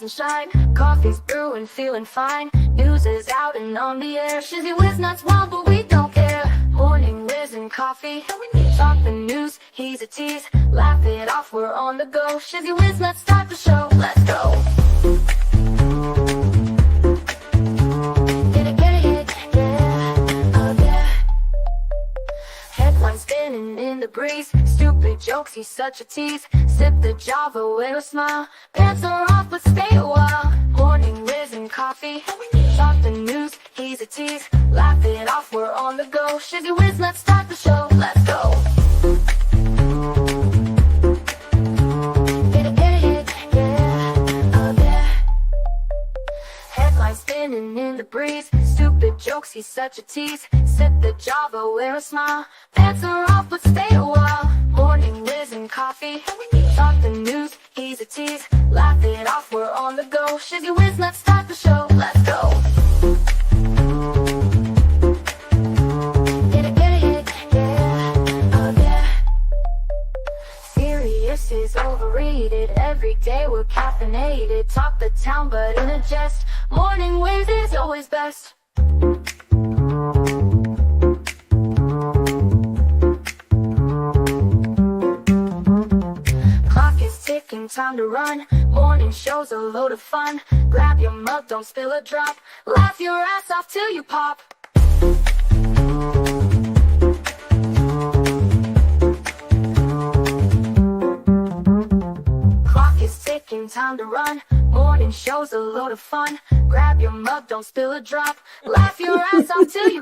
rise and shine. Coffee's brewing, feeling fine. News is out and on the air. Shizzy whiz nuts wild, but we don't care. Morning whiz and coffee. Talk the news, he's a tease. Laugh it off, we're on the go. Shizzy whiz nuts, start the show. Let's go. Get it, yeah, oh yeah. Headlines spinning in the breeze. Stupid jokes, he's such a tease. Sip the Java with a smile. Pants are off, but stay a while. Morning whiz and coffee. Talk the news, he's a tease. Laugh it off, we're on the go. Shizzy whiz, let's start the show. Let's go. Get it, yeah, oh yeah. Headlines spinning in the breeze. Stupid jokes, he's such a tease. Sip the Java, wear a smile. Pants are off, but stay a while. Morning whiz and coffee. Talk the news, he's a tease. Laugh it off, we're on the go. Shizzy whiz, let's start the show. Let's go. Get it, yeah, oh yeah. Serious is overrated. Every day we're caffeinated. Talk the town, but in a jest. Morning whiz is always best. Clock is ticking, time to run. Morning show's a load of fun. Grab your mug, don't spill a drop. Laugh your ass off till you pop. Clock is ticking, time to run. Morning show's a load of fun. Grab your mug, don't spill a drop. Laugh your ass off till you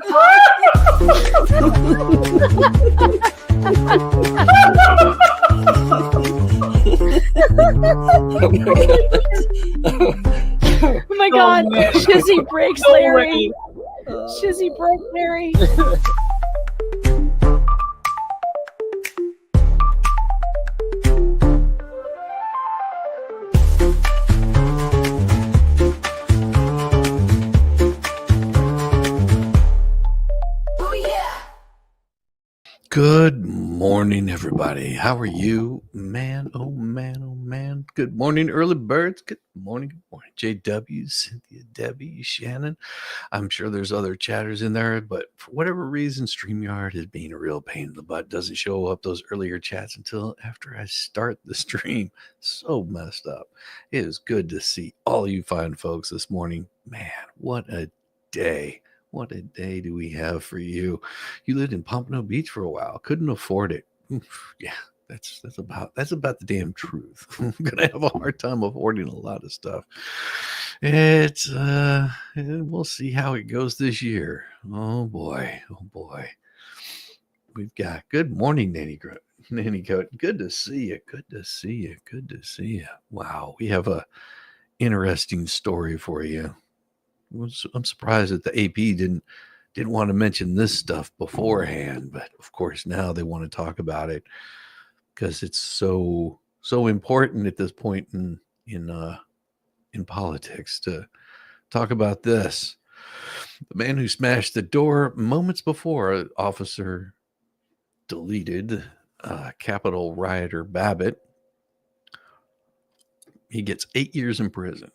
Oh my god, Shizzy breaks Larry. Shizzy broke Larry. Good morning, everybody. How are you? Man, oh man, oh man. Good morning, early birds. Good morning, good morning. JW, Cynthia, Debbie, Shannon. I'm sure there's other chatters in there, but for whatever reason, StreamYard is being a real pain in the butt. Doesn't show up those earlier chats until after I start the stream. So messed up. It is good to see all you fine folks this morning. Man, what a day. What a day do we have for you? You lived in Pompano Beach for a while, couldn't afford it. Oof, yeah, that's about the damn truth. I'm gonna have a hard time affording a lot of stuff. It's we'll see how it goes this year. Oh boy, oh boy. We've got good morning, Nanny Coat. Good to see you. Good to see you. Good to see you. Wow, we have a interesting story for you. I'm surprised that the AP didn't want to mention this stuff beforehand, but of course now they want to talk about it because it's so important at this point in politics to talk about this. The man who smashed the door moments before an officer deleted Capitol rioter Babbitt. He gets 8 years in prison.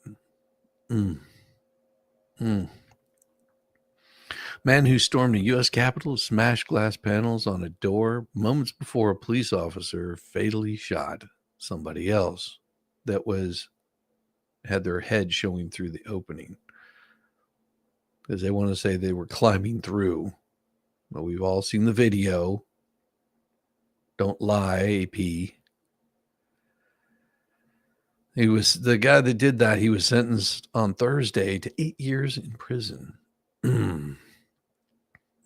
Man who stormed a U.S. Capitol smashed glass panels on a door moments before a police officer fatally shot somebody else that had their head showing through the opening because they want to say they were climbing through. But we've all seen the video. Don't lie, AP. He was the guy that did that. He was sentenced on Thursday to 8 years in prison.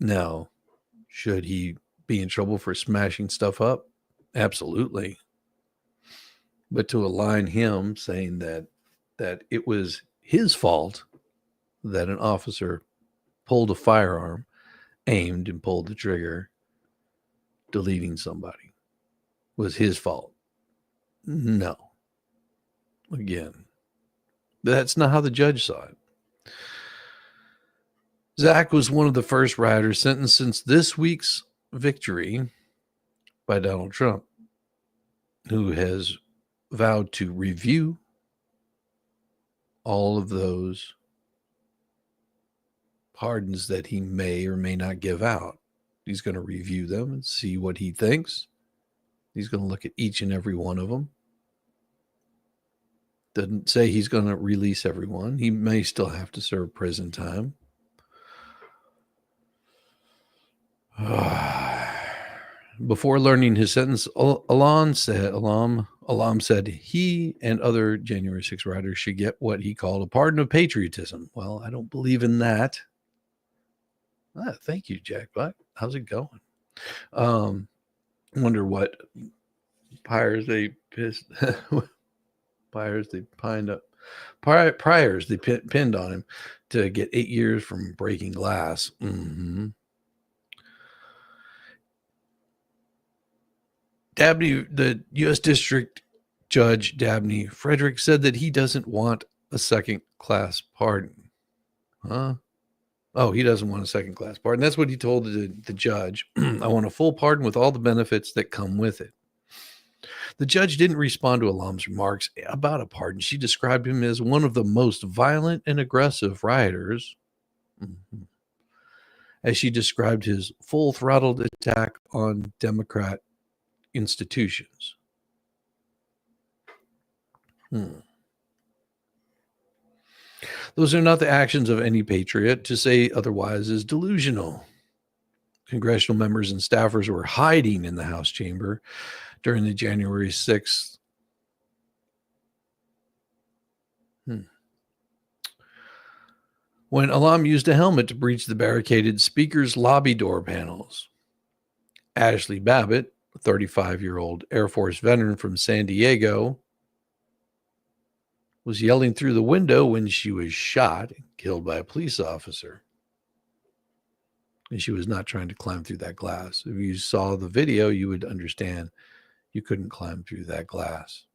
Now, should he be in trouble for smashing stuff up? Absolutely. But to align him saying that it was his fault that an officer pulled a firearm, aimed and pulled the trigger, deleting somebody, was his fault. No. Again, that's not how the judge saw it. Zach was one of the first rioters sentenced since this week's victory by Donald Trump, who has vowed to review all of those pardons that he may or may not give out. He's going to review them and see what he thinks. He's going to look at each and every one of them. Doesn't say he's going to release everyone. He may still have to serve prison time. Before learning his sentence, Alam said he and other January 6 rioters should get what he called a pardon of patriotism. Well, I don't believe in that. Thank you, Jack Buck. How's it going? Wonder what priors they pinned on him to get 8 years from breaking glass. Dabney, the U.S. District Judge Dabney Frederick, said that he doesn't want a second-class pardon. Huh? Oh, he doesn't want a second-class pardon. That's what he told the judge. I want a full pardon with all the benefits that come with it. The judge didn't respond to Alam's remarks about a pardon. She described him as one of the most violent and aggressive rioters, as she described his full-throttled attack on Democrat institutions. Those are not the actions of any patriot. To say otherwise is delusional. Congressional members and staffers were hiding in the House chamber during the January 6th. When Alam used a helmet to breach the barricaded speaker's lobby door panels. Ashley Babbitt, a 35-year-old Air Force veteran from San Diego, was yelling through the window when she was shot and killed by a police officer. And she was not trying to climb through that glass. If you saw the video, you would understand you couldn't climb through that glass.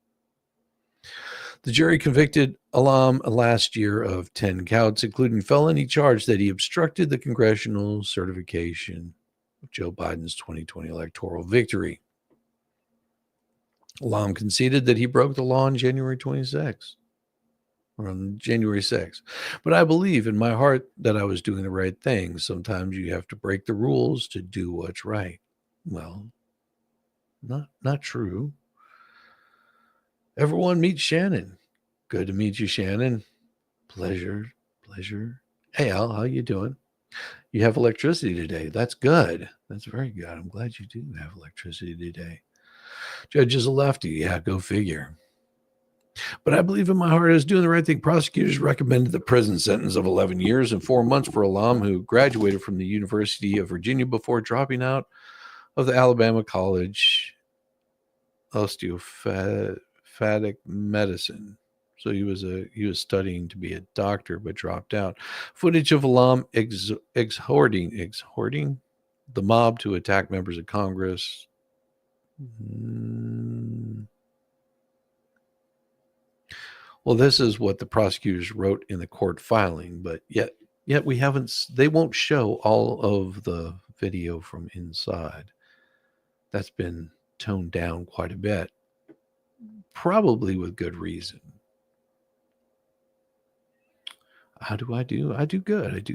The jury convicted Alam last year of 10 counts, including felony charge that he obstructed the congressional certification of Joe Biden's 2020 electoral victory. Alam conceded that he broke the law on January 26th. Or on January 6th. But I believe in my heart that I was doing the right thing. Sometimes you have to break the rules to do what's right. Well, not true. Everyone meet Shannon. Good to meet you, Shannon. Pleasure. Hey, Al, how you doing? You have electricity today. That's good. That's very good. I'm glad you do have electricity today. Judge is a lefty. Yeah, go figure. But I believe in my heart I was doing the right thing. Prosecutors recommended the prison sentence of 11 years and 4 months for Alam, who graduated from the University of Virginia before dropping out of the Alabama College osteopathic medicine. So he was studying to be a doctor, but dropped out. Footage of Alam exhorting the mob to attack members of Congress. Well, this is what the prosecutors wrote in the court filing, but yet we haven't. They won't show all of the video from inside. That's been toned down quite a bit, probably with good reason. How do I do? I do good.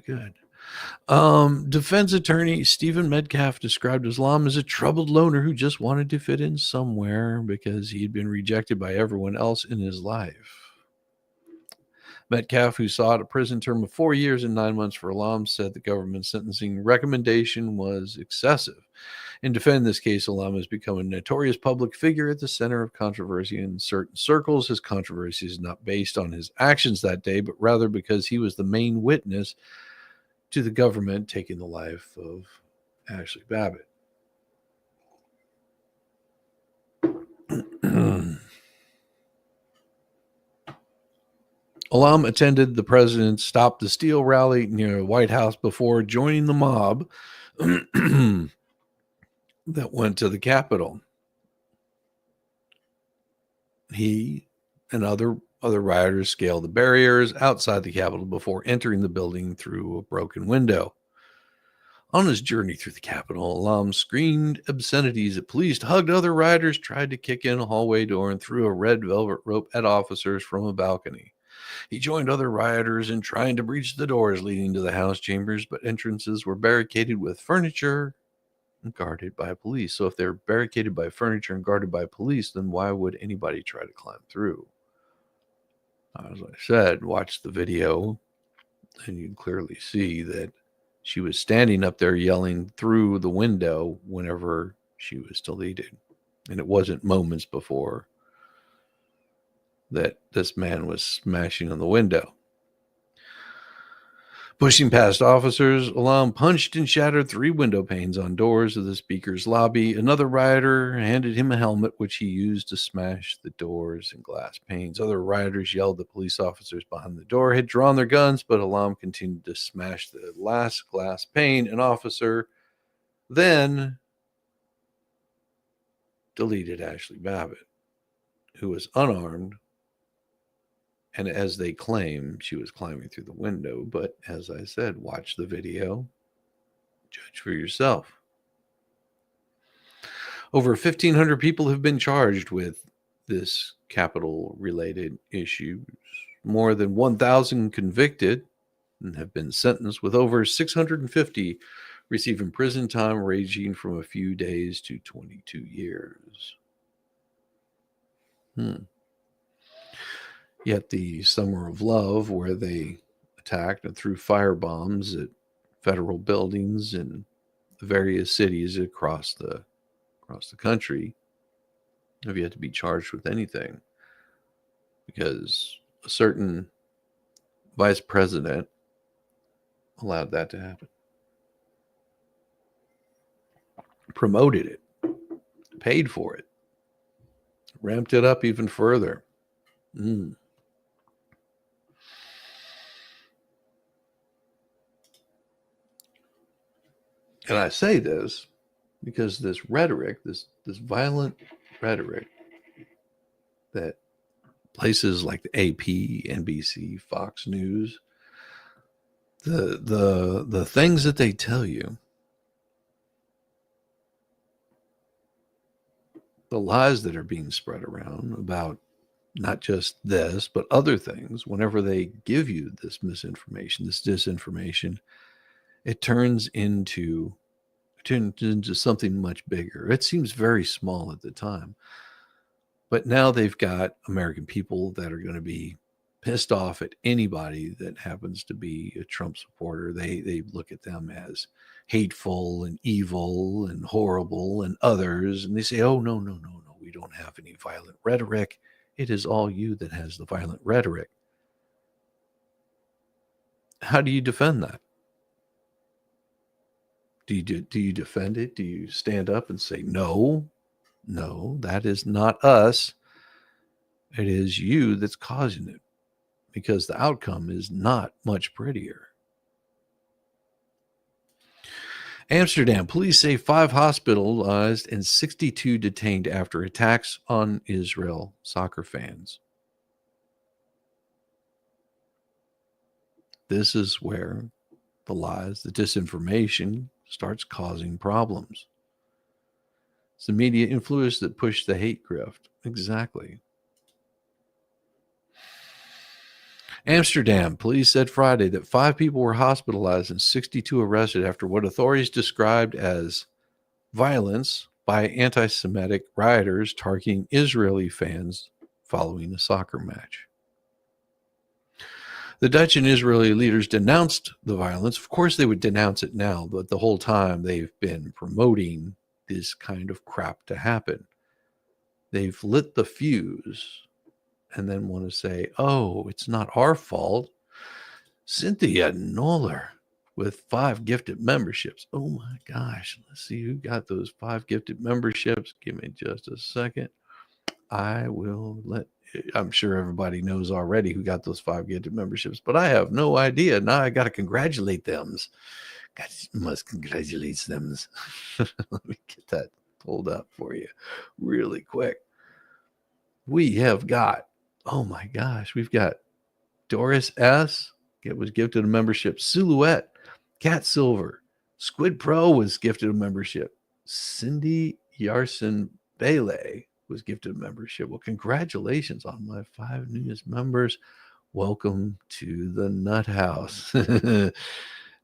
Defense attorney Stephen Metcalf described Alam as a troubled loner who just wanted to fit in somewhere because he'd been rejected by everyone else in his life. Metcalf, who sought a prison term of 4 years and 9 months for Alam, said the government's sentencing recommendation was excessive. In defending this case, Alam has become a notorious public figure at the center of controversy in certain circles. His controversy is not based on his actions that day, but rather because he was the main witness to the government taking the life of Ashley Babbitt. Alam attended the president's Stop the Steal rally near the White House before joining the mob that went to the Capitol. He and other rioters scaled the barriers outside the Capitol before entering the building through a broken window. On his journey through the Capitol, Alam screamed obscenities at police, hugged other rioters, tried to kick in a hallway door, and threw a red velvet rope at officers from a balcony. He joined other rioters in trying to breach the doors leading to the house chambers, but entrances were barricaded with furniture and guarded by police. So if they're barricaded by furniture and guarded by police, then why would anybody try to climb through? As I said, watch the video, and you can clearly see that she was standing up there yelling through the window whenever she was deleted. And it wasn't moments before that this man was smashing on the window. Pushing past officers, Alam punched and shattered 3 window panes on doors of the speaker's lobby. Another rioter handed him a helmet, which he used to smash the doors and glass panes. Other rioters yelled that police officers behind the door had drawn their guns, but Alam continued to smash the last glass pane. An officer then deleted Ashley Babbitt, who was unarmed. And as they claim, she was climbing through the window. But as I said, watch the video, judge for yourself. Over 1,500 people have been charged with this Capitol-related issue. More than 1,000 convicted and have been sentenced, with over 650 receiving prison time ranging from a few days to 22 years. Yet the Summer of Love, where they attacked and threw firebombs at federal buildings in various cities across the country, have yet to be charged with anything, because a certain vice president allowed that to happen, promoted it, paid for it, ramped it up even further. And I say this because this rhetoric, this violent rhetoric that places like the AP, NBC, Fox News, the things that they tell you, the lies that are being spread around about not just this, but other things, whenever they give you this misinformation, this disinformation, it turns into something much bigger. It seems very small at the time, but now they've got American people that are going to be pissed off at anybody that happens to be a Trump supporter. They look at them as hateful and evil and horrible and others, and they say, oh, no, we don't have any violent rhetoric. It is all you that has the violent rhetoric. How do you defend that? Do you defend it? Do you stand up and say, no, that is not us. It is you that's causing it, because the outcome is not much prettier. Amsterdam, police say 5 hospitalized and 62 detained after attacks on Israel soccer fans. This is where the lies, the disinformation starts causing problems. It's the media influence that pushed the hate grift. Exactly. Amsterdam, police said Friday that 5 people were hospitalized and 62 arrested after what authorities described as violence by anti-Semitic rioters targeting Israeli fans following a soccer match. The Dutch and Israeli leaders denounced the violence. Of course, they would denounce it now, but the whole time they've been promoting this kind of crap to happen. They've lit the fuse and then want to say, oh, it's not our fault. Cynthia Noller with 5 gifted memberships. Oh my gosh. Let's see who got those 5 gifted memberships. Give me just a second. I'm sure everybody knows already who got those 5 gifted memberships, but I have no idea. Now I got to congratulate them. Must congratulate them. Let me get that pulled up for you really quick. We have got, oh my gosh, we've got Doris S. was gifted a membership. Silhouette, Cat Silver, Squid Pro was gifted a membership. Cindy Yarson Bailey was gifted a membership. Well, congratulations on my 5 newest members. Welcome to the Nut House.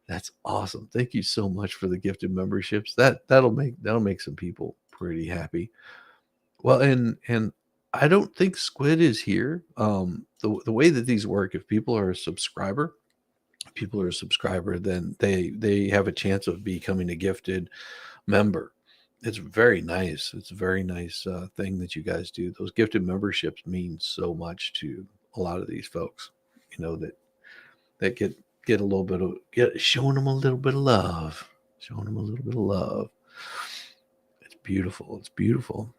That's awesome. Thank you so much for the gifted memberships. That'll make some people pretty happy. Well, and I don't think Squid is here. The way that these work, if people are a subscriber, then they have a chance of becoming a gifted member. It's very nice. It's a very nice thing that you guys do. Those gifted memberships mean so much to a lot of these folks. That get a little bit of showing them a little bit of love, showing them a little bit of love. It's beautiful. It's beautiful.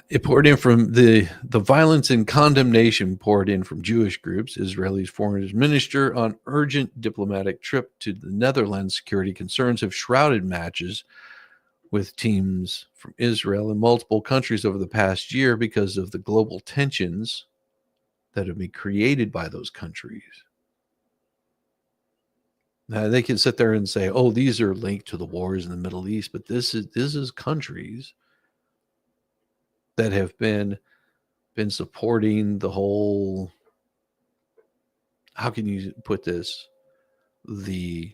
It poured in from the violence and condemnation poured in from Jewish groups. Israel's foreign minister on urgent diplomatic trip to the Netherlands. Security concerns have shrouded matches with teams from Israel and multiple countries over the past year because of the global tensions that have been created by those countries. Now they can sit there and say, "Oh, these are linked to the wars in the Middle East," but this is countries that have been supporting the whole, how can you put this, the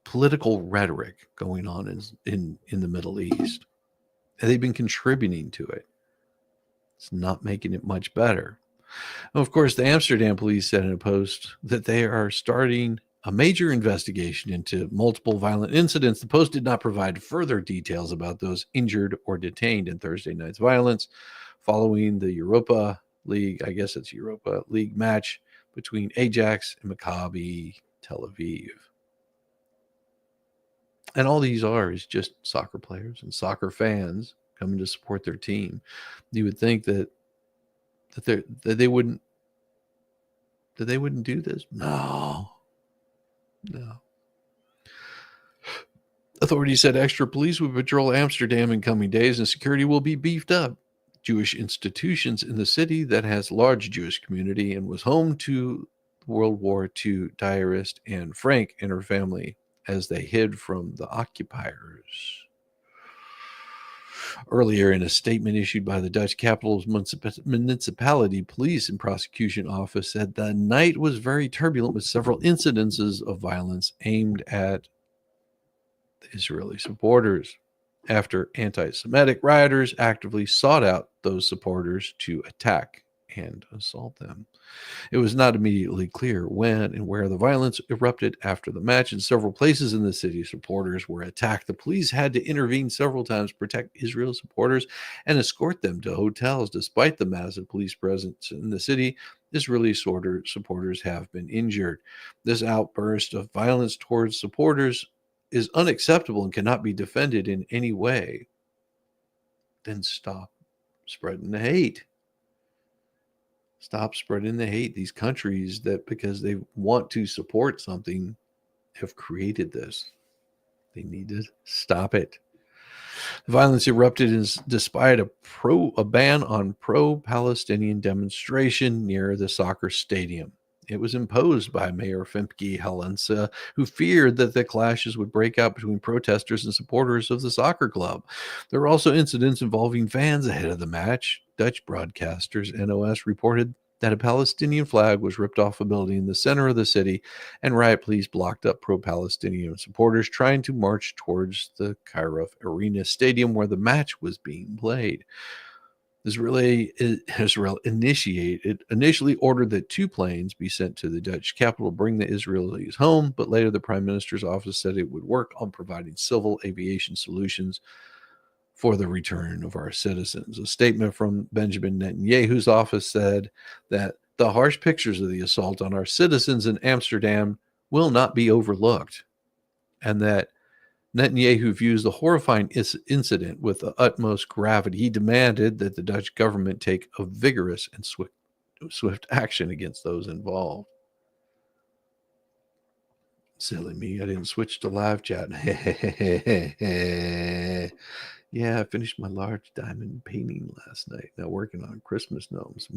political rhetoric going on in the Middle East. And they've been contributing to it. It's not making it much better. And of course, the Amsterdam police said in a post that they are starting a major investigation into multiple violent incidents. The post did not provide further details about those injured or detained in Thursday night's violence following the Europa League, I guess it's Europa League match between Ajax and Maccabi Tel Aviv. And all these are is just soccer players and soccer fans coming to support their team. You would think that they wouldn't do this. No. Authorities said extra police will patrol Amsterdam in coming days and security will be beefed up. Jewish institutions in the city that has large Jewish community and was home to World War II diarist Anne Frank and her family as they hid from the occupiers. Earlier, in a statement issued by the Dutch capital's municipality police and prosecution office, said the night was very turbulent with several incidences of violence aimed at the Israeli supporters after anti-Semitic rioters actively sought out those supporters to attack and assault them. It was not immediately clear when and where the violence erupted after the match. In several places in the city, supporters were attacked. The police had to intervene several times to protect Israel supporters and escort them to hotels. Despite the massive police presence in the city, Israeli supporters have been injured. This outburst of violence towards supporters is unacceptable and cannot be defended in any way. Then stop spreading the hate. Stop spreading the hate. These countries that, because they want to support something, have created this. They need to stop it. The violence erupted despite a ban on pro-Palestinian demonstration near the soccer stadium. It was imposed by Mayor Femke Hallense, who feared that the clashes would break out between protesters and supporters of the soccer club. There were also incidents involving fans ahead of the match. Dutch broadcasters NOS reported that a Palestinian flag was ripped off a building in the center of the city, and riot police blocked up pro-Palestinian supporters trying to march towards the Cairo Arena Stadium where the match was being played. Israel initially ordered that 2 planes be sent to the Dutch capital to bring the Israelis home, but later the Prime Minister's office said it would work on providing civil aviation solutions for the return of our citizens. A statement from Benjamin Netanyahu's office said that the harsh pictures of the assault on our citizens in Amsterdam will not be overlooked, and that Netanyahu views the horrifying incident with the utmost gravity. He demanded that the Dutch government take a vigorous and swift action against those involved. Silly me, I didn't switch to live chat. Yeah, I finished my large diamond painting last night. Now working on Christmas gnomes.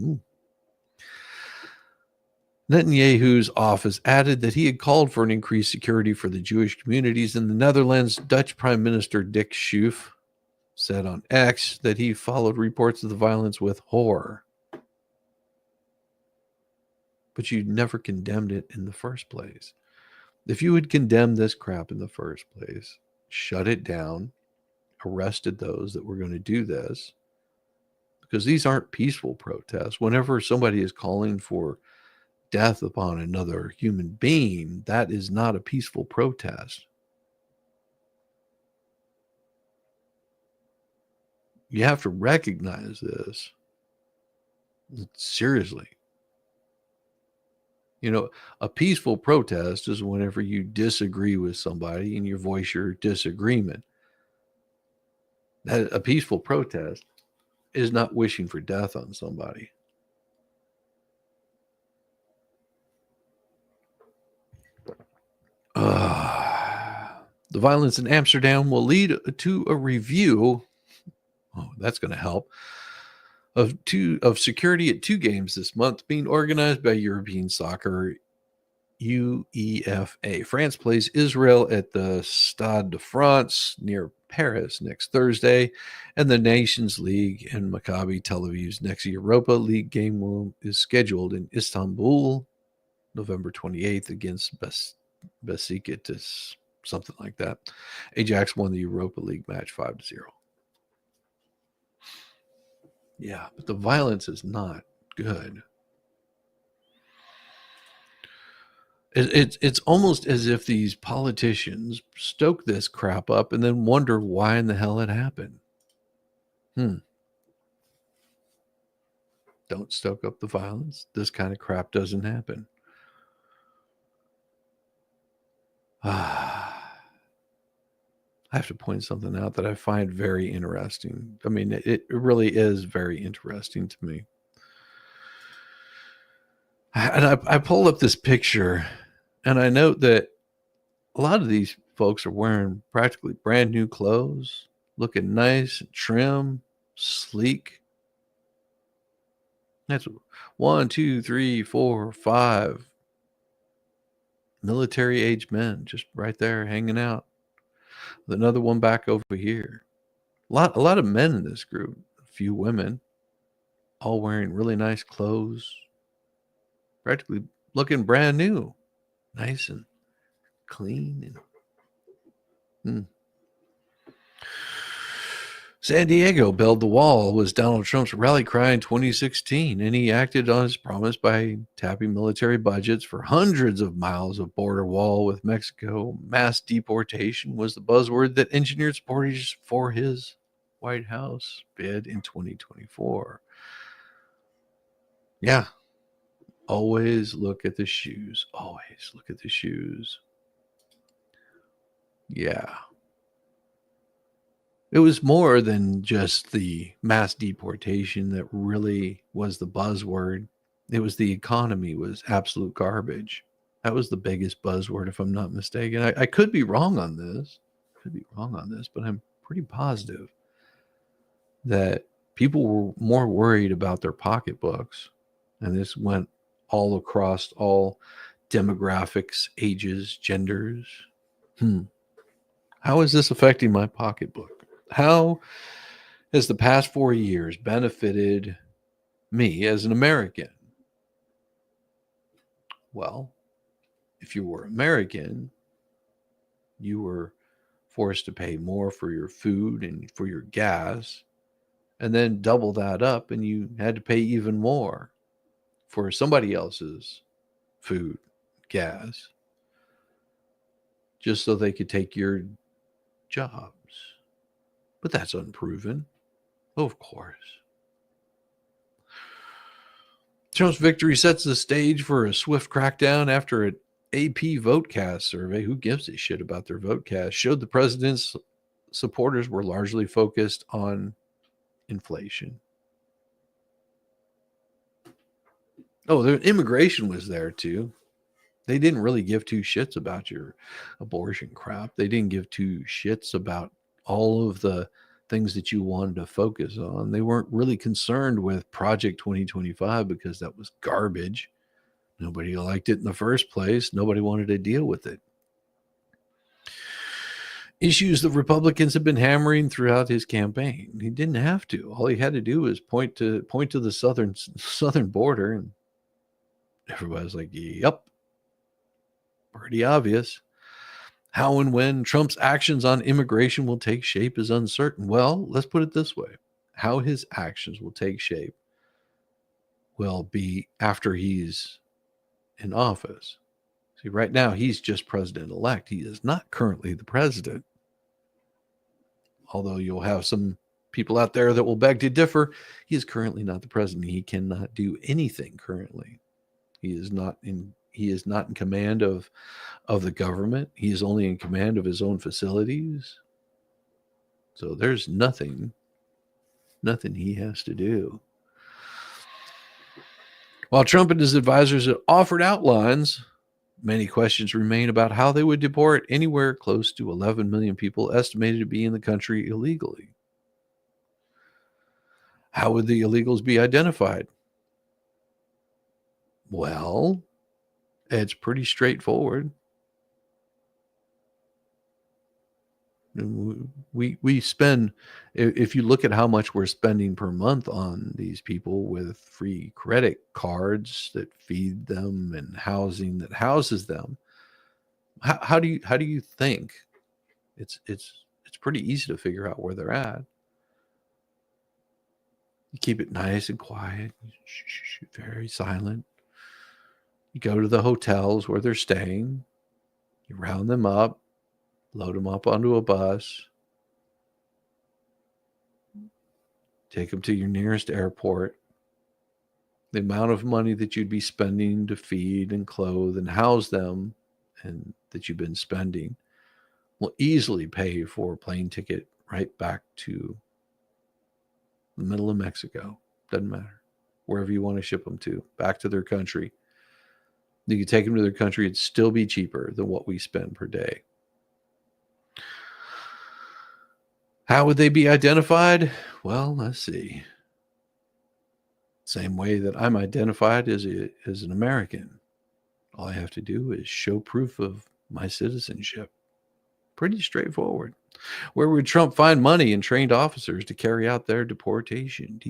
Netanyahu's office added that he had called for an increased security for the Jewish communities in the Netherlands. Dutch Prime Minister Dick Schoof said on X that he followed reports of the violence with horror. But you never condemned it in the first place. If you had condemned this crap in the first place, shut it down, arrested those that were going to do this, because these aren't peaceful protests. Whenever somebody is calling for death upon another human being, that is not a peaceful protest. You have to recognize this seriously. You know, a peaceful protest is whenever you disagree with somebody and you voice your disagreement. That a peaceful protest is not wishing for death on somebody. The violence in Amsterdam will lead to a review. Oh, that's going to help. Of security at 2 games this month being organized by European Soccer UEFA. France plays Israel at the Stade de France near Paris next Thursday, and the Nations League and Maccabi Tel Aviv's next Europa League game is scheduled in Istanbul, November 28th against Besiktas, something like that. Ajax won the Europa League match 5-0. Yeah, but the violence is not good. It's almost as if these politicians stoke this crap up and then wonder why in the hell it happened. Don't stoke up the violence. This kind of crap doesn't happen. I have to point something out that I find very interesting. I mean, it really is very interesting to me. And I pulled up this picture, and I note that a lot of these folks are wearing practically brand new clothes, looking nice, trim, sleek. That's 1, 2, 3, 4, 5 military-age men just right there hanging out. With another one back over here. A lot of men in this group. A few women, all wearing really nice clothes, practically looking brand new, nice and clean. And San Diego build the wall was Donald Trump's rally cry in 2016, and he acted on his promise by tapping military budgets for hundreds of miles of border wall with Mexico. Mass deportation was the buzzword that engineered supporters for his White House bid in 2024. Yeah. Always look at the shoes. Always look at the shoes. Yeah. It was more than just the mass deportation that really was the buzzword. It was the economy was absolute garbage. That was the biggest buzzword, if I'm not mistaken. I could be wrong on this. But I'm pretty positive that people were more worried about their pocketbooks. And this went all across all demographics, ages, genders. How is this affecting my pocketbook? How has the past 4 years benefited me as an American? Well, if you were American, you were forced to pay more for your food and for your gas, and then double that up, and you had to pay even more for somebody else's food, gas, just so they could take your jobs. But that's unproven. Of course. Trump's victory sets the stage for a swift crackdown after an AP VoteCast survey, who gives a shit about their VoteCast, showed the president's supporters were largely focused on inflation. Oh, the immigration was there too. They didn't really give two shits about your abortion crap. They didn't give two shits about all of the things that you wanted to focus on. They weren't really concerned with Project 2025 because that was garbage. Nobody liked it in the first place. Nobody wanted to deal with it. Issues the Republicans have been hammering throughout his campaign. He didn't have to. All he had to do was point to the southern border, and everybody's like, "Yep, pretty obvious." How and when Trump's actions on immigration will take shape is uncertain. Well, let's put it this way: how his actions will take shape will be after he's in office. See, right now he's just president-elect. He is not currently the president. Although you'll have some people out there that will beg to differ, he is currently not the president. He cannot do anything currently. He is not in command of the government. He is only in command of his own facilities. So there's nothing he has to do. While Trump and his advisors have offered outlines, many questions remain about how they would deport anywhere close to 11 million people estimated to be in the country illegally. How would the illegals be identified? Well, it's pretty straightforward. We spend, if you look at how much we're spending per month on these people with free credit cards that feed them and housing that houses them, how do you think it's pretty easy to figure out where they're at? You keep it nice and quiet, very silent. You go to the hotels where they're staying, you round them up, load them up onto a bus, take them to your nearest airport. The amount of money that you'd be spending to feed and clothe and house them and that you've been spending will easily pay for a plane ticket right back to the middle of Mexico. Doesn't matter. Wherever you want to ship them to, back to their country. You could take them to their country, it'd still be cheaper than what we spend per day. How would they be identified? Well, let's see. Same way that I'm identified as an American. All I have to do is show proof of my citizenship. Pretty straightforward. Where would Trump find money and trained officers to carry out their deportation?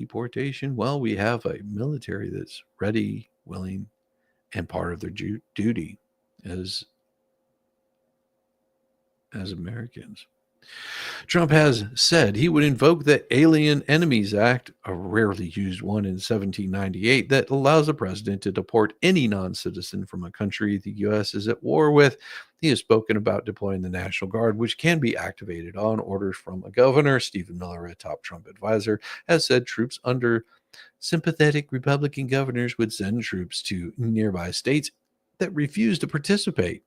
Well, we have a military that's ready, willing, and part of their duty as Americans. Trump has said he would invoke the Alien Enemies Act, a rarely used one in 1798, that allows the president to deport any non-citizen from a country the U.S. is at war with. He has spoken about deploying the National Guard, which can be activated on orders from a governor. Stephen Miller, a top Trump advisor, has said troops under sympathetic Republican governors would send troops to nearby states that refuse to participate.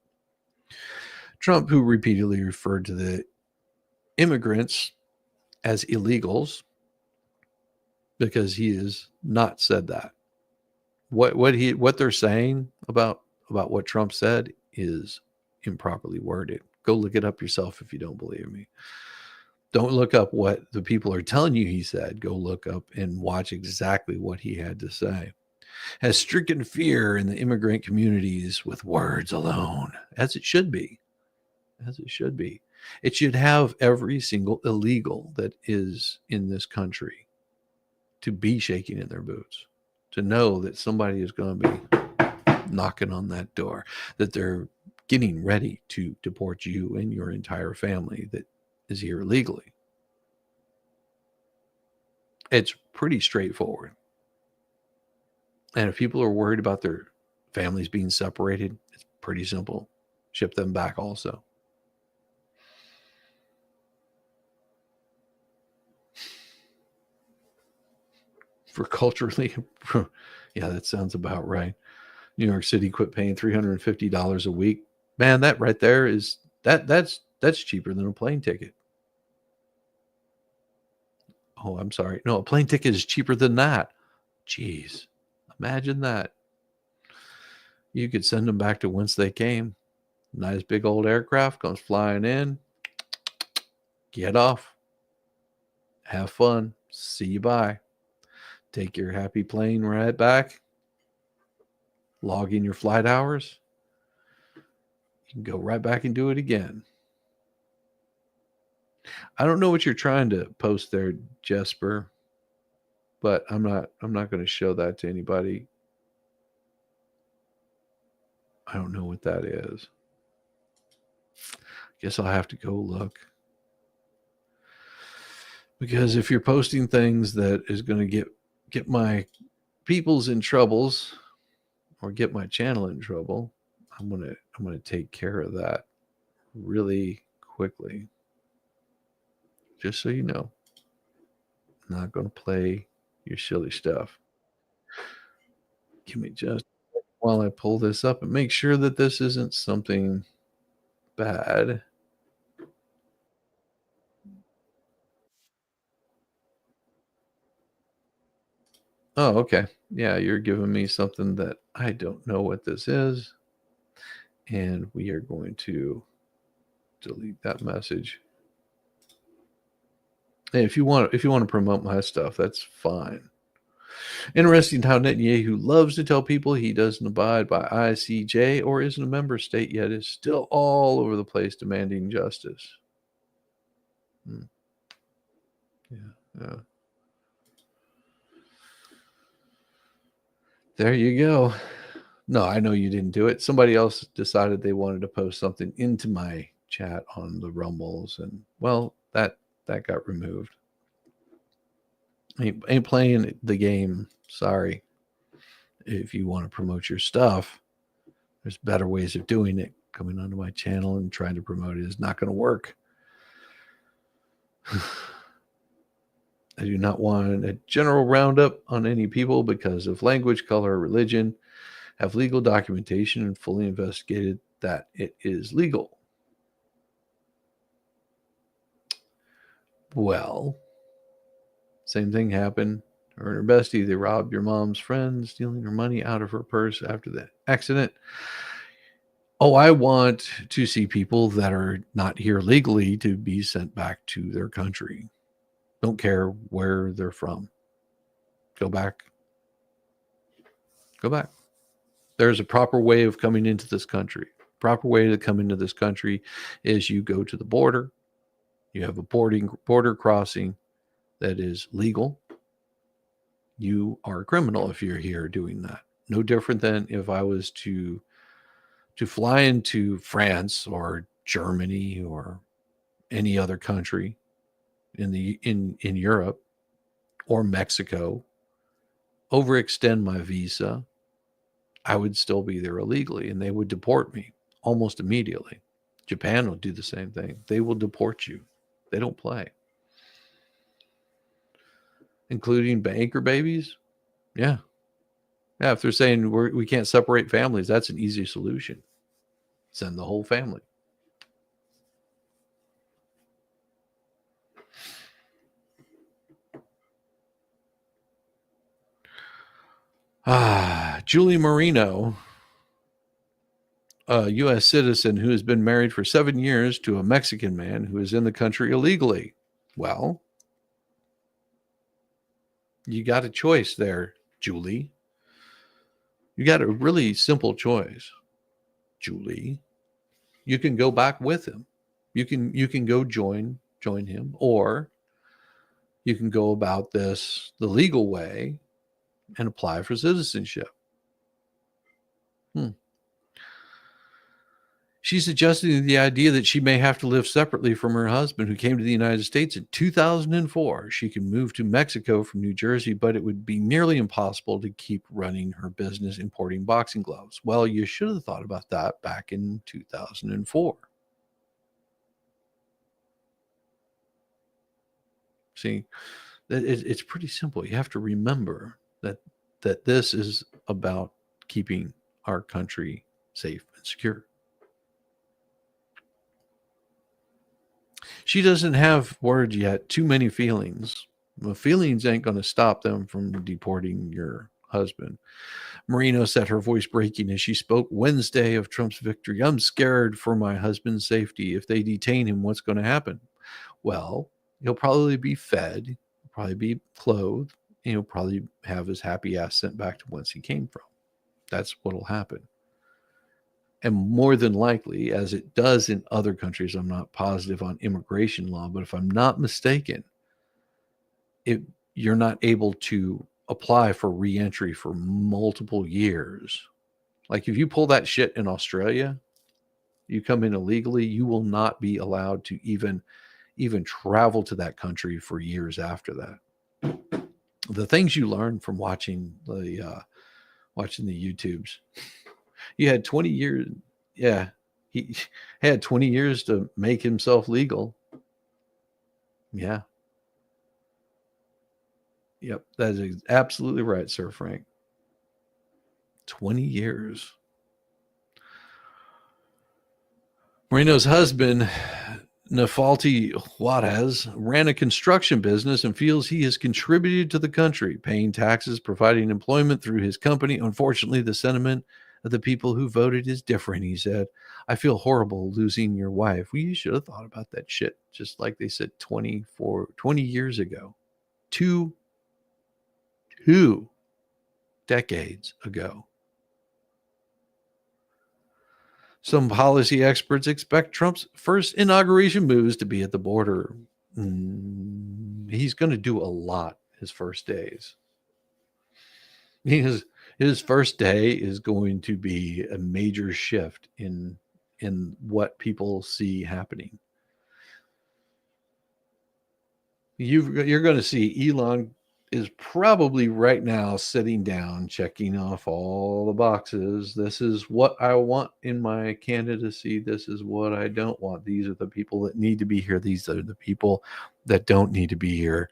Trump, who repeatedly referred to the immigrants as illegals, because he has not said that. What they're saying about what Trump said is improperly worded. Go look it up yourself if you don't believe me. Don't look up what the people are telling you he said. Go look up and watch exactly what he had to say. Has stricken fear in the immigrant communities with words alone, as it should be. As it should be. It should have every single illegal that is in this country to be shaking in their boots, to know that somebody is going to be knocking on that door, that they're getting ready to deport you and your entire family that is here illegally. It's pretty straightforward. And if people are worried about their families being separated, it's pretty simple. Ship them back also. For culturally, yeah, that sounds about right. New York City quit paying $350 a week. Man, that right there is that's cheaper than a plane ticket. Oh, I'm sorry. No, a plane ticket is cheaper than that. Jeez, imagine that. You could send them back to whence they came. Nice big old aircraft comes flying in. Get off. Have fun. See you bye. Take your happy plane right back. Log in your flight hours. You can go right back and do it again. I don't know what you're trying to post there, Jesper, but I'm not going to show that to anybody. I don't know what that is. Guess I'll have to go look. Because if you're posting things that is going to get my peoples in troubles or get my channel in trouble, I'm gonna take care of that really quickly. Just so you know, I'm not gonna play your silly stuff. Give me just while I pull this up and make sure that this isn't something bad. Oh, okay. Yeah, you're giving me something that I don't know what this is. And we are going to delete that message. Hey, if you want to promote my stuff, that's fine. Interesting how Netanyahu loves to tell people he doesn't abide by ICJ or isn't a member state yet is still all over the place demanding justice. Yeah. There you go. No, I know you didn't do it. Somebody else decided they wanted to post something into my chat on the Rumbles, and well, that got removed. Ain't playing the game. Sorry. If you want to promote your stuff, there's better ways of doing it. Coming onto my channel and trying to promote it is not going to work. I do not want a general roundup on any people because of language, color, or religion. Have legal documentation and fully investigated that it is legal. Well, same thing happened. Her and her bestie, they robbed your mom's friend, stealing her money out of her purse after the accident. Oh, I want to see people that are not here legally to be sent back to their country. Don't care where they're from. Go back. Go back. There's a proper way of coming into this country. Proper way to come into this country is you go to the border. You have a border crossing that is legal. You are a criminal if you're here doing that. No different than if I was to fly into France or Germany or any other country in Europe or Mexico, overextend my visa, I would still be there illegally and they would deport me almost immediately. Japan will do the same thing. They will deport you. They don't play. Including banker babies. Yeah. Yeah, if they're saying we can't separate families, that's an easy solution. Send the whole family. Julie Marino, a U.S. citizen who has been married for 7 years to a Mexican man who is in the country illegally. Well, you got a choice there, Julie. You got a really simple choice, Julie. You can go back with him. You can go join him, or you can go about this the legal way and apply for citizenship. She's suggesting the idea that she may have to live separately from her husband, who came to the United States in 2004. She can move to Mexico from New Jersey, but it would be nearly impossible to keep running her business importing boxing gloves. Well, you should have thought about that back in 2004. See, it's pretty simple. You have to remember that this is about keeping our country safe and secure. She doesn't have words yet, too many feelings. Well, feelings ain't going to stop them from deporting your husband. Marino said, her voice breaking as she spoke Wednesday of Trump's victory. I'm scared for my husband's safety. If they detain him, what's going to happen? Well, he'll probably be fed, he'll probably be clothed, and he'll probably have his happy ass sent back to whence he came from. That's what'll happen. And more than likely, as it does in other countries, I'm not positive on immigration law, but if I'm not mistaken, you're not able to apply for reentry for multiple years. Like if you pull that shit in Australia, you come in illegally, you will not be allowed to even travel to that country for years after that. The things you learn from watching the YouTubes. You had 20 years. Yeah, he had 20 years to make himself legal. Yeah. Yep, that is absolutely right, Sir Frank. 20 years. Marino's husband, Nafalti Juarez, ran a construction business and feels he has contributed to the country, paying taxes, providing employment through his company. Unfortunately, the sentiment of the people who voted is different, he said. I feel horrible losing your wife. Well, you should have thought about that shit, just like they said 20 years ago. Two decades ago. Some policy experts expect Trump's first inauguration moves to be at the border. He's going to do a lot his first days. His first day is going to be a major shift in what people see happening. You're going to see Elon is probably right now sitting down, checking off all the boxes. This is what I want in my candidacy. This is what I don't want. These are the people that need to be here. These are the people that don't need to be here.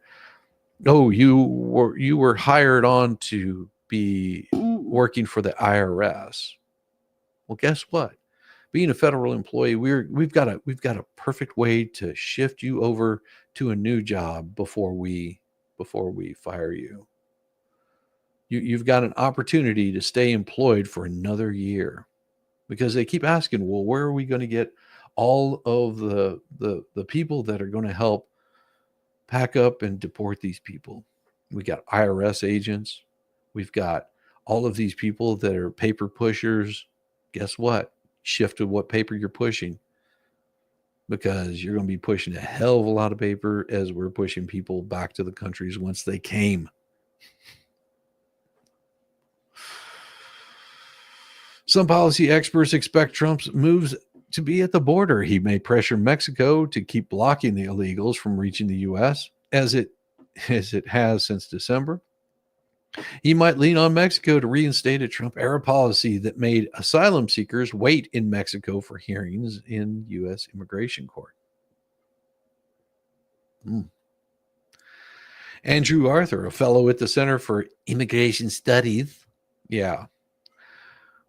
Oh, you were hired on to be working for the IRS. Well, guess what? Being a federal employee, we've got a perfect way to shift you over to a new job before we fire you. You've got an opportunity to stay employed for another year, because they keep asking, well, where are we going to get all of the people that are going to help pack up and deport these people? We got IRS agents. We've got all of these people that are paper pushers. Guess what? Shift to what paper you're pushing, because you're going to be pushing a hell of a lot of paper as we're pushing people back to the countries once they came. Some policy experts expect Trump's moves to be at the border. He may pressure Mexico to keep blocking the illegals from reaching the U.S. as it has since December. He might lean on Mexico to reinstate a Trump-era policy that made asylum seekers wait in Mexico for hearings in U.S. immigration court. Andrew Arthur, a fellow at the Center for Immigration Studies,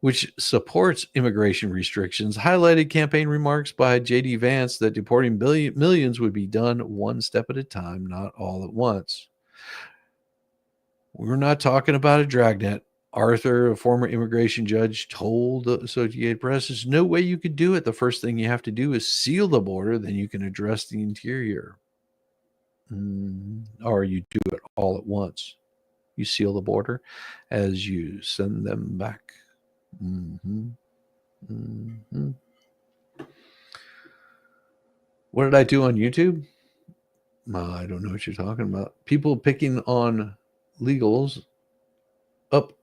which supports immigration restrictions, highlighted campaign remarks by J.D. Vance that deporting millions would be done one step at a time, not all at once. We're not talking about a dragnet. Arthur, a former immigration judge, told the Associated Press, there's no way you could do it. The first thing you have to do is seal the border, then you can address the interior. Or you do it all at once. You seal the border as you send them back. What did I do on YouTube? I don't know what you're talking about. People picking on legals.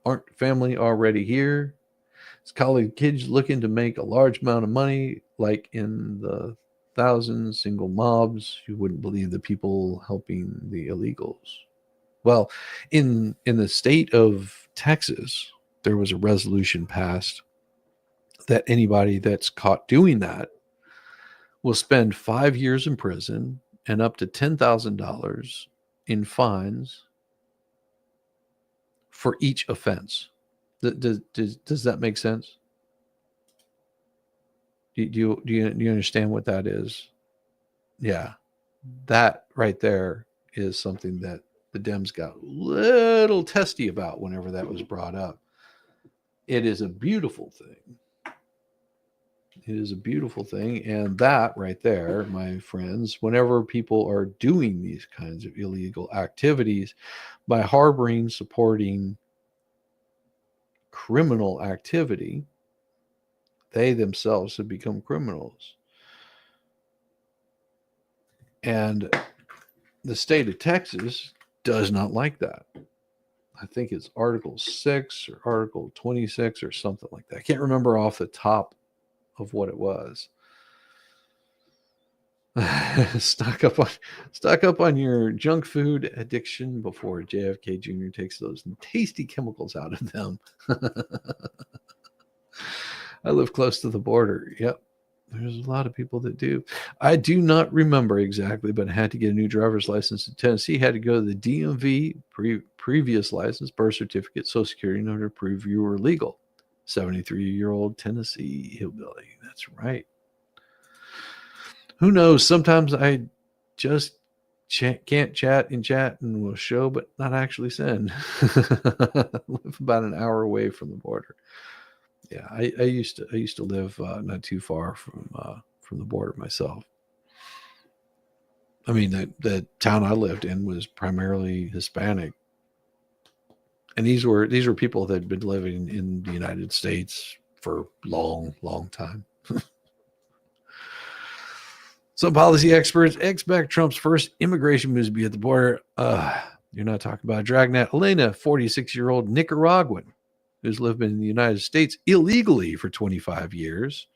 Aren't family already here? It's college kids looking to make a large amount of money, like in the thousands, single mobs. You wouldn't believe the people helping the illegals. Well, in the state of Texas, there was a resolution passed that anybody that's caught doing that will spend 5 years in prison and up to $10,000 in fines for each offense. Does that make sense? Do you understand what that is? Yeah, that right there is something that the Dems got a little testy about whenever that was brought up. It is a beautiful thing. It is a beautiful thing. And that right there, my friends, whenever people are doing these kinds of illegal activities by harboring, supporting criminal activity, They themselves have become criminals. And the state of Texas does not like that. I think it's Article 6 or Article 26 or something like that. I can't remember off the top of what it was. stock up on your junk food addiction before JFK Jr. takes those tasty chemicals out of them. I live close to the border. Yep. There's a lot of people that do. I do not remember exactly, but I had to get a new driver's license in Tennessee. Had to go to the DMV, previous license, birth certificate, Social Security number to prove you were legal. 73-year-old Tennessee hillbilly. That's right. Who knows? Sometimes I just can't chat and will show, but not actually send. Live about an hour away from the border. Yeah, I used to live not too far from the border myself. I mean, the town I lived in was primarily Hispanic, and these were people that had been living in the United States for a long time. Some policy experts expect Trump's first immigration moves to be at the border. You're not talking about Dragnet. Elena, 46-year-old Nicaraguan, who's lived in the United States illegally for 25 years.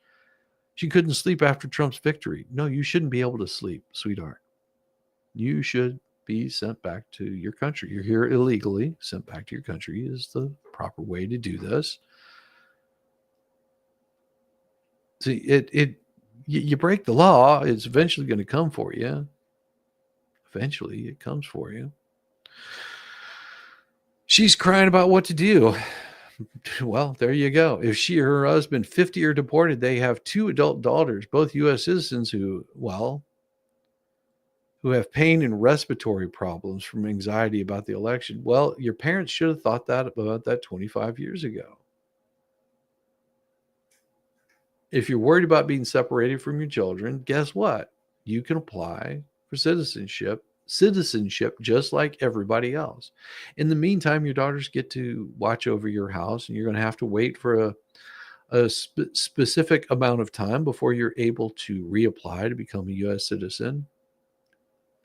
She couldn't sleep after Trump's victory. No, you shouldn't be able to sleep, sweetheart. You should be sent back to your country. You're here illegally. Sent back to your country is the proper way to do this. See, you break the law, it's eventually going to come for you. Eventually, it comes for you. She's crying about what to do. Well, there you go. If she or her husband, 50, are deported, they have 2 adult daughters, both U.S. citizens who have pain and respiratory problems from anxiety about the election. Well, your parents should have thought that about that 25 years ago. If you're worried about being separated from your children, guess what? You can apply for citizenship just like everybody else. In the meantime, your daughters get to watch over your house, and you're going to have to wait for a specific amount of time before you're able to reapply to become a U.S. citizen.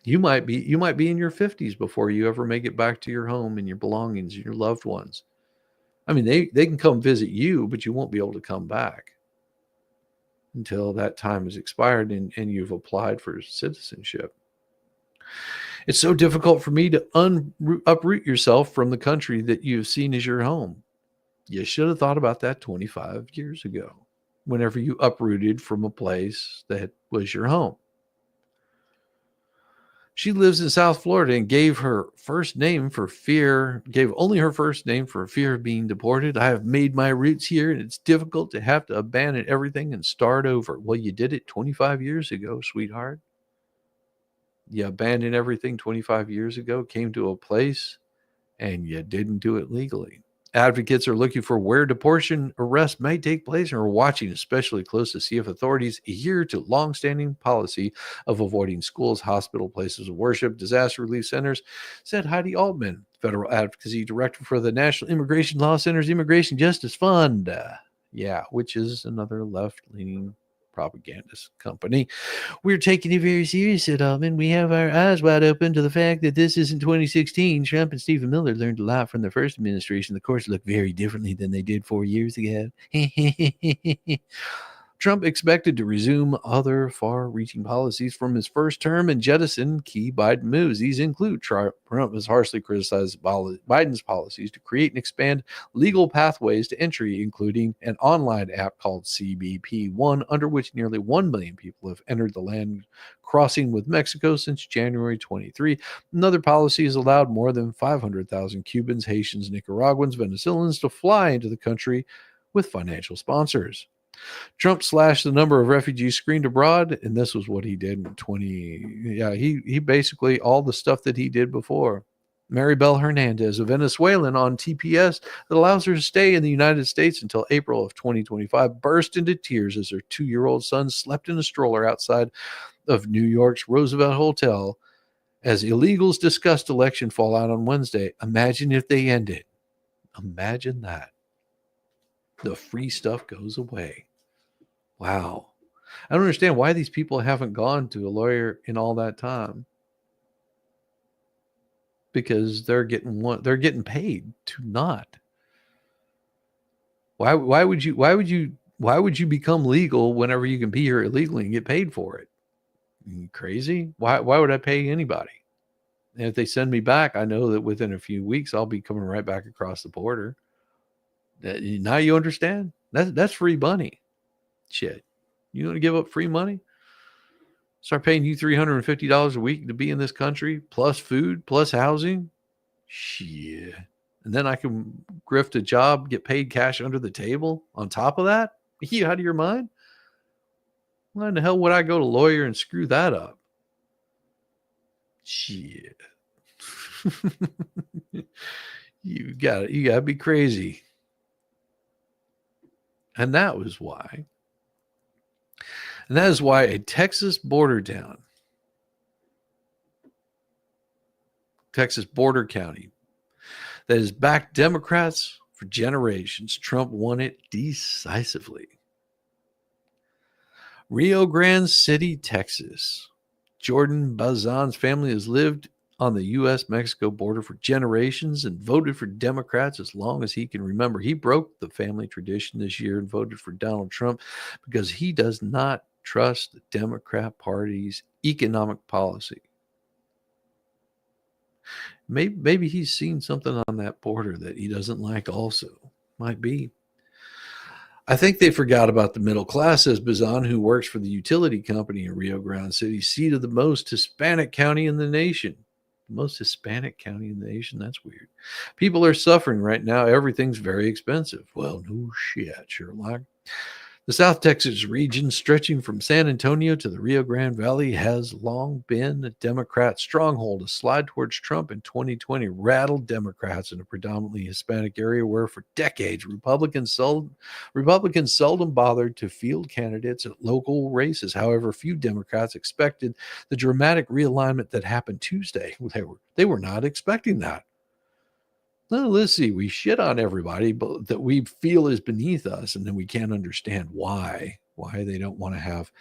You might be in your 50s before you ever make it back to your home and your belongings and your loved ones. I mean, they can come visit you, but you won't be able to come back until that time has expired and you've applied for citizenship. It's so difficult for me to uproot yourself from the country that you've seen as your home. You should have thought about that 25 years ago, whenever you uprooted from a place that was your home. She lives in South Florida and gave only her first name for fear of being deported. I have made my roots here, and it's difficult to have to abandon everything and start over. Well, you did it 25 years ago, sweetheart. You abandoned everything 25 years ago, came to a place, and you didn't do it legally. Advocates are looking for where deportation arrest might take place and are watching especially close to see if authorities adhere to longstanding policy of avoiding schools, hospital, places of worship, disaster relief centers, said Heidi Altman, federal advocacy director for the National Immigration Law Center's Immigration Justice Fund. Which is another left-leaning propagandist company. We're taking it very serious at Altman. We have our eyes wide open to the fact that this isn't 2016. Trump and Stephen Miller learned a lot from the first administration. The courts look very differently than they did 4 years ago. Trump expected to resume other far-reaching policies from his first term and jettison key Biden moves. These include Trump has harshly criticized Biden's policies to create and expand legal pathways to entry, including an online app called CBP-1, under which nearly 1 million people have entered the land crossing with Mexico since January 23. Another policy has allowed more than 500,000 Cubans, Haitians, Nicaraguans, Venezuelans to fly into the country with financial sponsors. Trump slashed the number of refugees screened abroad, and this was what he did in he basically all the stuff that he did before. Maribel Hernandez, a Venezuelan on TPS that allows her to stay in the United States until April of 2025, burst into tears as her 2-year-old son slept in a stroller outside of New York's Roosevelt Hotel as illegals discussed election fallout on Wednesday. Imagine if they ended. Imagine that. The free stuff goes away. Wow. I don't understand why these people haven't gone to a lawyer in all that time. Because they're getting paid to not. Why would you become legal whenever you can be here illegally and get paid for it? You crazy? Why would I pay anybody? And if they send me back, I know that within a few weeks I'll be coming right back across the border. Now you understand? That's free money. Shit. You want to give up free money? Start paying you $350 a week to be in this country, plus food, plus housing. Shit. And then I can grift a job, get paid cash under the table on top of that? Are you out of your mind? Why in the hell would I go to lawyer and screw that up? Shit. You gotta be crazy. And that is why a Texas border town, Texas border county, that has backed Democrats for generations, Trump won it decisively. Rio Grande City, Texas. Jordan Bazan's family has lived on the U.S.-Mexico border for generations and voted for Democrats as long as he can remember. He broke the family tradition this year and voted for Donald Trump because he does not trust the Democrat Party's economic policy. Maybe he's seen something on that border that he doesn't like also. Might be. I think they forgot about the middle class, says Bazan, who works for the utility company in Rio Grande City, seat of the most Hispanic county in the nation. The most Hispanic county in the nation? That's weird. People are suffering right now. Everything's very expensive. Well, no shit, Sherlock. The South Texas region, stretching from San Antonio to the Rio Grande Valley, has long been a Democrat stronghold. A slide towards Trump in 2020 rattled Democrats in a predominantly Hispanic area where, for decades, Republicans seldom bothered to field candidates at local races. However, few Democrats expected the dramatic realignment that happened Tuesday. They were not expecting that. Well, let's see. We shit on everybody but that we feel is beneath us, and then we can't understand why they don't want to have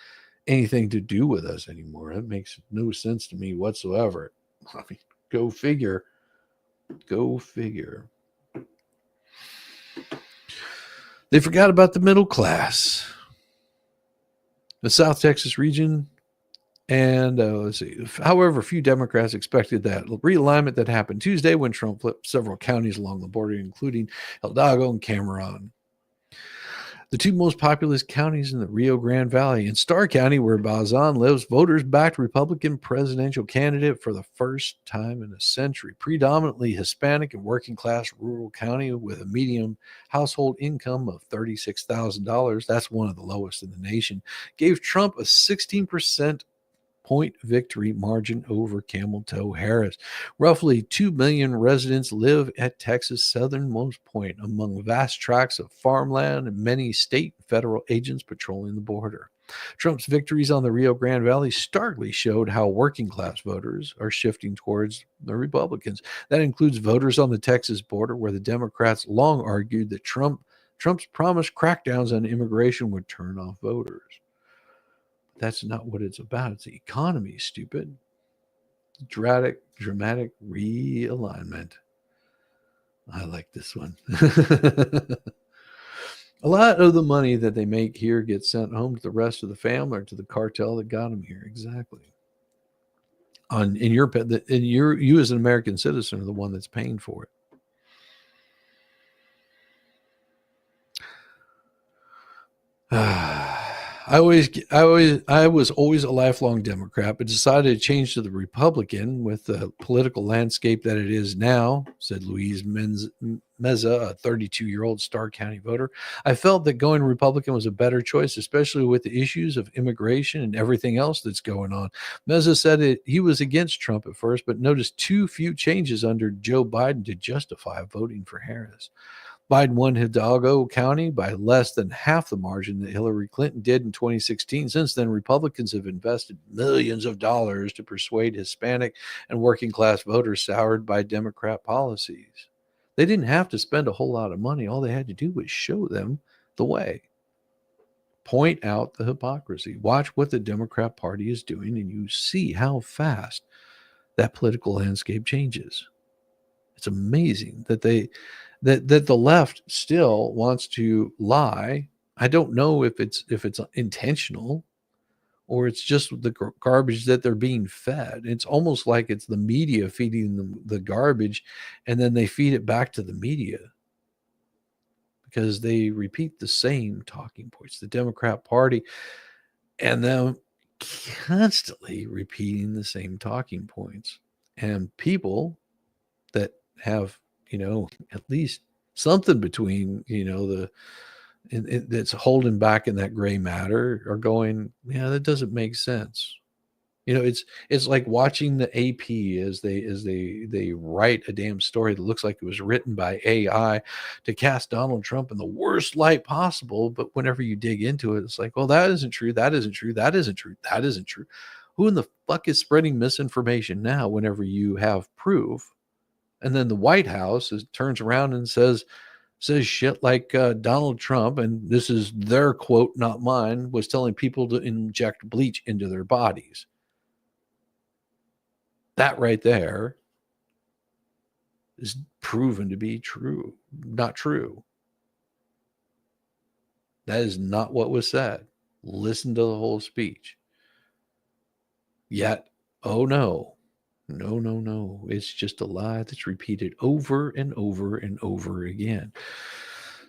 anything to do with us anymore. That makes no sense to me whatsoever. I mean, go figure. Go figure. They forgot about the middle class. The South Texas region. And let's see. However, few Democrats expected that realignment that happened Tuesday when Trump flipped several counties along the border, including Hidalgo and Cameron. The two most populous counties in the Rio Grande Valley. In Starr County, where Bazan lives, voters backed Republican presidential candidate for the first time in a century. Predominantly Hispanic and working-class rural county with a median household income of $36,000. That's one of the lowest in the nation. Gave Trump a 16% point victory margin over Camel Toe Harris. Roughly 2 million residents live at Texas' southernmost point, among vast tracts of farmland and many state and federal agents patrolling the border. Trump's victories on the Rio Grande Valley starkly showed how working class voters are shifting towards the Republicans. That includes voters on the Texas border, where the Democrats long argued that Trump's promised crackdowns on immigration would turn off voters. That's not what it's about. It's the economy, stupid. Dramatic realignment. I like this one. A lot of the money that they make here gets sent home to the rest of the family or to the cartel that got them here. Exactly. You as an American citizen are the one that's paying for it. I was always a lifelong Democrat, but decided to change to the Republican with the political landscape that it is now, said Louise Meza, a 32-year-old Starr County voter. I felt that going Republican was a better choice, especially with the issues of immigration and everything else that's going on. Meza said he was against Trump at first, but noticed too few changes under Joe Biden to justify voting for Harris. Biden won Hidalgo County by less than half the margin that Hillary Clinton did in 2016. Since then, Republicans have invested millions of dollars to persuade Hispanic and working class voters soured by Democrat policies. They didn't have to spend a whole lot of money. All they had to do was show them the way. point out the hypocrisy. Watch what the Democrat Party is doing, and you see how fast that political landscape changes. It's amazing that that the left still wants to lie. I don't know if it's intentional or it's just the garbage that they're being fed. It's almost like it's the media feeding them the garbage, and then they feed it back to the media because they repeat the same talking points. The Democrat Party and them constantly repeating the same talking points. And people that have, at least something between, that's holding back in that gray matter are going, yeah, that doesn't make sense. It's like watching the AP as they write a damn story that looks like it was written by AI to cast Donald Trump in the worst light possible. But whenever you dig into it, it's like, well, that isn't true. That isn't true. That isn't true. That isn't true. Who in the fuck is spreading misinformation now whenever you have proof? And then the White House turns around and says shit like Donald Trump, and this is their quote, not mine, was telling people to inject bleach into their bodies. That right there is proven to be true, not true. That is not what was said. Listen to the whole speech. Yet, oh no. No. It's just a lie that's repeated over and over and over again.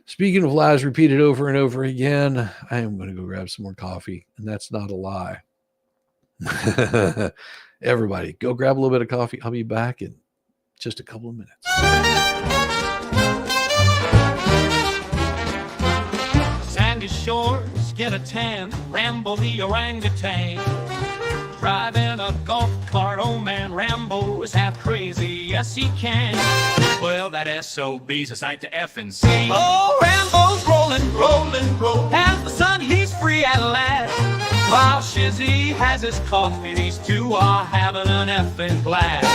Speaking of lies repeated over and over again, I am going to go grab some more coffee, and that's not a lie. Everybody, go grab a little bit of coffee. I'll be back in just a couple of minutes. Sandy shores, get a tan, Rambo the orangutan. Driving a golf cart, oh man, Rambo is half crazy, yes he can. Well, that SOB's a sight to effing see. Oh, Rambo's rolling, and the sun he's free at last. While Shizzy has his coffee, these two are having an effing blast.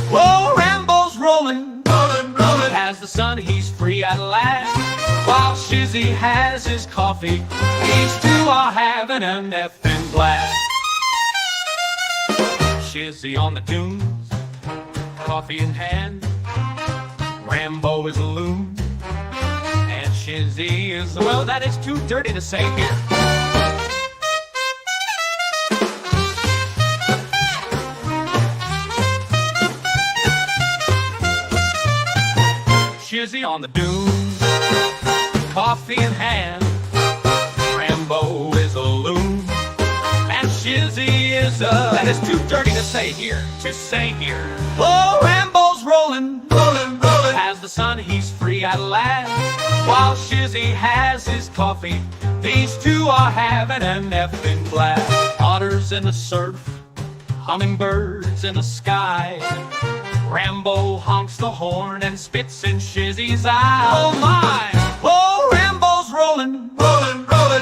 Whoa, Rambo's rolling, as the sun he's free at last. While Shizzy has his coffee, these two are having an effing blast. Shizzy on the dunes, coffee in hand, Rambo is a loon, and Shizzy is, well, that is too dirty to say here. Shizzy on the dunes, coffee in hand, Rambo is a loon, and Shizzy is that is too dirty to say here, Oh, Rambo's rolling, as the sun he's free at last. While Shizzy has his coffee, these two are having an effing blast. Otters in the surf, hummingbirds in the sky, Rambo honks the horn and spits in Shizzy's eye. Oh my! Oh, Rambo's rolling,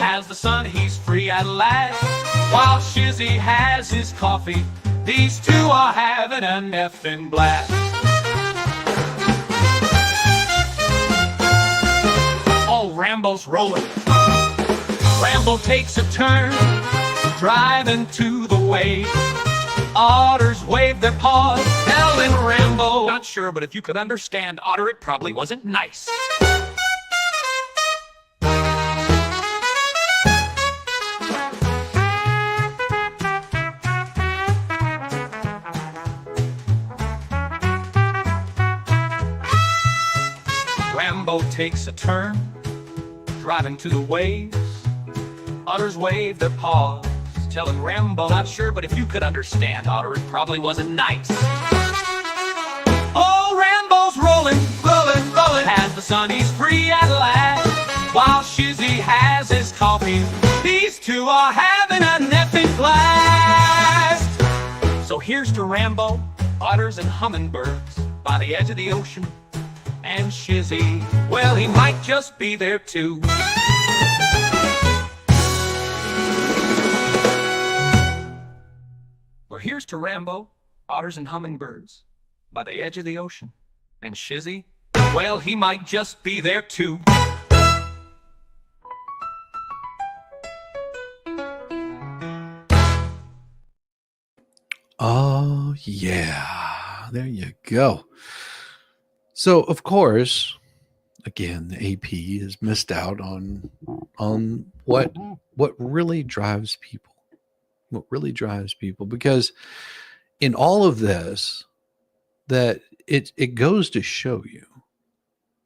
as the sun he's free at last. While Shizzy has his coffee, these two are having an effing blast. Oh, Rambo's rolling. Rambo takes a turn, driving to the wave. Otters wave their paws, telling Rambo, not sure, but if you could understand, Otter, it probably wasn't nice. Rambo takes a turn, driving to the waves. Otters wave their paws, telling Rambo, not sure, but if you could understand, Otter, it probably wasn't nice. Oh, Rambo's rolling, as the sun he's free at last. While Shizzy has his coffee, these two are having a effing blast. So here's to Rambo, otters and hummingbirds by the edge of the ocean. And Shizzy, well, he might just be there too. Well, here's to Mr. Rambo, otters and hummingbirds by the edge of the ocean. And Shizzy, well, he might just be there too. Oh, yeah. There you go. So, of course, again, the AP has missed out on what really drives people. What really drives people, because in all of this, that it goes to show you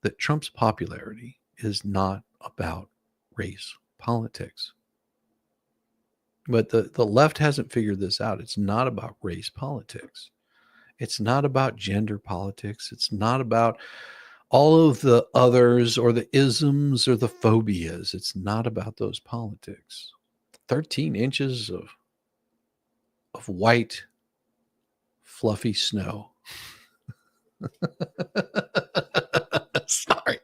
that Trump's popularity is not about race politics. But the left hasn't figured this out. It's not about race politics. It's not about gender politics. It's not about all of the others or the isms or the phobias. It's not about those politics. 13 inches of white, fluffy snow. Sorry,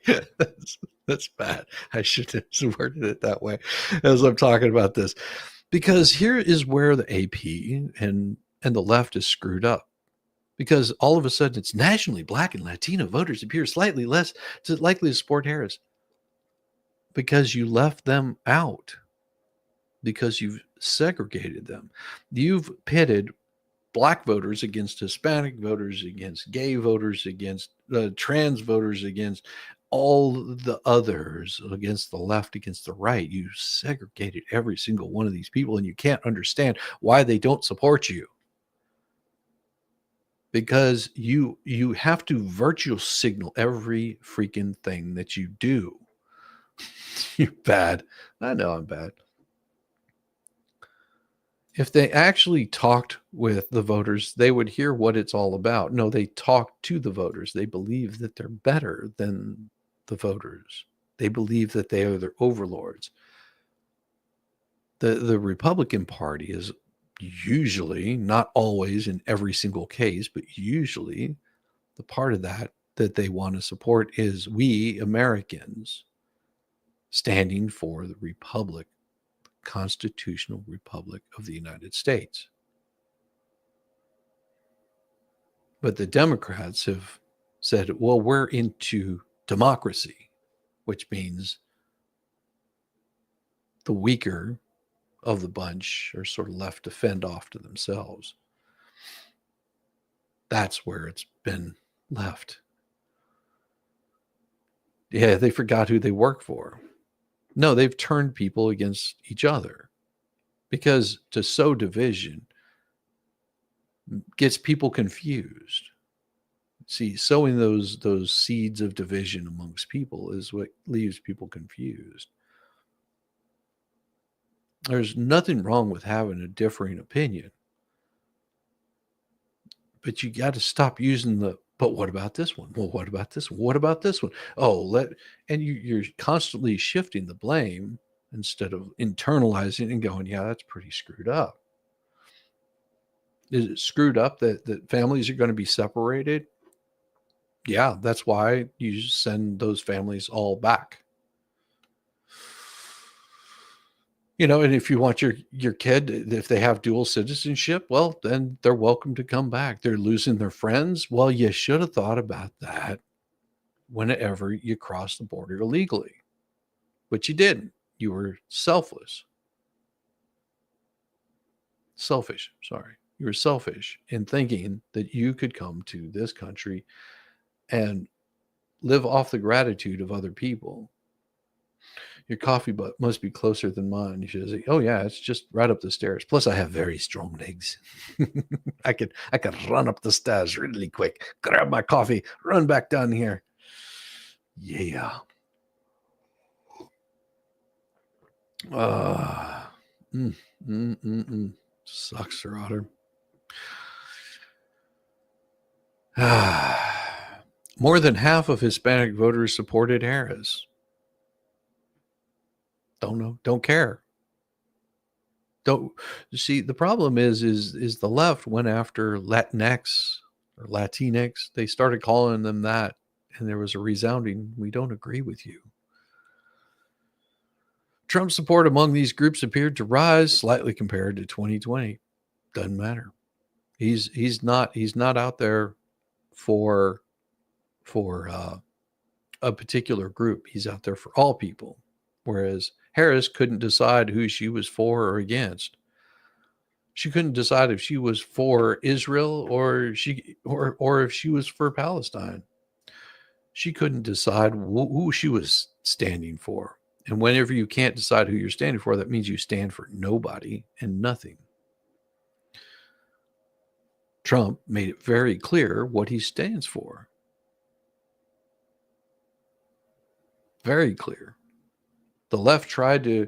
that's bad. I shouldn't have worded it that way as I'm talking about this. Because here is where the AP and the left is screwed up. Because all of a sudden it's nationally black and Latino voters appear slightly less likely to support Harris. Because you left them out. Because you've segregated them. You've pitted black voters against Hispanic voters, against gay voters, against trans voters, against all the others, against the left, against the right. You segregated every single one of these people, and you can't understand why they don't support you. Because you have to virtue signal every freaking thing that you do. You're bad. I know I'm bad. If they actually talked with the voters, they would hear what it's all about. No, they talk to the voters. They believe that they're better than the voters. They believe that they are their overlords. The Republican Party is usually, not always in every single case, but usually the part of that they want to support is we Americans standing for the republic, constitutional republic of the United States. But the Democrats have said, well, we're into democracy, which means the weaker of the bunch are sort of left to fend off to themselves. That's where it's been left. Yeah, they forgot who they work for. No, they've turned people against each other, because to sow division gets people confused. See, sowing those seeds of division amongst people is what leaves people confused. There's nothing wrong with having a differing opinion, but you got to stop using but what about this one? Well, what about this one? What about this one? Oh, you're constantly shifting the blame instead of internalizing and going, yeah, that's pretty screwed up. Is it screwed up that families are going to be separated? Yeah, that's why you send those families all back. You know, and if you want your kid, if they have dual citizenship, well, then they're welcome to come back. They're losing their friends. Well, you should have thought about that whenever you cross the border illegally. But you didn't. You were selfish. You were selfish in thinking that you could come to this country and live off the gratitude of other people. Your coffee butt must be closer than mine. You should say, oh yeah, it's just right up the stairs. Plus I have very strong legs. I could run up the stairs really quick, grab my coffee, run back down here. Yeah. Sucks, Sir Otter. More than half of Hispanic voters supported Harris. Don't know, don't care. Don't see, the problem is the left went after Latinx or Latinx. They started calling them that, and there was a resounding, we don't agree with you. Trump's support among these groups appeared to rise slightly compared to 2020. Doesn't matter. He's not out there for a particular group. He's out there for all people. Whereas Harris couldn't decide who she was for or against. She couldn't decide if she was for Israel or if she was for Palestine. She couldn't decide who she was standing for. And whenever you can't decide who you're standing for, that means you stand for nobody and nothing. Trump made it very clear what he stands for. Very clear. The left tried to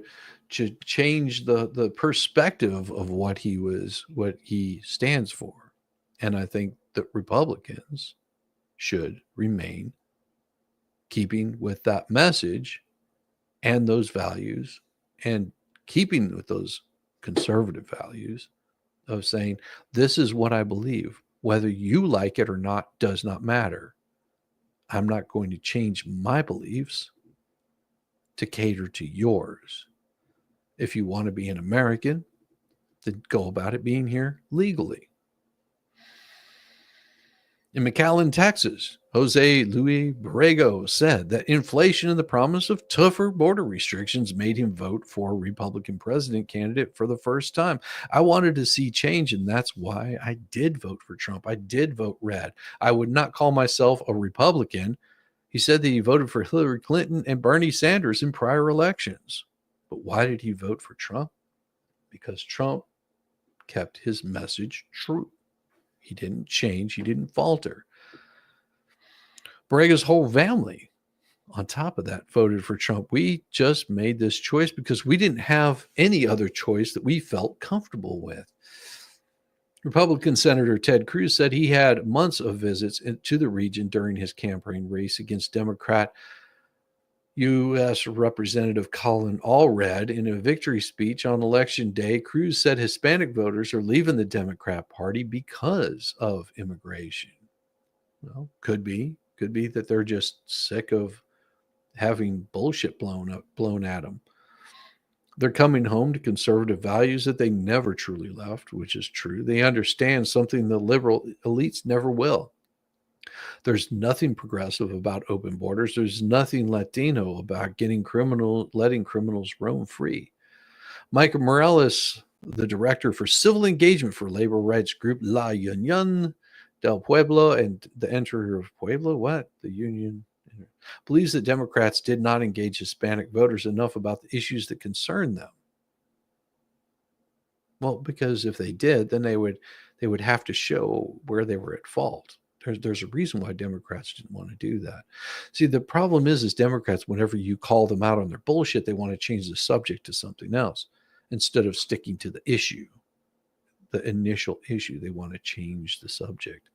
change the perspective of what he stands for. And I think that Republicans should remain keeping with that message and those values, and keeping with those conservative values of saying, this is what I believe. Whether you like it or not does not matter. I'm not going to change my beliefs to cater to yours. If you want to be an American, then go about it being here legally. In McAllen, Texas, Jose Luis Borrego said that inflation and the promise of tougher border restrictions made him vote for a Republican president candidate for the first time. I wanted to see change, and that's why I did vote for Trump. I did vote red. I would not call myself a Republican. He said that he voted for Hillary Clinton and Bernie Sanders in prior elections. But why did he vote for Trump? Because Trump kept his message true. He didn't change. He didn't falter. Borrego's whole family, on top of that, voted for Trump. We just made this choice because we didn't have any other choice that we felt comfortable with. Republican Senator Ted Cruz said he had months of visits to the region during his campaign race against Democrat U.S. Representative Colin Allred. In a victory speech on Election Day, Cruz said Hispanic voters are leaving the Democrat Party because of immigration. Well, could be that they're just sick of having bullshit blown at them. They're coming home to conservative values that they never truly left, which is true. They understand something the liberal elites never will. There's nothing progressive about open borders. There's nothing Latino about letting criminals roam free. Mike Morales, the director for civil engagement for labor rights group La Unión del Pueblo and the Interior of Pueblo, the Union, believes that Democrats did not engage Hispanic voters enough about the issues that concern them. Well, because if they did, then they would have to show where they were at fault. There's a reason why Democrats didn't want to do that. See, the problem is Democrats, whenever you call them out on their bullshit, they want to change the subject to something else instead of sticking to the issue, the initial issue. They want to change the subject.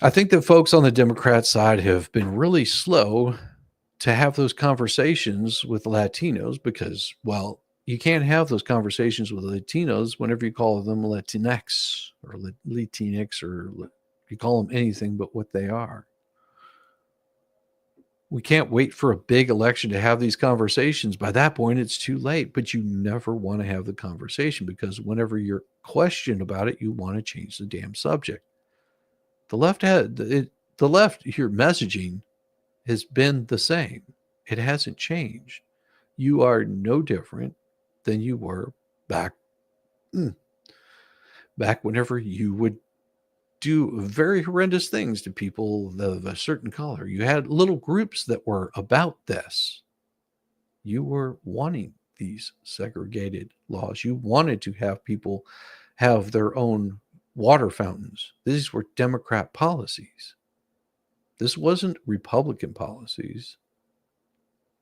I think that folks on the Democrat side have been really slow to have those conversations with Latinos because, well, you can't have those conversations with Latinos whenever you call them Latinx or Latinx, or you call them anything but what they are. We can't wait for a big election to have these conversations. By that point, it's too late, but you never want to have the conversation because whenever you're questioned about it, you want to change the damn subject. The left, your messaging has been the same. It hasn't changed. You are no different than you were back whenever you would do very horrendous things to people of a certain color. You had little groups that were about this. You were wanting these segregated laws. You wanted to have people have their own water fountains. These were Democrat policies. This wasn't Republican policies.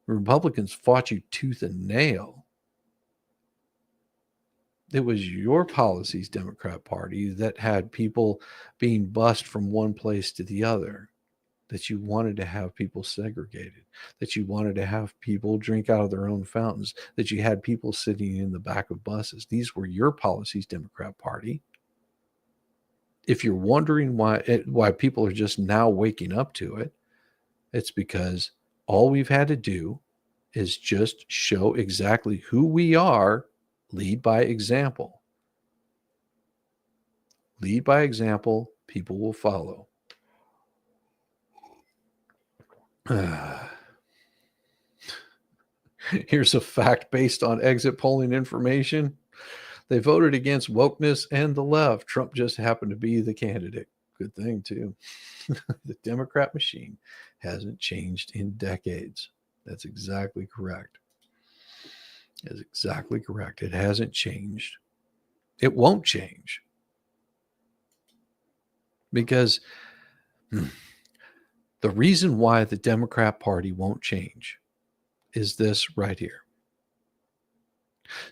Republicans fought you tooth and nail. It was your policies, Democrat Party, that had people being bused from one place to the other, that you wanted to have people segregated, that you wanted to have people drink out of their own fountains, that you had people sitting in the back of buses. These were your policies, Democrat Party. If you're wondering why people are just now waking up to it, it's because all we've had to do is just show exactly who we are, lead by example. Lead by example, people will follow. Here's a fact based on exit polling information. They voted against wokeness and the left. Trump just happened to be the candidate. Good thing, too. The Democrat machine hasn't changed in decades. That's exactly correct. That's exactly correct. It hasn't changed. It won't change. Because the reason why the Democrat Party won't change is this right here.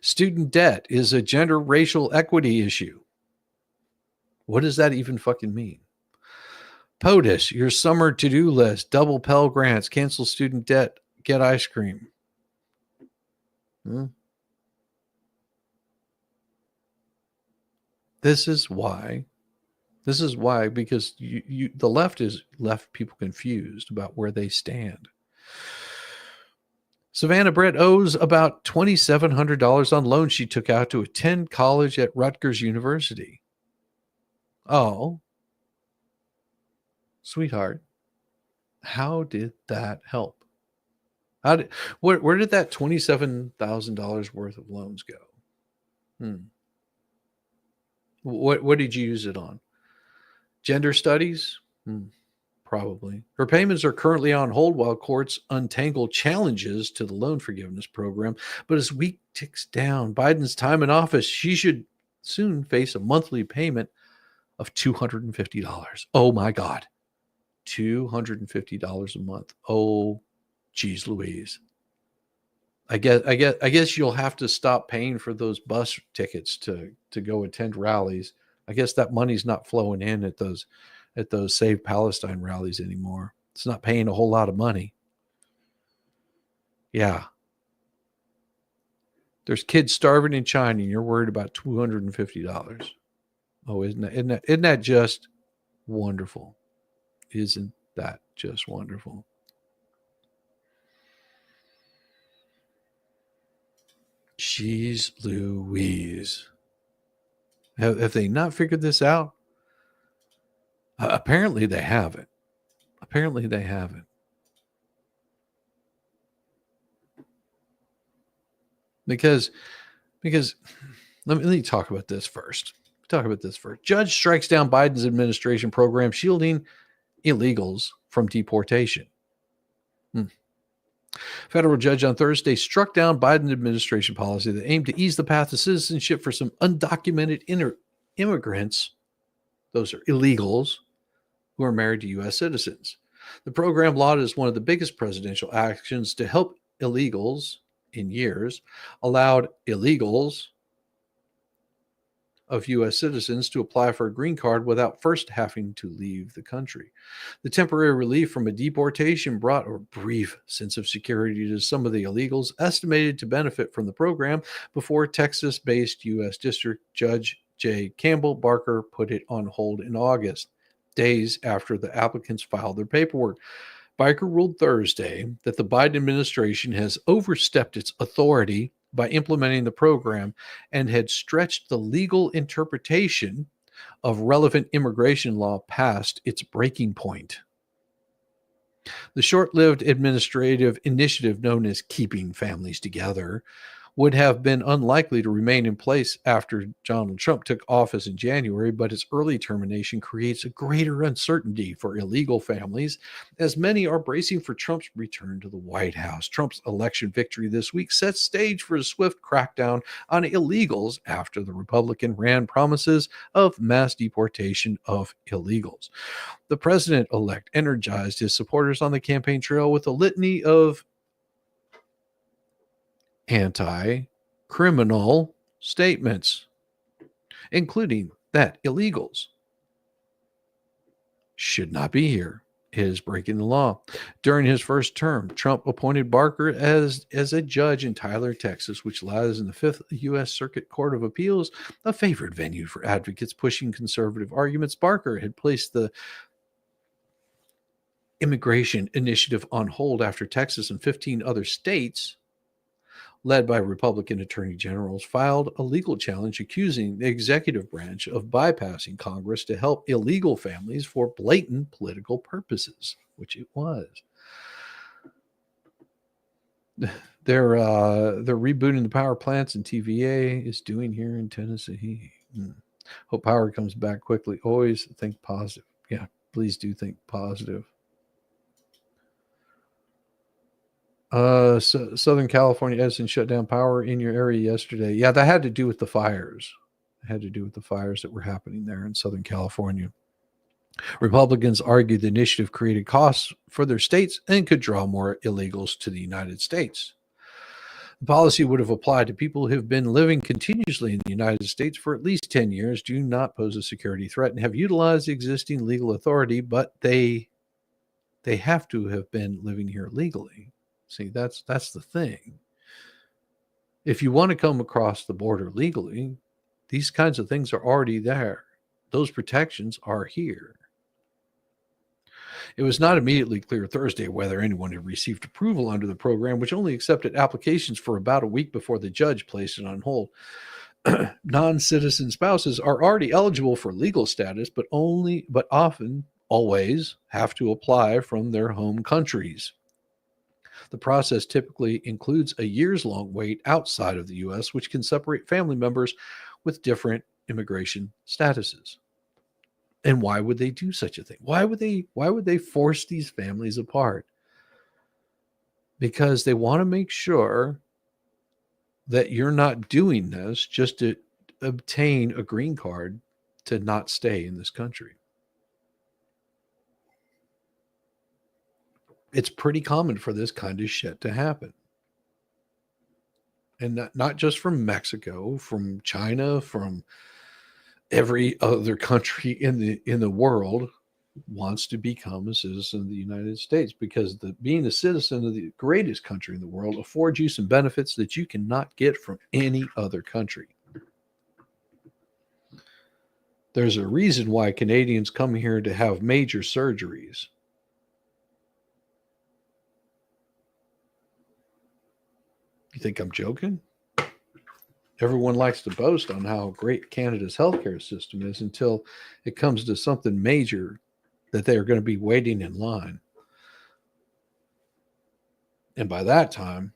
Student debt is a gender racial equity issue. What does that even fucking mean? POTUS, your summer to-do list, double Pell Grants, cancel student debt, get ice cream. This is why, because the left has left people confused about where they stand. Savannah Brett owes about $2,700 on loans she took out to attend college at Rutgers University. Oh, sweetheart, how did that help? Where did that $27,000 worth of loans go? What did you use it on? Gender studies? Probably. Her payments are currently on hold while courts untangle challenges to the loan forgiveness program. But as week ticks down, Biden's time in office, she should soon face a monthly payment of $250. Oh my God. $250 a month. Oh, geez Louise. I guess you'll have to stop paying for those bus tickets to go attend rallies. I guess that money's not flowing in at those Save Palestine rallies anymore. It's not paying a whole lot of money. Yeah. There's kids starving in China and you're worried about $250. Oh, isn't that just wonderful? Isn't that just wonderful? Jeez Louise. Have they not figured this out? Apparently they haven't. Because let me talk about this first. Judge strikes down Biden's administration program shielding illegals from deportation. Federal judge on Thursday struck down Biden administration policy that aimed to ease the path to citizenship for some undocumented immigrants. Those are illegals who are married to U.S. citizens. The program, lauded as one of the biggest presidential actions to help illegals in years, allowed illegals of U.S. citizens to apply for a green card without first having to leave the country. The temporary relief from a deportation brought a brief sense of security to some of the illegals estimated to benefit from the program before Texas-based U.S. District Judge J. Campbell Barker put it on hold in August, days after the applicants filed their paperwork. Barker ruled Thursday that the Biden administration has overstepped its authority by implementing the program and had stretched the legal interpretation of relevant immigration law past its breaking point. The short-lived administrative initiative known as Keeping Families Together would have been unlikely to remain in place after Donald Trump took office in January, but its early termination creates a greater uncertainty for illegal families, as many are bracing for Trump's return to the White House. Trump's election victory this week sets stage for a swift crackdown on illegals after the Republican ran promises of mass deportation of illegals. The president-elect energized his supporters on the campaign trail with a litany of anti-criminal statements, including that illegals should not be here. It is breaking the law. During his first term, Trump appointed Barker as a judge in Tyler, Texas, which lies in the 5th U.S. Circuit Court of Appeals, a favored venue for advocates pushing conservative arguments. Barker had placed the immigration initiative on hold after Texas and 15 other states led by Republican attorney generals, filed a legal challenge accusing the executive branch of bypassing Congress to help illegal families for blatant political purposes, which it was. They're rebooting the power plants, and TVA is doing here in Tennessee. Hope power comes back quickly. Always think positive. Yeah, please do think positive. Southern California Edison shut down power in your area yesterday. Yeah, that had to do with the fires. It had to do with the fires that were happening there in Southern California. Republicans argued the initiative created costs for their states and could draw more illegals to the United States. The policy would have applied to people who have been living continuously in the United States for at least 10 years, do not pose a security threat, and have utilized the existing legal authority, but they have to have been living here legally. See, that's the thing. If you want to come across the border legally, these kinds of things are already there. Those protections are here. It was not immediately clear Thursday whether anyone had received approval under the program, which only accepted applications for about a week before the judge placed it on hold. Non-citizen spouses are already eligible for legal status, but often, always, have to apply from their home countries. The process typically includes a years-long wait outside of the U.S., which can separate family members with different immigration statuses. And why would they do such a thing? Why would they force these families apart? Because they want to make sure that you're not doing this just to obtain a green card to not stay in this country. It's pretty common for this kind of shit to happen. And not just from Mexico, from China, from every other country in the world wants to become a citizen of the United States, because being a citizen of the greatest country in the world affords you some benefits that you cannot get from any other country. There's a reason why Canadians come here to have major surgeries. You think I'm joking? Everyone likes to boast on how great Canada's healthcare system is until it comes to something major that they are going to be waiting in line. And by that time,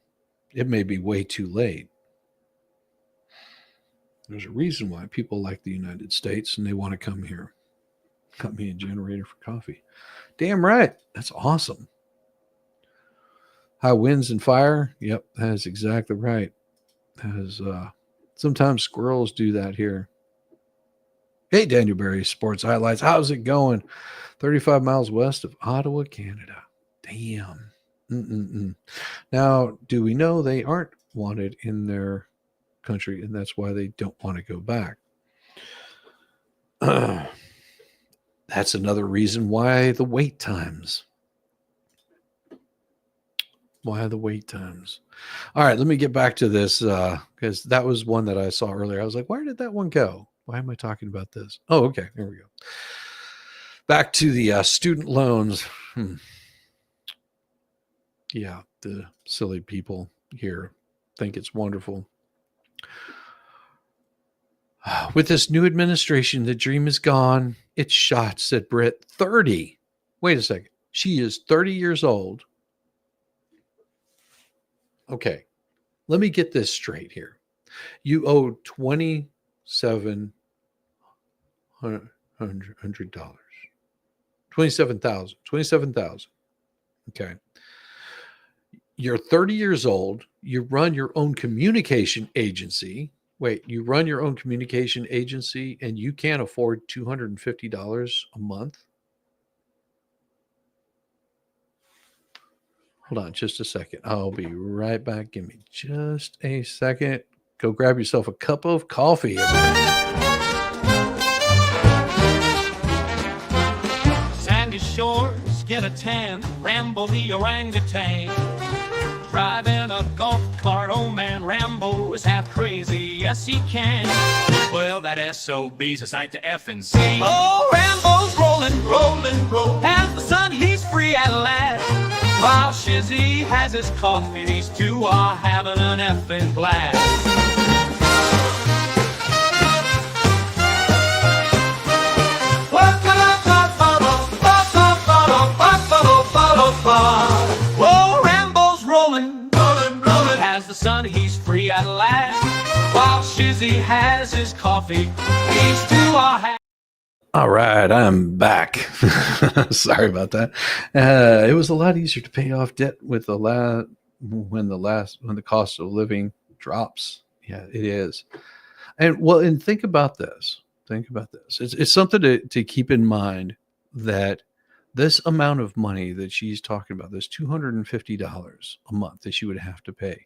it may be way too late. There's a reason why people like the United States and they want to come here. Got me a generator for coffee. Damn right. That's awesome. High winds and fire. Yep, that is exactly right. That is, sometimes squirrels do that here. Hey, Daniel Berry Sports Highlights. How's it going? 35 miles west of Ottawa, Canada. Damn. Now, do we know they aren't wanted in their country, and that's why they don't want to go back? That's another reason why the wait times. Why the wait times? All right, let me get back to this because that was one that I saw earlier. I was like, where did that one go? Why am I talking about this? Oh, okay. Here we go. Back to the student loans. Yeah, the silly people here think it's wonderful. With this new administration, the dream is gone. It's shot, said Britt. 30. Wait a second. She is 30 years old. Okay, let me get this straight here. You owe $2,700. $27,000. Okay. You're 30 years old. You run your own communication agency. Wait, you run your own communication agency and you can't afford $250 a month? Hold on just a second. I'll be right back. Give me just a second. Go grab yourself a cup of coffee. Sandy shores, get a tan, Rambo the orangutan. Driving a golf cart, oh man, Rambo is half crazy, yes he can. Well, that SOB's a sight to F and C. Oh, Rambo's rolling, rolling, rolling. As the sun, he's free at last. While Shizzy has his coffee, these two are having an effing blast. Whoa, Rambo's rolling, rolling. As the sun, he's free at last. While Shizzy has his coffee, these two are All right, I'm back. Sorry about that. It was a lot easier to pay off debt with when the cost of living drops. Yeah, it is. And think about this. Think about this. It's something to keep in mind that this amount of money that she's talking about, this $250 a month that she would have to pay,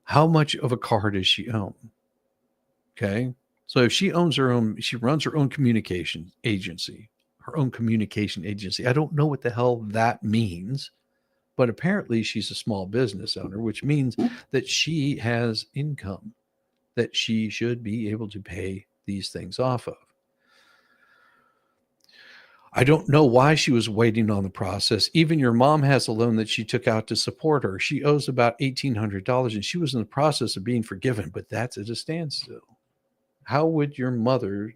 how much of a car does she own? Okay. So if she owns her own, she runs her own communication agency. I don't know what the hell that means, but apparently she's a small business owner, which means that she has income that she should be able to pay these things off of. I don't know why she was waiting on the process. Even your mom has a loan that she took out to support her. She owes about $1,800 and she was in the process of being forgiven, but that's at a standstill. How would your mother's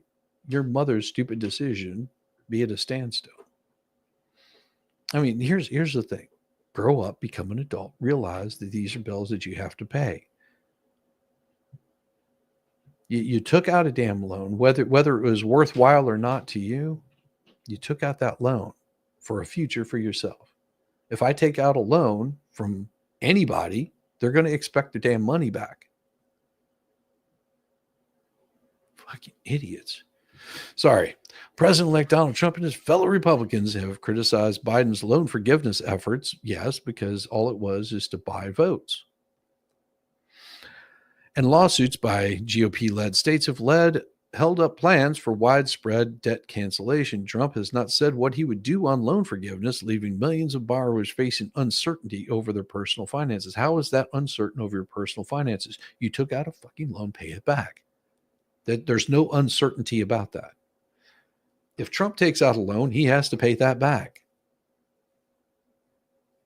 stupid decision be at a standstill? I mean, here's the thing. Grow up, become an adult, realize that these are bills that you have to pay. You took out a damn loan, whether it was worthwhile or not to you. You took out that loan for a future for yourself. If I take out a loan from anybody, they're going to expect their damn money back. Fucking idiots. Sorry. President-elect Donald Trump and his fellow Republicans have criticized Biden's loan forgiveness efforts. Yes, because all it was is to buy votes. And lawsuits by GOP-led states have held up plans for widespread debt cancellation. Trump has not said what he would do on loan forgiveness, leaving millions of borrowers facing uncertainty over their personal finances. How is that uncertain over your personal finances? You took out a fucking loan, pay it back. There's no uncertainty about that. If Trump takes out a loan, he has to pay that back.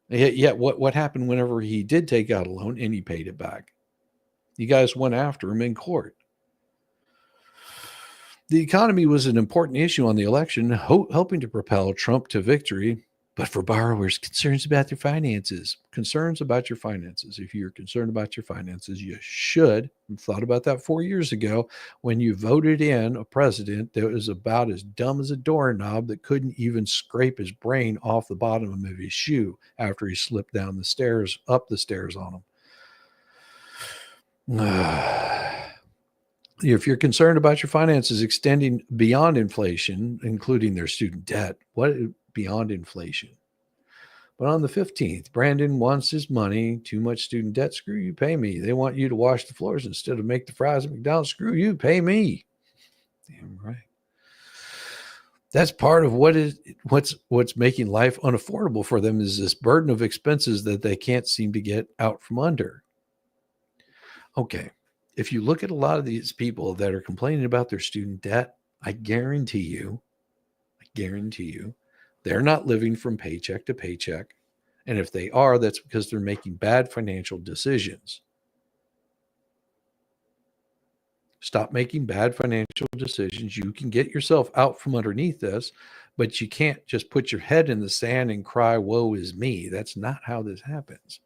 Yet what happened whenever he did take out a loan and he paid it back? You guys went after him in court. The economy was an important issue on the election, helping to propel Trump to victory. But for borrowers, concerns about your finances. If you're concerned about your finances, you should have thought about that 4 years ago when you voted in a president that was about as dumb as a doorknob that couldn't even scrape his brain off the bottom of his shoe after he slipped down the stairs, up the stairs on him. If you're concerned about your finances extending beyond inflation, including their student debt, what beyond inflation? But on the 15th, Brandon wants his money. Too much student debt. Screw you, pay me. They want you to wash the floors instead of make the fries at McDonald's. Screw you, pay me. Damn right. That's part of what's making life unaffordable for them is this burden of expenses that they can't seem to get out from under. Okay. If you look at a lot of these people that are complaining about their student debt, I guarantee you, they're not living from paycheck to paycheck. And if they are, that's because they're making bad financial decisions. Stop making bad financial decisions. You can get yourself out from underneath this, but you can't just put your head in the sand and cry, woe is me. That's not how this happens.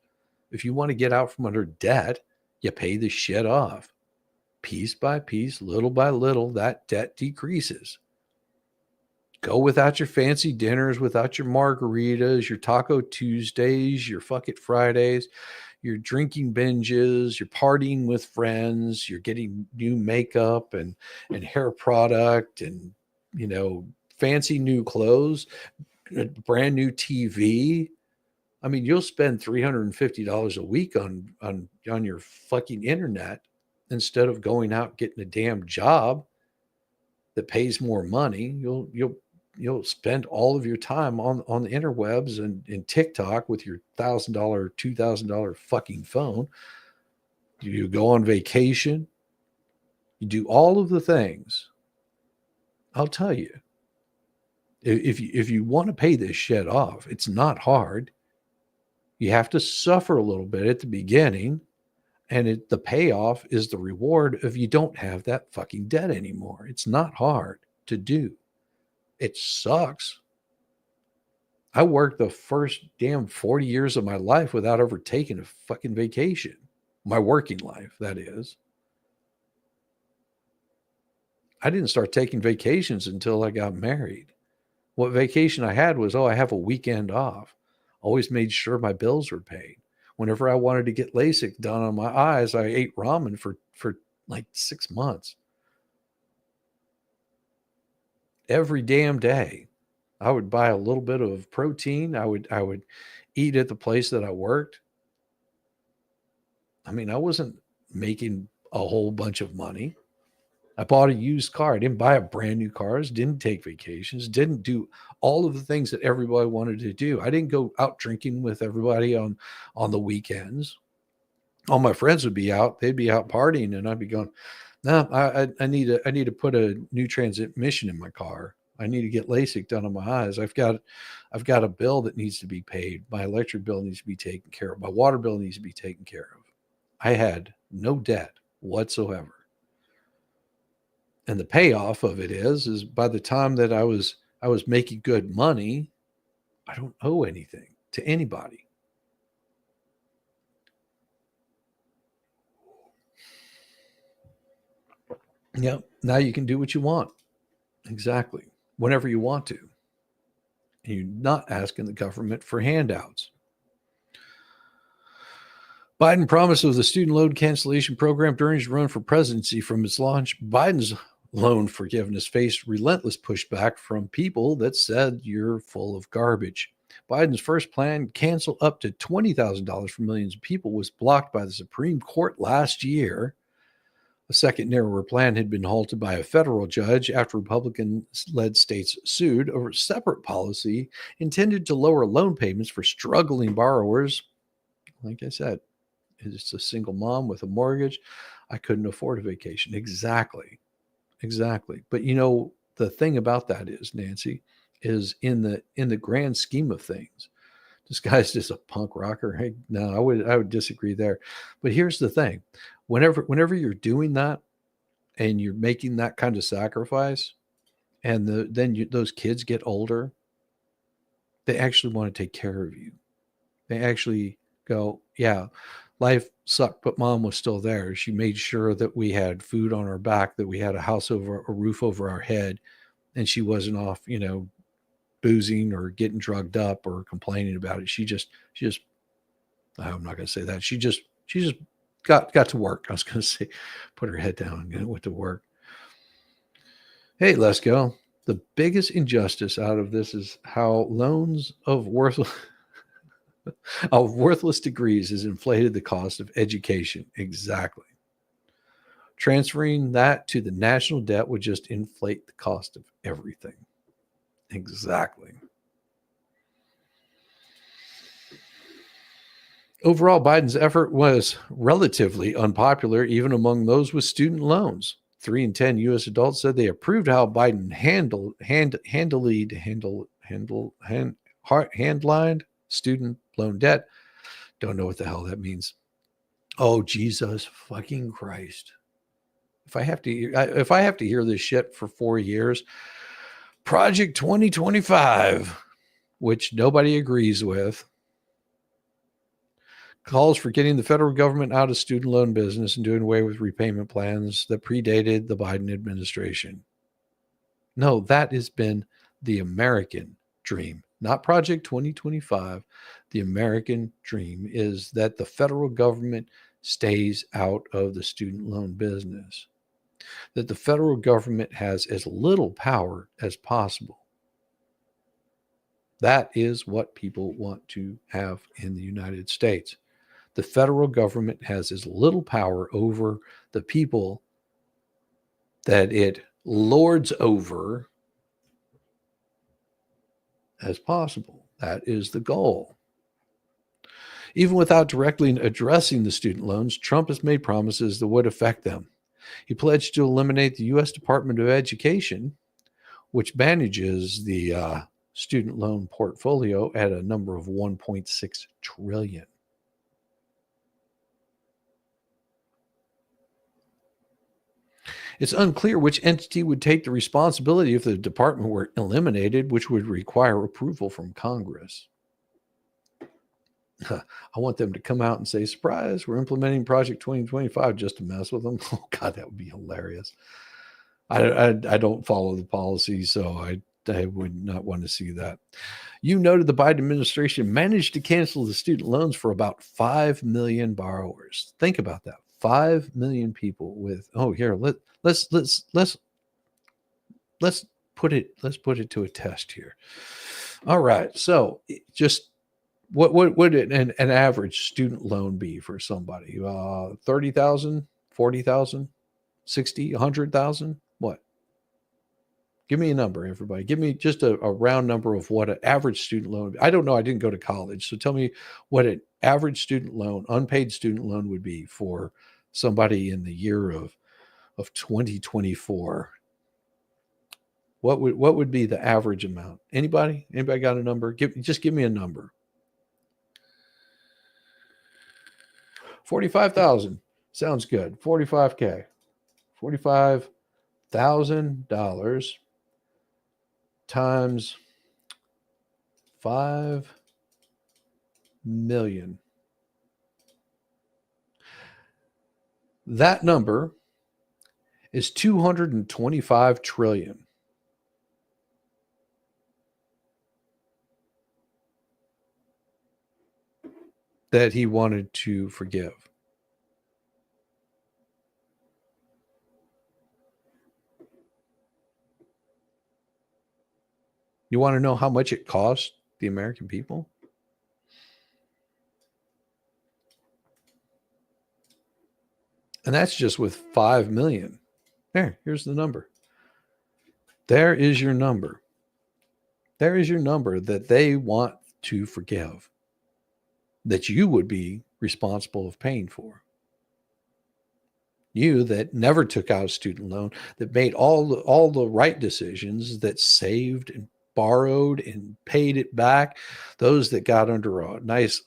If you want to get out from under debt, you pay the shit off. Piece by piece, little by little, that debt decreases. Go without your fancy dinners, without your margaritas, your Taco Tuesdays, your Fuck It Fridays, your drinking binges, you're partying with friends, you're getting new makeup and hair product and, fancy new clothes, a brand new TV. I mean, you'll spend $350 a week on your fucking internet instead of going out getting a damn job that pays more money. You'll spend all of your time on the interwebs and TikTok with your $1,000, $2,000 fucking phone. You go on vacation. You do all of the things. I'll tell you, if you want to pay this shit off, it's not hard. You have to suffer a little bit at the beginning, and the payoff is the reward of you don't have that fucking debt anymore. It's not hard to do. It sucks. I worked the first damn 40 years of my life without ever taking a fucking vacation. My working life, that is. I didn't start taking vacations until I got married. What vacation I had was, I have a weekend off. Always made sure my bills were paid. Whenever I wanted to get LASIK done on my eyes, I ate ramen for like 6 months. Every damn day. I would buy a little bit of protein. I would eat at the place that I worked. I mean, I wasn't making a whole bunch of money. I bought a used car. I didn't buy a brand new cars, didn't take vacations, didn't do all of the things that everybody wanted to do. I didn't go out drinking with everybody on the weekends. All my friends would be out. They'd be out partying, and I'd be going, no, I need to put a new transmission in my car. I need to get LASIK done on my eyes. I've got a bill that needs to be paid. My electric bill needs to be taken care of. My water bill needs to be taken care of. I had no debt whatsoever. And the payoff of it is by the time that I was making good money, I don't owe anything to anybody. Yeah, now you can do what you want. Exactly. Whenever you want to. And you're not asking the government for handouts. Biden promises the student loan cancellation program during his run for presidency. From its launch, Biden's loan forgiveness faced relentless pushback from people that said you're full of garbage. Biden's first plan, cancel up to $20,000 for millions of people, was blocked by the Supreme Court last year. A second narrower plan had been halted by a federal judge after Republican-led states sued over a separate policy intended to lower loan payments for struggling borrowers. Like I said, it's a single mom with a mortgage. I couldn't afford a vacation. Exactly. But the thing about that is, Nancy, is in the grand scheme of things, this guy's just a punk rocker. Hey, no, I would disagree there. But here's the thing. Whenever you're doing that and you're making that kind of sacrifice, and those kids get older, they actually want to take care of you. They actually go, yeah, life sucked, but mom was still there. She made sure that we had food on our back, that we had a roof over our head, and she wasn't off, boozing or getting drugged up or complaining about it. She just, I'm not going to say that. She just got to work. I was going to say, put her head down and went to work. Hey, let's go. The biggest injustice out of this is how loans of worthless degrees has inflated the cost of education. Exactly. Transferring that to the national debt would just inflate the cost of everything. Exactly. Overall, Biden's effort was relatively unpopular, even among those with student loans. 3 in 10 U.S. adults said they approved how Biden handlined student loan debt. Don't know what the hell that means. Oh, Jesus fucking Christ. If I have to hear this shit for 4 years, Project 2025, which nobody agrees with, calls for getting the federal government out of student loan business and doing away with repayment plans that predated the Biden administration. No, that has been the American dream, not Project 2025. The American dream is that the federal government stays out of the student loan business, that the federal government has as little power as possible. That is what people want to have in the United States. The federal government has as little power over the people that it lords over as possible. That is the goal. Even without directly addressing the student loans, Trump has made promises that would affect them. He pledged to eliminate the U.S. Department of Education, which manages the student loan portfolio at a number of 1.6 trillion. It's unclear which entity would take the responsibility if the department were eliminated, which would require approval from Congress. I want them to come out and say, surprise, we're implementing Project 2025 just to mess with them. Oh, God, that would be hilarious. I don't follow the policy, so I would not want to see that. You noted the Biden administration managed to cancel the student loans for about 5 million borrowers. Think about that. 5 million people with, let's put it to a test here. All right. So just what would an average student loan be for somebody? 30,000, 40,000, 60, 100,000? What? Give me a number, everybody. Give me just a round number of what an average student loan. I don't know. I didn't go to college. So tell me what an average student loan, unpaid student loan would be for somebody in the year of 2024. What would be the average amount? Anybody got a number? Just give me a number. 45,000. Sounds good. 45K. $45,000 times 5 million. That number is 225 trillion. That he wanted to forgive. You want to know how much it cost the American people? And that's just with 5 million. Here's the number. There is your number. There is your number that they want to forgive, that you would be responsible of paying for. You that never took out a student loan, that made all the right decisions, that saved and borrowed and paid it back, those that got under a nice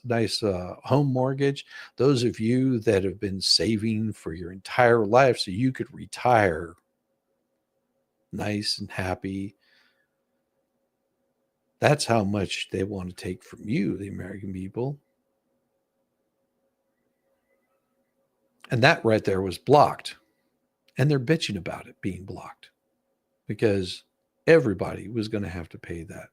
home mortgage, those of you that have been saving for your entire life so you could retire nice and happy. That's how much they want to take from you, the American people. And that right there was blocked. And they're bitching about it being blocked because everybody was going to have to pay that.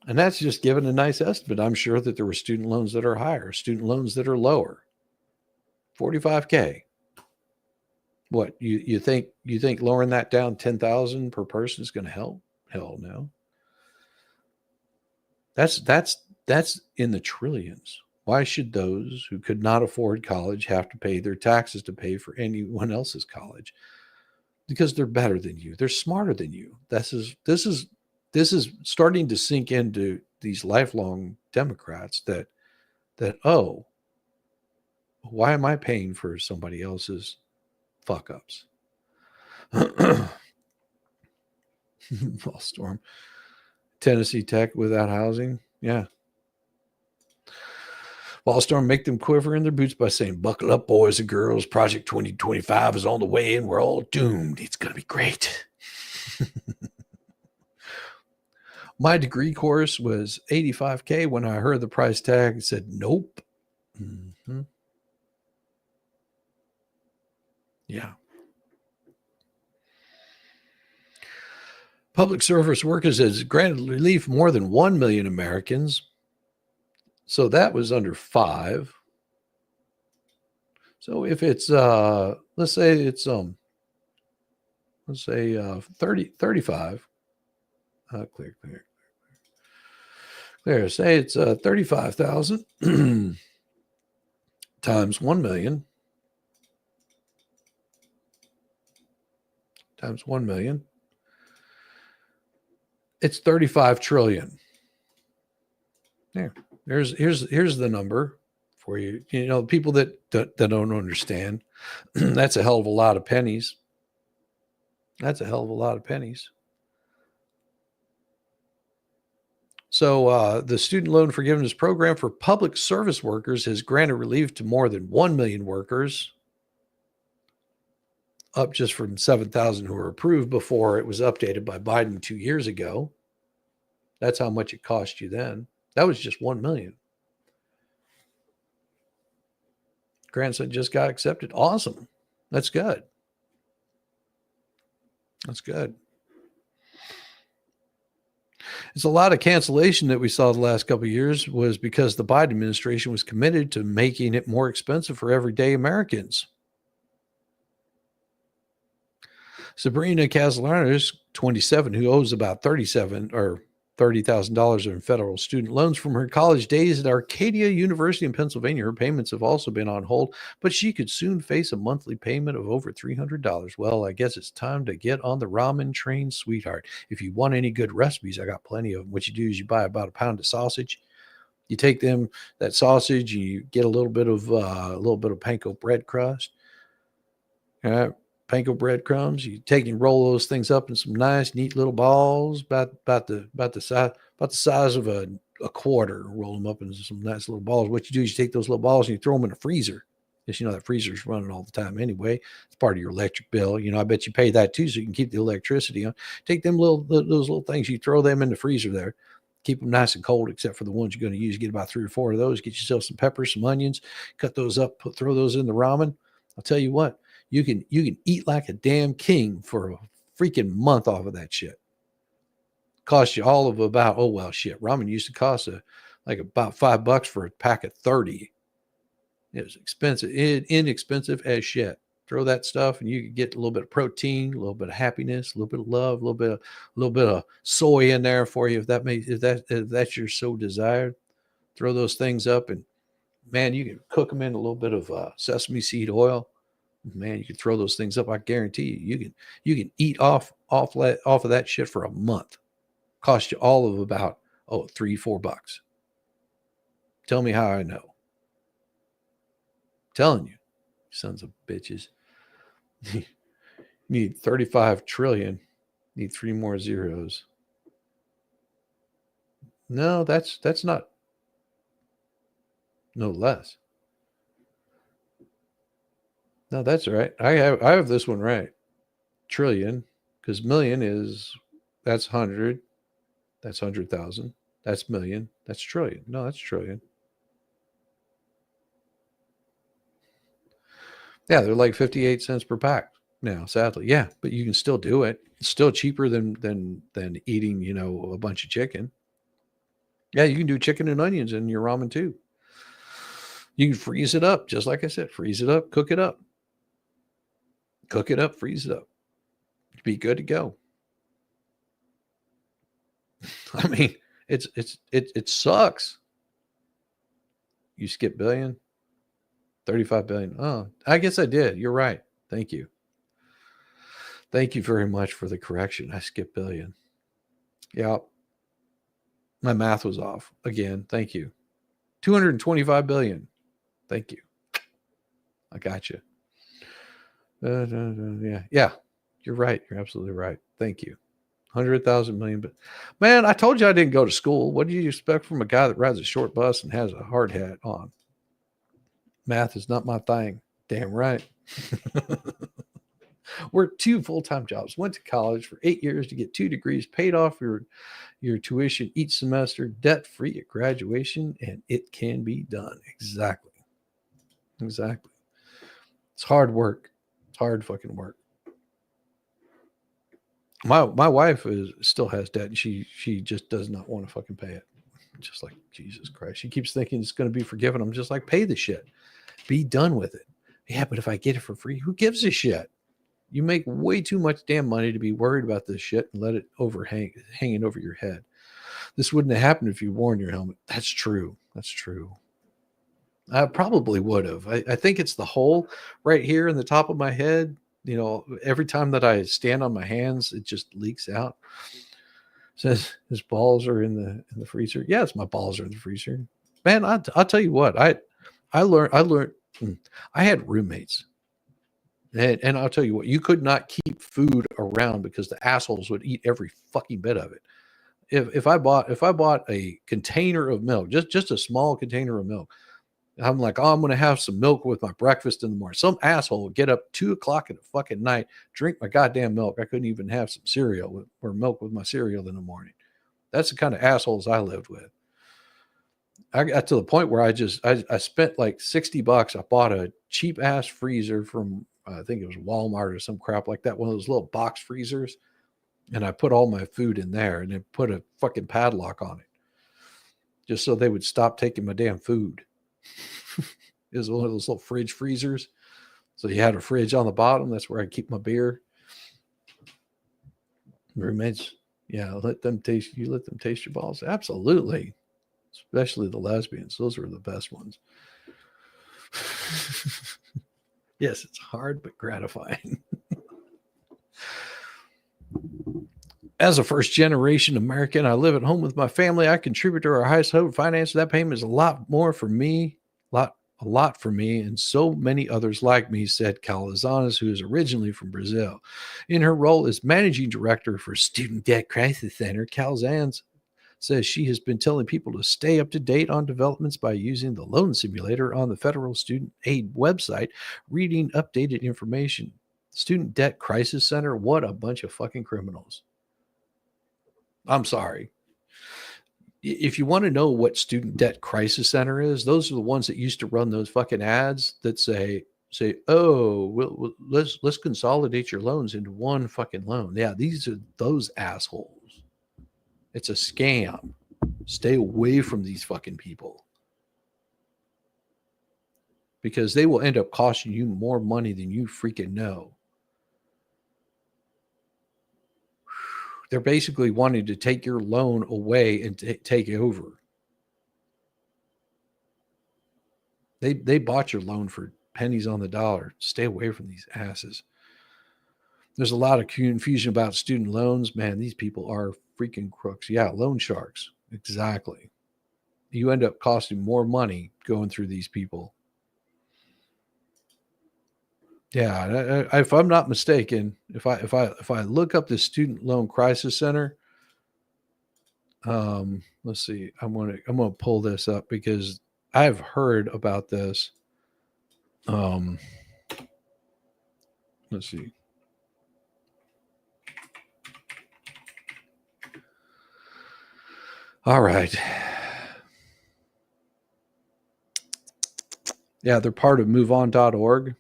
And that's just given a nice estimate. I'm sure that there were student loans that are higher, student loans that are lower. 45K. What, you think lowering that down 10,000 per person is going to help? Hell no. That's in the trillions. Why should those who could not afford college have to pay their taxes to pay for anyone else's college? Because they're better than you. They're smarter than you. This is starting to sink into these lifelong Democrats that oh, why am I paying for somebody else's fuck ups? Well, Storm. Tennessee Tech without housing. Yeah. Ballstorm make them quiver in their boots by saying, buckle up, boys and girls. Project 2025 is on the way and we're all doomed. It's going to be great. My degree course was $85K. When I heard the price tag, I said, nope. Mm-hmm. Yeah. Public service workers has granted relief more than 1 million Americans. So that was under 5. So if it's let's say it's 35. Clear. Say it's 35,000 times 1 million times 1 million. It's 35 trillion. There. Here's the number for you. You know, people that don't understand. That's a hell of a lot of pennies. That's a hell of a lot of pennies. So the student loan forgiveness program for public service workers has granted relief to more than 1 million workers, up just from 7,000 who were approved before it was updated by Biden 2 years ago. That's how much it cost you then. That was just 1 million. Grandson just got accepted. Awesome. That's good. That's good. It's a lot of cancellation that we saw the last couple of years was because the Biden administration was committed to making it more expensive for everyday Americans. Sabrina Castellanos, 27, who owes about $30,000 in federal student loans from her college days at Arcadia University in Pennsylvania. Her payments have also been on hold, but she could soon face a monthly payment of over $300. Well, I guess it's time to get on the ramen train, sweetheart. If you want any good recipes, I got plenty of them. What you do is you buy about a pound of sausage. You take that sausage, you get a little bit of panko bread crust. Panko breadcrumbs. You take and roll those things up in some nice, neat little balls, about the size of a quarter. Roll them up into some nice little balls. What you do is you take those little balls and you throw them in a freezer. Because you know that freezer's running all the time anyway. It's part of your electric bill. You know, I bet you pay that too, so you can keep the electricity on. Take those little things, you throw them in the freezer there. Keep them nice and cold, except for the ones you're going to use. Get about 3 or 4 of those. Get yourself some peppers, some onions. Cut those up. Throw those in the ramen. I'll tell you what. You can eat like a damn king for a freaking month off of that shit. Cost you all of about, ramen used to cost about $5 for a pack of 30. It was expensive, inexpensive as shit. Throw that stuff and you can get a little bit of protein, a little bit of happiness, a little bit of love, a little bit of soy in there for you if that's your so desired. Throw those things up and man, you can cook them in a little bit of sesame seed oil. Man, you can throw those things up. I guarantee you can eat off of that shit for a month. Cost you all of about $3-4. Tell me how I know. I'm telling you, sons of bitches. Need 35 trillion. Need 3 more zeros. No, that's not. No less. No, that's right. I have this one right. Trillion, because million that's 100. That's 100,000. That's million. That's trillion. No, that's trillion. Yeah, they're like 58 cents per pack now, sadly. Yeah, but you can still do it. It's still cheaper than eating, a bunch of chicken. Yeah, you can do chicken and onions in your ramen too. You can freeze it up, just like I said. Freeze it up, cook it up. Cook it up, freeze it up. Be good to go. I mean, it sucks. You skip billion, 35 billion. Oh, I guess I did. You're right. Thank you. Thank you very much for the correction. I skipped billion. Yeah. My math was off again. Thank you. 225 billion. Thank you. I got you. Yeah. You're right. You're absolutely right. Thank you. 100,000 million. But man, I told you I didn't go to school. What do you expect from a guy that rides a short bus and has a hard hat on? Math is not my thing. Damn right. Worked 2 full-time jobs. Went to college for 8 years to get 2 degrees. Paid off your tuition each semester. Debt-free at graduation. And it can be done. Exactly. It's hard work. It's hard fucking work. My wife still has debt, and she just does not want to fucking pay it. Just like Jesus Christ, she keeps thinking it's going to be forgiven. I'm just like, pay the shit, be done with it. Yeah, but if I get it for free, who gives a shit? You make way too much damn money to be worried about this shit and let it hanging over your head. This wouldn't have happened if you worn your helmet. That's true. I probably would have. I think it's the hole right here in the top of my head. Every time that I stand on my hands, it just leaks out. Says his balls are in the freezer. Yes, my balls are in the freezer. Man, I'll tell you what. I learned. I had roommates. And I'll tell you what, you could not keep food around because the assholes would eat every fucking bit of it. If I bought a container of milk, just a small container of milk, I'm like, oh, I'm going to have some milk with my breakfast in the morning. Some asshole would get up 2:00 in the fucking night, drink my goddamn milk. I couldn't even have some cereal or milk with my cereal in the morning. That's the kind of assholes I lived with. I got to the point where I spent like $60. I bought a cheap ass freezer from, I think it was Walmart or some crap like that. One of those little box freezers. And I put all my food in there and then put a fucking padlock on it just so they would stop taking my damn food. It was one of those little fridge freezers. So you had a fridge on the bottom. That's where I keep my beer. Roommates, yeah, let them taste your balls. Absolutely. Especially the lesbians. Those are the best ones. Yes, it's hard but gratifying. As a first generation American, I live at home with my family. I contribute to our household finances. That payment is a lot for me, and so many others like me, said Calazanes, who is originally from Brazil. In her role as managing director for Student Debt Crisis Center, Calazanes says she has been telling people to stay up to date on developments by using the loan simulator on the Federal Student Aid website, reading updated information. Student Debt Crisis Center, what a bunch of fucking criminals. I'm sorry. If you want to know what Student Debt Crisis Center is, those are the ones that used to run those fucking ads that say, oh, let's consolidate your loans into one fucking loan. Yeah, these are those assholes. It's a scam. Stay away from these fucking people. Because they will end up costing you more money than you freaking know. They're basically wanting to take your loan away and take it over. They bought your loan for pennies on the dollar. Stay away from these asses. There's a lot of confusion about student loans. Man, these people are freaking crooks. Yeah, loan sharks. Exactly. You end up costing more money going through these people. Yeah, if I'm not mistaken, if I look up the Student Loan Crisis Center, let's see, I'm gonna pull this up because I've heard about this. Let's see. All right. Yeah, they're part of moveon.org.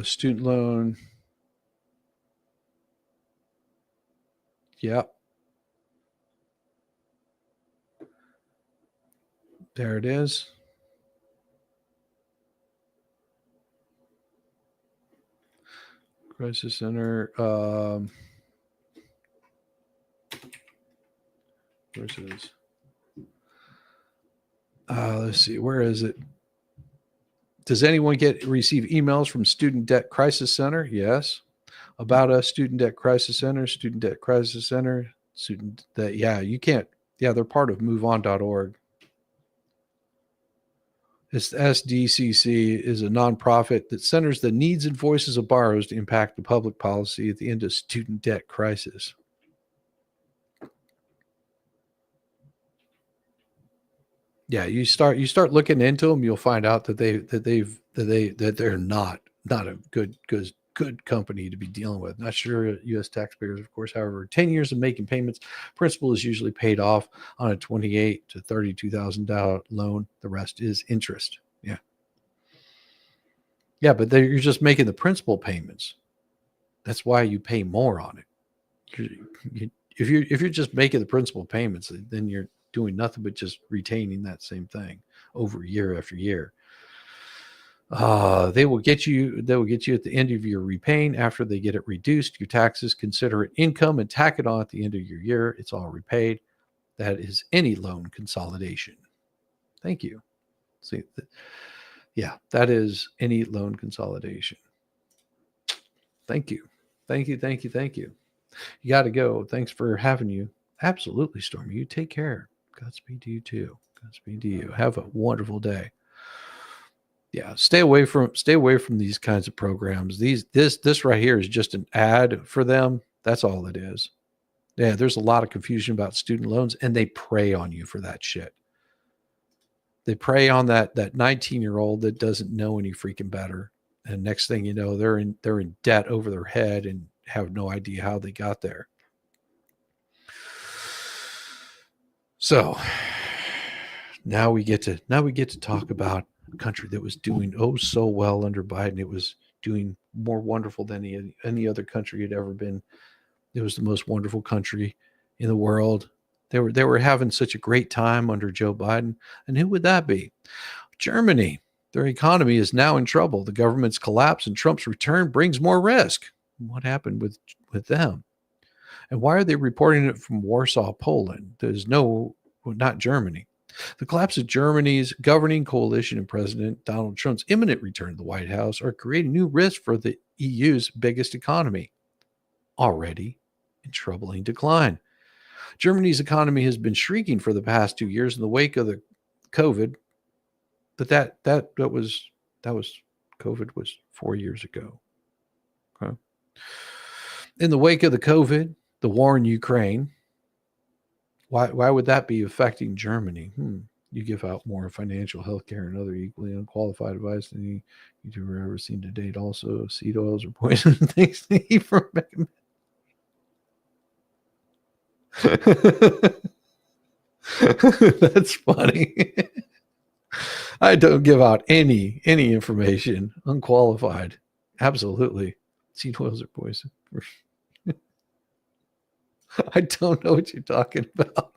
Student loan. Yep. There it is. Crisis Center. Versus. Let's see. Where is it? Does anyone receive emails from Student Debt Crisis Center? Yes. About us, Student Debt Crisis Center, Student Debt Crisis Center, Student Debt. Yeah, you can't. Yeah, they're part of moveon.org. This SDCC is a nonprofit that centers the needs and voices of borrowers to impact the public policy at the end of student debt crisis. Yeah, you start looking into them, you'll find out that they're not a good company to be dealing with. Not sure U.S. taxpayers, of course. However, 10 years of making payments, principal is usually paid off on a $28,000 to $32,000 loan. The rest is interest. Yeah, but you're just making the principal payments. That's why you pay more on it. If you're just making the principal payments, then you're doing nothing but just retaining that same thing over year after year. They will get you at the end of your repaying. After they get it reduced, your taxes, consider it income and tack it on at the end of your year. It's all repaid. That is any loan consolidation. Thank you. See, yeah, that is any loan consolidation. Thank you. You got to go. Thanks for having you. Absolutely, Stormy. You take care. Godspeed to you too. Godspeed to you. Have a wonderful day. Yeah, stay away from these kinds of programs. This right here is just an ad for them. That's all it is. Yeah, there's a lot of confusion about student loans, and they prey on you for that shit. They prey on that 19-year-old that doesn't know any freaking better. And next thing you know, they're in debt over their head and have no idea how they got there. So now we get to talk about a country that was doing oh so well under Biden. It was doing more wonderful than any other country had ever been. It was the most wonderful country in the world. They were having such a great time under Joe Biden. And who would that be? Germany. Their economy is now in trouble. The government's collapse and Trump's return brings more risk. What happened with them? And why are they reporting it from Warsaw, Poland? Not Germany. The collapse of Germany's governing coalition and President Donald Trump's imminent return to the White House are creating new risks for the EU's biggest economy, already in troubling decline. Germany's economy has been shrinking for the past 2 years in the wake of the COVID, but that was COVID was 4 years ago. Okay. In the wake of the COVID, the war in Ukraine, why would that be affecting Germany? You give out more financial, health care, and other equally unqualified advice than you've ever seen to date. Also, seed oils or poison things to eat from That's funny. I don't give out any information, unqualified. Absolutely. Seed oils are poison. I don't know what you're talking about.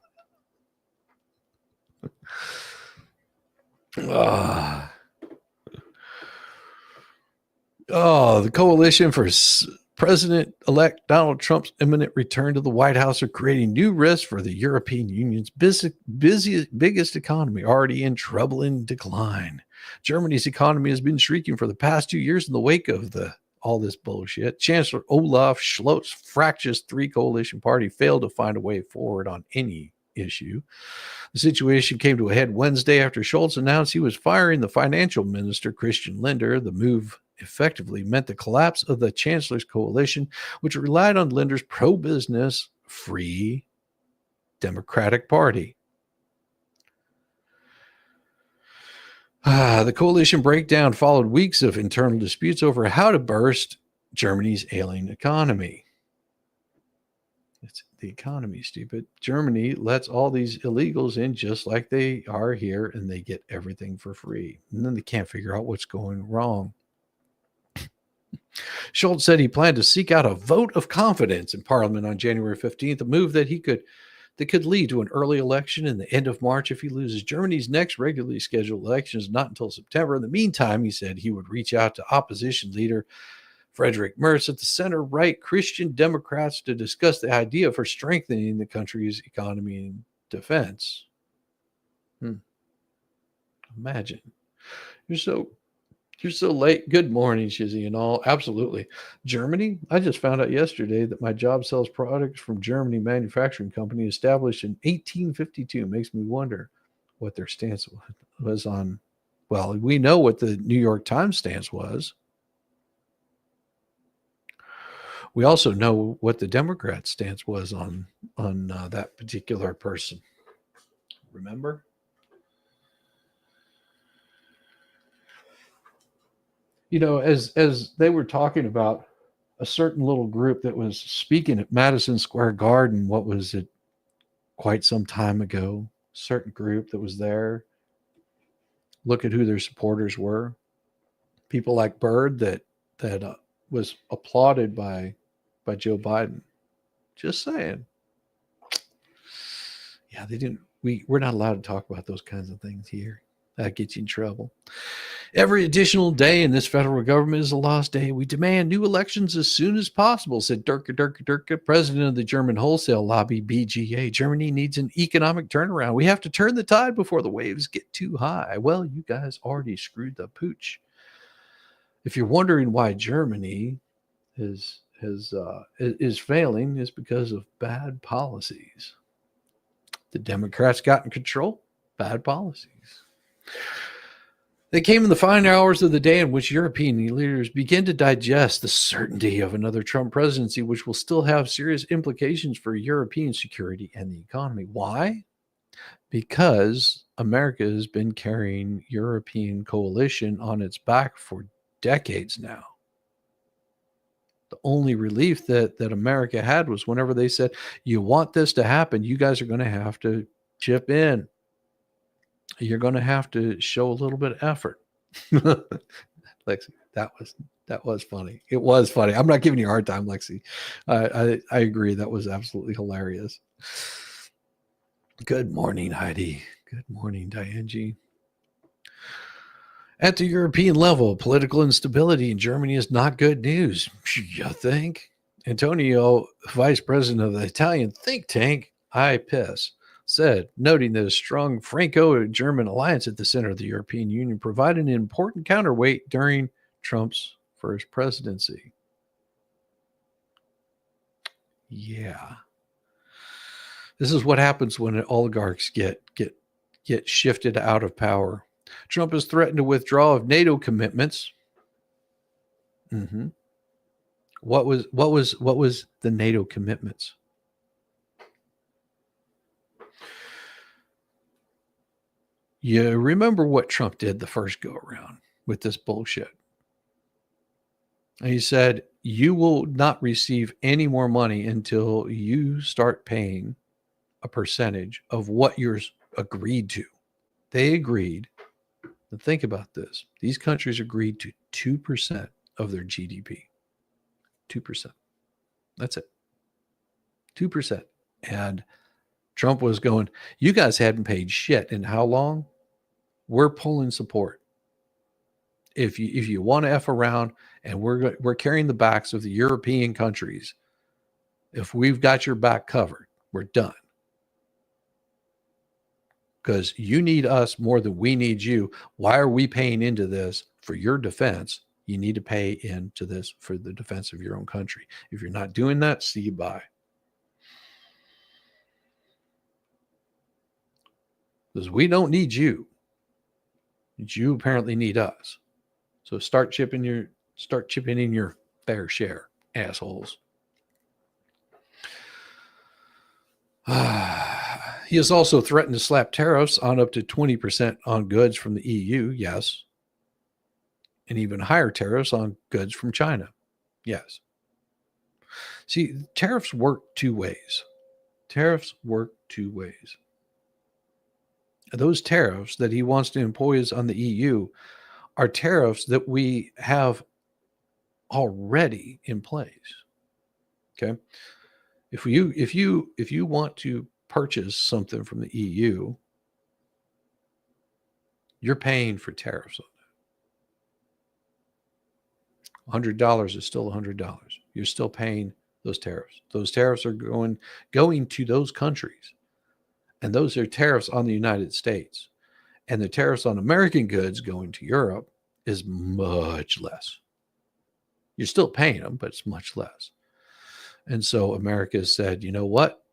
The coalition for President-elect Donald Trump's imminent return to the White House are creating new risks for the European Union's biggest economy, already in trouble and decline. Germany's economy has been shrinking for the past 2 years in the wake of all this bullshit. Chancellor Olaf Scholz's fractious three-coalition party failed to find a way forward on any issue. The situation came to a head Wednesday after Scholz announced he was firing the financial minister, Christian Lindner. The move effectively meant the collapse of the chancellor's coalition, which relied on Linder's pro-business, free Democratic Party. The coalition breakdown followed weeks of internal disputes over how to burst Germany's ailing economy. It's the economy, stupid. Germany lets all these illegals in just like they are here, and they get everything for free. And then they can't figure out what's going wrong. Scholz said he planned to seek out a vote of confidence in Parliament on January 15th, a move that could lead to an early election in the end of March if he loses. Germany's next regularly scheduled election is not until September. In the meantime, he said he would reach out to opposition leader Friedrich Merz at the center-right Christian Democrats to discuss the idea for strengthening the country's economy and defense. Imagine. You're so late. Good morning, Shizzy and all. Absolutely. Germany, I just found out yesterday that my job sells products from Germany manufacturing company established in 1852. Makes me wonder what their stance was on. Well, we know what the New York Times stance was. We also know what the Democrat stance was on that particular person. Remember? You know, as they were talking about a certain little group that was speaking at Madison Square Garden, what was it, quite some time ago, certain group that was there. Look at who their supporters were. People like Bird that was applauded by Joe Biden. Just saying. Yeah, they didn't. We're not allowed to talk about those kinds of things here. That gets you in trouble. Every additional day in this federal government is a lost day. We demand new elections as soon as possible, said Durka, president of the German wholesale lobby, BGA. Germany needs an economic turnaround. We have to turn the tide before the waves get too high. Well, you guys already screwed the pooch. If you're wondering why Germany is failing, it's because of bad policies. The Democrats got in control. Bad policies. They came in the fine hours of the day in which European leaders begin to digest the certainty of another Trump presidency, which will still have serious implications for European security and the economy. Why? Because America has been carrying European coalition on its back for decades now. The only relief that America had was whenever they said, you want this to happen, you guys are going to have to chip in. You're going to have to show a little bit of effort. Lexi, that was funny. It was funny. I'm not giving you a hard time, Lexi. I agree. That was absolutely hilarious. Good morning, Heidi. Good morning, Diane G. At the European level, political instability in Germany is not good news. You think? Antonio, vice president of the Italian think tank, IPIS, said, noting that a strong Franco-German alliance at the center of the European Union provided an important counterweight during Trump's first presidency. Yeah. This is what happens when oligarchs get shifted out of power. Trump has threatened to withdraw of NATO commitments. What was the NATO commitments? You remember what Trump did the first go around with this bullshit. And he said, you will not receive any more money until you start paying a percentage of what you're agreed to. They agreed. And think about this. These countries agreed to 2% of their GDP. 2%. That's it. 2%. And Trump was going, you guys hadn't paid shit in how long? We're pulling support. If you want to F around, and we're carrying the backs of the European countries, if we've got your back covered, we're done. Because you need us more than we need you. Why are we paying into this for your defense? You need to pay into this for the defense of your own country. If you're not doing that, see you bye. Because we don't need you. You apparently need us. So start chipping in your fair share, assholes. He has also threatened to slap tariffs on up to 20% on goods from the EU, yes. And even higher tariffs on goods from China, yes. See, tariffs work two ways. Tariffs work two ways. Those tariffs that he wants to impose on the EU are tariffs that we have already in place. Okay. If you want to purchase something from the EU, you're paying for tariffs on that. $100 is still $100. You're still paying those tariffs. Those tariffs are going to those countries. And those are tariffs on the United States. And the tariffs on American goods going to Europe is much less. You're still paying them, but it's much less. And so America has said, you know what?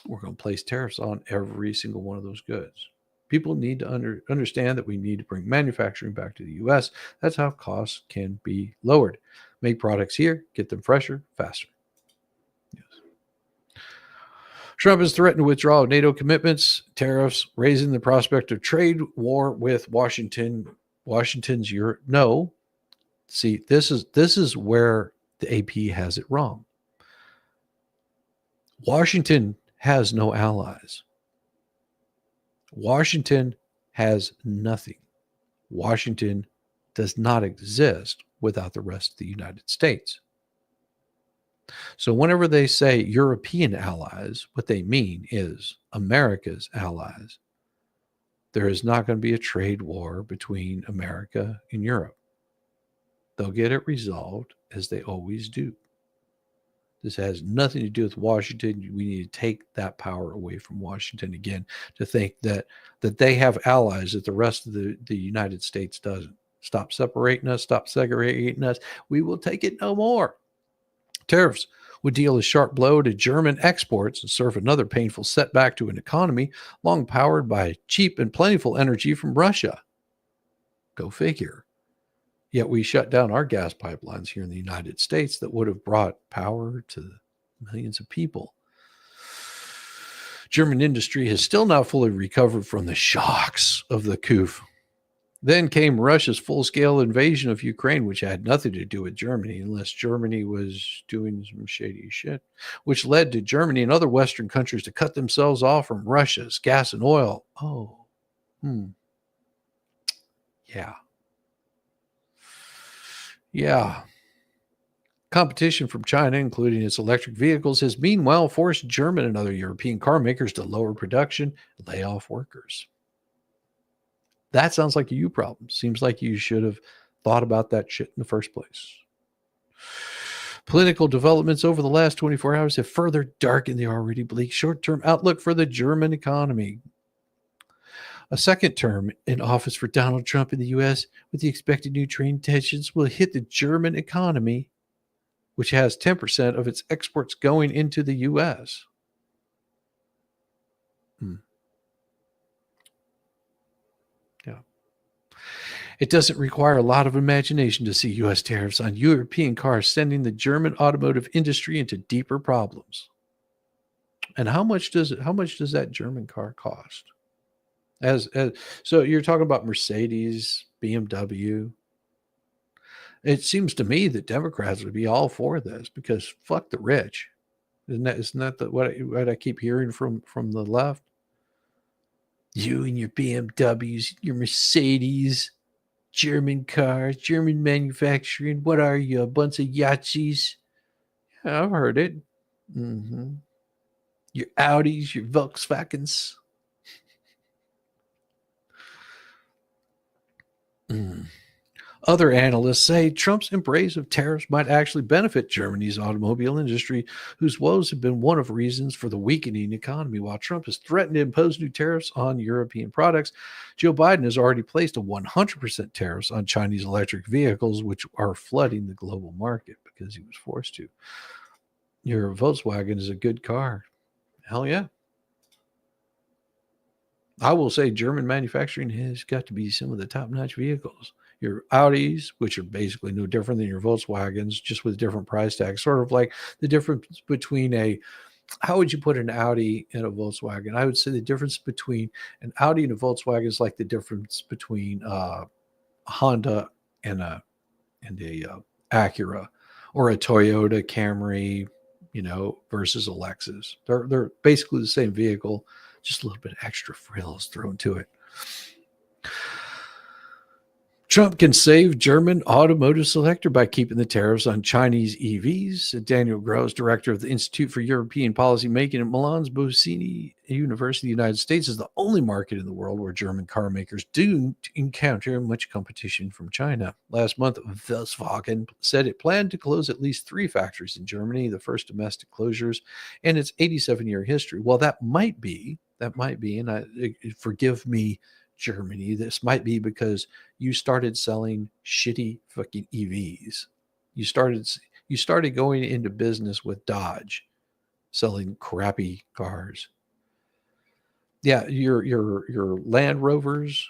We're going to place tariffs on every single one of those goods. People need to understand that we need to bring manufacturing back to the U.S. That's how costs can be lowered. Make products here, get them fresher, faster. Yes. Trump has threatened to withdraw NATO commitments, tariffs, raising the prospect of trade war with Washington. Washington's Europe. No. See, this is where the AP has it wrong. Washington has no allies. Washington has nothing. Washington does not exist without the rest of the United States. So whenever they say European allies, what they mean is America's allies. There is not going to be a trade war between America and Europe. They'll get it resolved as they always do. This has nothing to do with Washington. We need to take that power away from Washington again, to think that they have allies that the rest of the United States doesn't. Stop separating us. Stop segregating us. We will take it no more. Tariffs would deal a sharp blow to German exports and serve another painful setback to an economy long powered by cheap and plentiful energy from Russia. Go figure. Yet we shut down our gas pipelines here in the United States that would have brought power to millions of people. German industry has still not fully recovered from the shocks of the coup. Then came Russia's full-scale invasion of Ukraine, which had nothing to do with Germany, unless Germany was doing some shady shit, which led to Germany and other Western countries to cut themselves off from Russia's gas and oil. Oh, yeah. Yeah. Competition from China, including its electric vehicles, has meanwhile forced German and other European car makers to lower production and lay off workers. That sounds like a you problem. Seems like you should have thought about that shit in the first place. Political developments over the last 24 hours have further darkened the already bleak short-term outlook for the German economy. A second term in office for Donald Trump in the U.S. with the expected new trade tensions will hit the German economy, which has 10% of its exports going into the U.S. Yeah. It doesn't require a lot of imagination to see U.S. tariffs on European cars sending the German automotive industry into deeper problems. And how much does that German car cost? So you're talking about Mercedes, BMW. It seems to me that Democrats would be all for this because fuck the rich. Isn't that what I keep hearing from the left? You and your BMWs, your Mercedes, German cars, German manufacturing. What are you, a bunch of Yahtzees? Yeah, I've heard it. Mm-hmm. Your Audis, your Volkswagens. Other analysts say Trump's embrace of tariffs might actually benefit Germany's automobile industry, whose woes have been one of the reasons for the weakening economy. While Trump has threatened to impose new tariffs on European products, Joe Biden has already placed a 100% tariffs on Chinese electric vehicles, which are flooding the global market because he was forced to. Your Volkswagen is a good car. Hell yeah. I will say German manufacturing has got to be some of the top-notch vehicles. Your Audis, which are basically no different than your Volkswagens, just with different price tags, sort of like the difference between how would you put an Audi and a Volkswagen? I would say the difference between an Audi and a Volkswagen is like the difference between a Honda and a Acura, or a Toyota Camry, versus a Lexus. They're basically the same vehicle, just a little bit of extra frills thrown to it. Trump can save German automotive sector by keeping the tariffs on Chinese EVs. Daniel Gross, director of the Institute for European Policy Making at Milan's Bocconi University, the United States, is the only market in the world where German car makers do encounter much competition from China. Last month, Volkswagen said it planned to close at least 3 factories in Germany, the first domestic closures in its 87-year history. Well, that might be, and forgive me, Germany, this might be because you started selling shitty fucking EVs. You started going into business with Dodge, selling crappy cars. Yeah, your Land Rovers.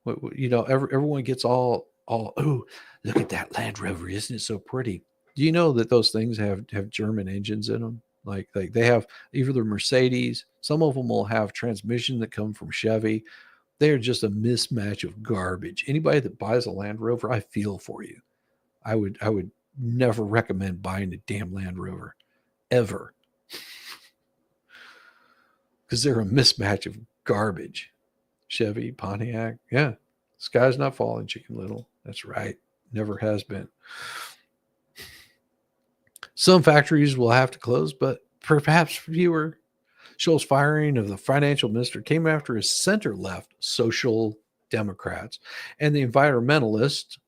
Everyone gets all. Oh, look at that Land Rover! Isn't it so pretty? Do you know that those things have German engines in them? Like they have either the Mercedes. Some of them will have transmission that come from Chevy. They're just a mismatch of garbage. Anybody that buys a Land Rover, I feel for you. I would never recommend buying a damn Land Rover, ever. Because they're a mismatch of garbage. Chevy, Pontiac, yeah. Sky's not falling, Chicken Little. That's right. Never has been. Some factories will have to close, but perhaps fewer. Scholz's firing of the financial minister came after his center-left social Democrats and the environmentalist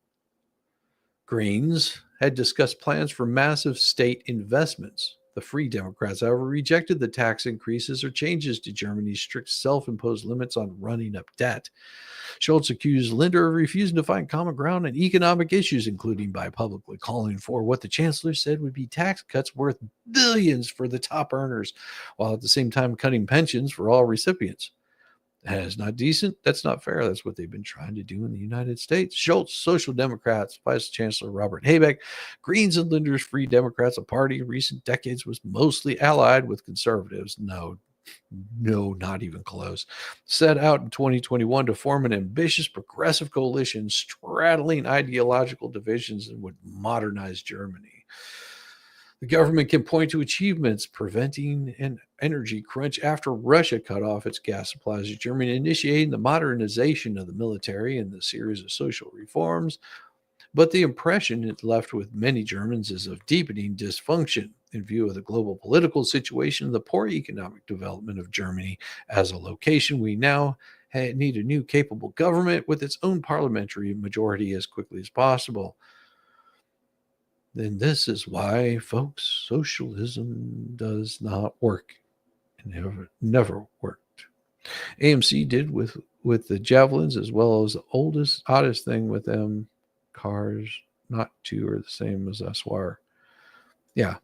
Greens had discussed plans for massive state investments. The Free Democrats, however, rejected the tax increases or changes to Germany's strict self-imposed limits on running up debt. Scholz accused Linder of refusing to find common ground on economic issues, including by publicly calling for what the chancellor said would be tax cuts worth billions for the top earners, while at the same time cutting pensions for all recipients. That is not decent. That's not fair. That's what they've been trying to do in the United States. Schultz, Social Democrats, Vice Chancellor Robert Habeck, Greens and Linders, Free Democrats, a party in recent decades was mostly allied with conservatives. No, not even close. Set out in 2021 to form an ambitious progressive coalition straddling ideological divisions and would modernize Germany. The government can point to achievements preventing an energy crunch after Russia cut off its gas supplies to Germany, initiating the modernization of the military and the series of social reforms. But the impression it left with many Germans is of deepening dysfunction in view of the global political situation and the poor economic development of Germany as a location. We now need a new capable government with its own parliamentary majority as quickly as possible. Then this is why, folks, socialism does not work. It never worked. AMC did with the Javelins, as well as the oddest thing with them. Cars, not two are the same as us were. Yeah.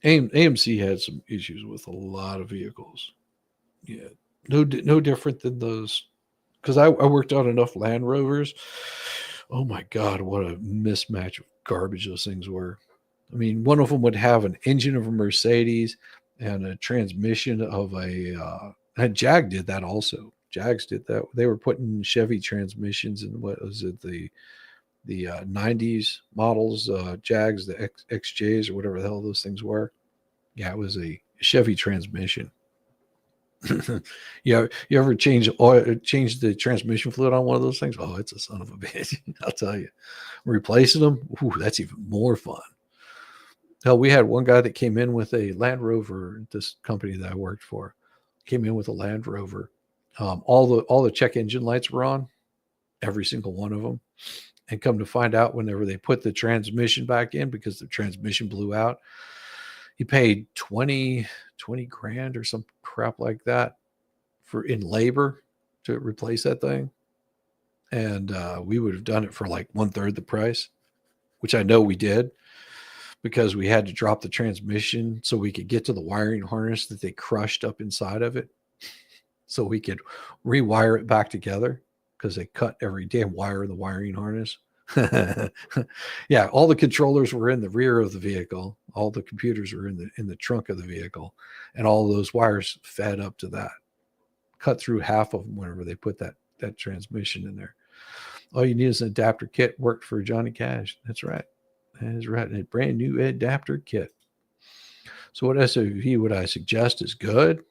AMC had some issues with a lot of vehicles. Yeah. No different than those. Because I worked on enough Land Rovers. Oh my God, what a mismatch of garbage those things were. I mean, one of them would have an engine of a Mercedes and a transmission of and Jag did that also. Jags did that. They were putting Chevy transmissions in, what was it, the 90s models, Jags, the XJs or whatever the hell those things were. Yeah, it was a Chevy transmission. You ever change the transmission fluid on one of those things? Oh, it's a son of a bitch. I'll tell you. Replacing them, ooh, that's even more fun. Hell, we had one guy that came in with a Land Rover, this company that I worked for, came in with a Land Rover. All the check engine lights were on, every single one of them. And come to find out, whenever they put the transmission back in, because the transmission blew out, he paid 20 grand or some crap like that in labor to replace that thing. And we would have done it for like 1/3 the price, which I know we did, because we had to drop the transmission so we could get to the wiring harness that they crushed up inside of it, so we could rewire it back together, because they cut every damn wire in the wiring harness. Yeah, all the controllers were in the rear of the vehicle. All the computers were in the trunk of the vehicle, and all those wires fed up to that. Cut through half of them whenever they put that transmission in there. All you need is an adapter kit. Worked for Johnny Cash. That's right. That is right. A brand new adapter kit. So what SUV would I suggest is good?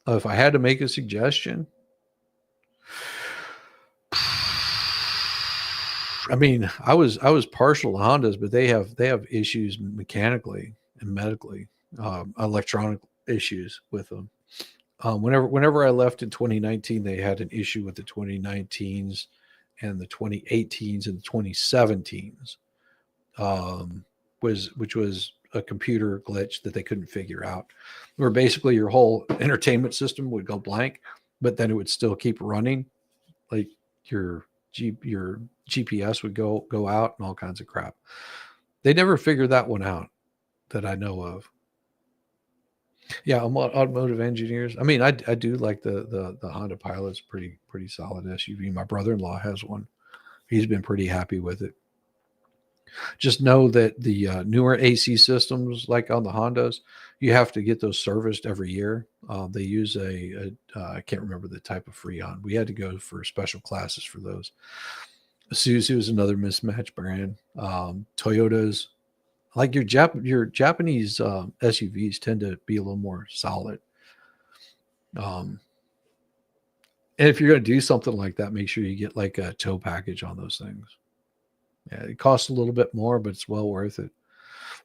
If I had to make a suggestion, I mean, I was partial to Hondas, but they have issues mechanically and medically, electronic issues with them. Whenever I left in 2019, they had an issue with the 2019s and the 2018s and the 2017s, which was a computer glitch that they couldn't figure out, where basically your whole entertainment system would go blank, but then it would still keep running, like your GPS would go out and all kinds of crap. They never figured that one out that I know of. Yeah, automotive engineers. I mean, I do like the Honda Pilot's pretty solid SUV. My brother-in-law has one. He's been pretty happy with it. Just know that the newer AC systems, like on the Hondas, you have to get those serviced every year. They use I can't remember the type of Freon. We had to go for special classes for those. Isuzu is another mismatched brand. Toyotas, like your Japanese SUVs, tend to be a little more solid. And if you're going to do something like that, make sure you get like a tow package on those things. Yeah, it costs a little bit more, but it's well worth it.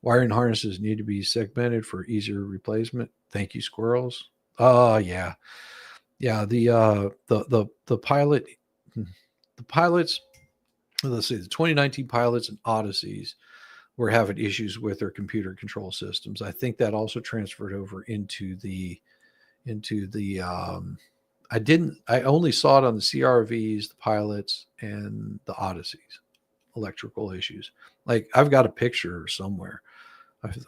Wiring harnesses need to be segmented for easier replacement. Thank you, squirrels. Yeah. The pilots. Let's see, the 2019 pilots and Odysseys were having issues with their computer control systems. I think that also transferred over into the. I only saw it on the CRVs, the pilots, and the Odysseys. Electrical issues. Like, I've got a picture somewhere.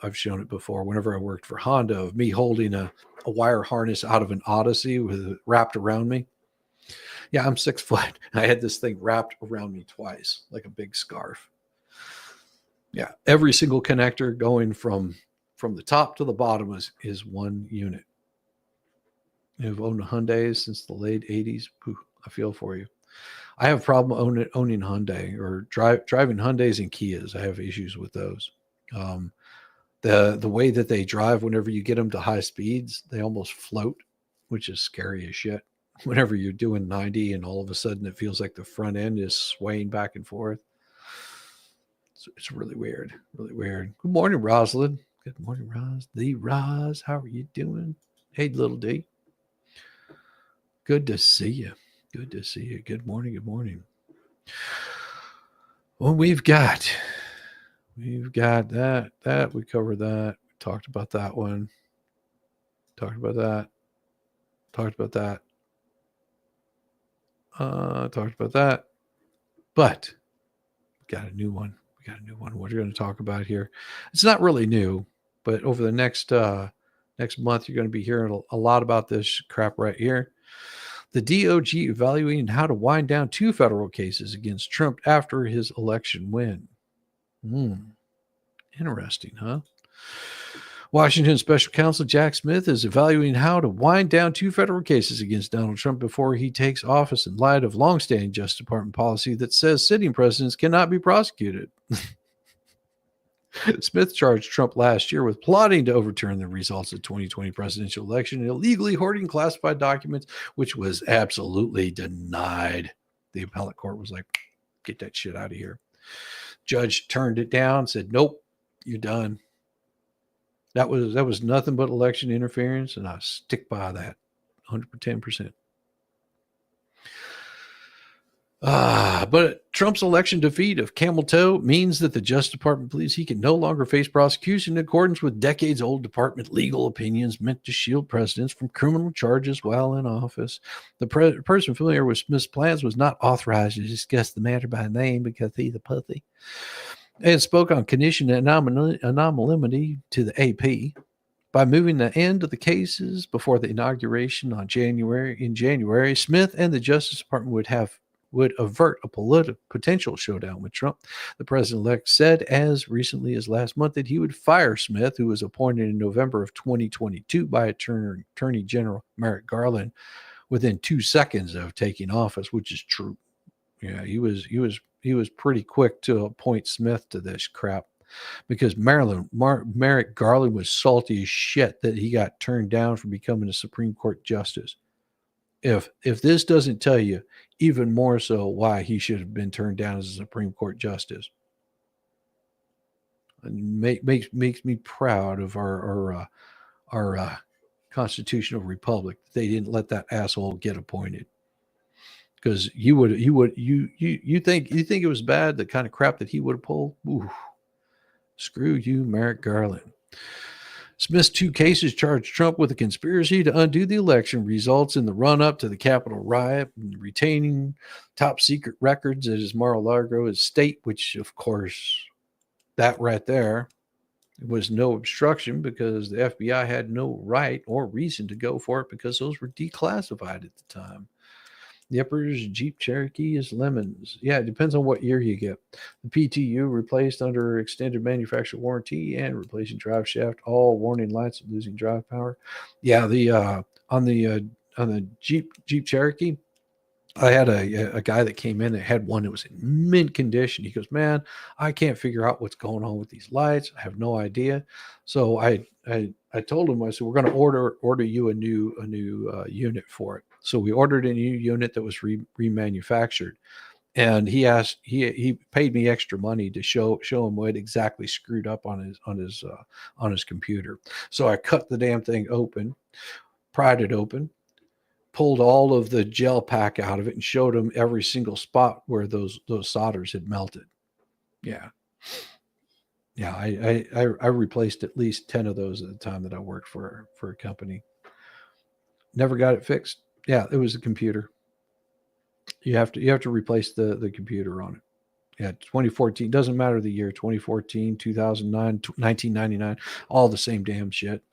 I've shown it before. Whenever I worked for Honda, of me holding a wire harness out of an Odyssey with it wrapped around me. Yeah, I'm 6 foot. I had this thing wrapped around me twice, like a big scarf. Yeah, every single connector going from the top to the bottom is one unit. You've owned Hyundai since the late 80s. Pooh, I feel for you. I have a problem owning Hyundai or driving Hyundais and Kias. I have issues with those. The way that they drive, whenever you get them to high speeds, they almost float, which is scary as shit. Whenever you're doing 90 and all of a sudden it feels like the front end is swaying back and forth. It's really weird. Really weird. Good morning, Rosalind. Good morning, Roz. The Roz. How are you doing? Hey, little D. Good to see you. Good to see you. Good morning. Good morning. Well, we've got that. We covered that. We talked about that one. Talked about that. Talked about that. Talked about that. But we got a new one. What are you going to talk about here? It's not really new, but over the next month, you're going to be hearing a lot about this crap right here. The DOJ evaluating how to wind down 2 federal cases against Trump after his election win. Interesting, huh? Washington Special Counsel Jack Smith is evaluating how to wind down 2 federal cases against Donald Trump before he takes office in light of longstanding Justice Department policy that says sitting presidents cannot be prosecuted. Smith charged Trump last year with plotting to overturn the results of the 2020 presidential election and illegally hoarding classified documents, which was absolutely denied. The appellate court was like, get that shit out of here. Judge turned it down, said, nope, you're done. That was nothing but election interference, and I stick by that 110%. But Trump's election defeat of Camel Toe means that the Justice Department believes he can no longer face prosecution in accordance with decades-old department legal opinions meant to shield presidents from criminal charges while in office. The person familiar with Smith's plans was not authorized to discuss the matter by name because he's a pussy, and spoke on condition anonymity to the AP. By moving the end of the cases before the inauguration in January, Smith and the Justice Department would avert a potential showdown with Trump. The president-elect said as recently as last month that he would fire Smith, who was appointed in November of 2022 by Attorney General Merrick Garland, within 2 seconds of taking office, which is true. Yeah, he was pretty quick to appoint Smith to this crap because Merrick Garland was salty as shit that he got turned down for becoming a Supreme Court justice. If this doesn't tell you even more so why he should have been turned down as a Supreme Court justice, makes me proud of our constitutional republic. They didn't let that asshole get appointed. Because you think it was bad, the kind of crap that he would have pulled? Ooh, screw you, Merrick Garland. Smith's 2 cases charged Trump with a conspiracy to undo the election results in the run-up to the Capitol riot and retaining top secret records at his Mar-a-Lago estate, which, of course, that right there was no obstruction because the FBI had no right or reason to go for it because those were declassified at the time. The Emperor's Jeep Cherokee is lemons. Yeah, it depends on what year you get. The PTU replaced under extended manufacturer warranty and replacing drive shaft, all warning lights of losing drive power. Yeah, on the Jeep Cherokee, I had a guy that came in that had one that was in mint condition. He goes, man, I can't figure out what's going on with these lights. I have no idea. So I told him, I said, we're going to order you a new unit for it. So we ordered a new unit that was remanufactured, and he paid me extra money to show him what exactly screwed up on his computer. So I cut the damn thing open, pried it open, pulled all of the gel pack out of it, and showed him every single spot where those solders had melted. Yeah. Yeah, I replaced at least 10 of those at the time that I worked for a company. Never got it fixed. Yeah, it was a computer. You have to replace the computer on it. Yeah, 2014, doesn't matter the year, 2014, 2009, 1999, all the same damn shit.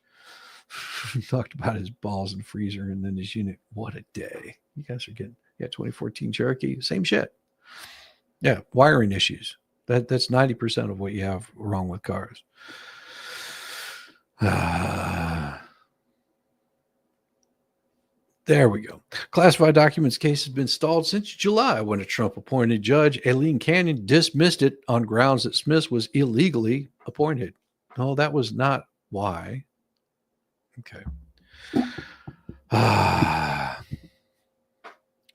Talked about his balls and freezer and then his unit. What a day. You guys are getting Yeah, 2014 Cherokee, same shit. Yeah, wiring issues. That's 90% of what you have wrong with cars. There we go. Classified documents case has been stalled since July when a Trump-appointed judge, Aileen Cannon, dismissed it on grounds that Smith was illegally appointed. No, that was not why. Okay.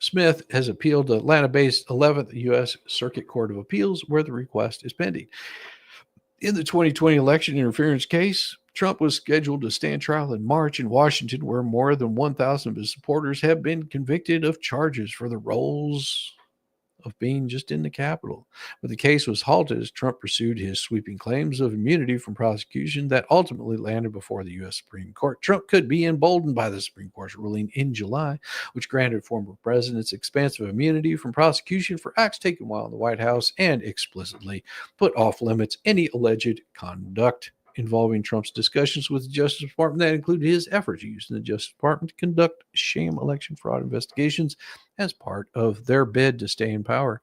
Smith has appealed to Atlanta-based 11th U.S. Circuit Court of Appeals, where the request is pending. In the 2020 election interference case, Trump was scheduled to stand trial in March in Washington, where more than 1,000 of his supporters have been convicted of charges for the roles of being just in the Capitol. But the case was halted as Trump pursued his sweeping claims of immunity from prosecution that ultimately landed before the U.S. Supreme Court. Trump could be emboldened by the Supreme Court's ruling in July, which granted former presidents expansive immunity from prosecution for acts taken while in the White House and explicitly put off limits any alleged conduct involving Trump's discussions with the Justice Department that included his efforts using the Justice Department to conduct sham election fraud investigations as part of their bid to stay in power.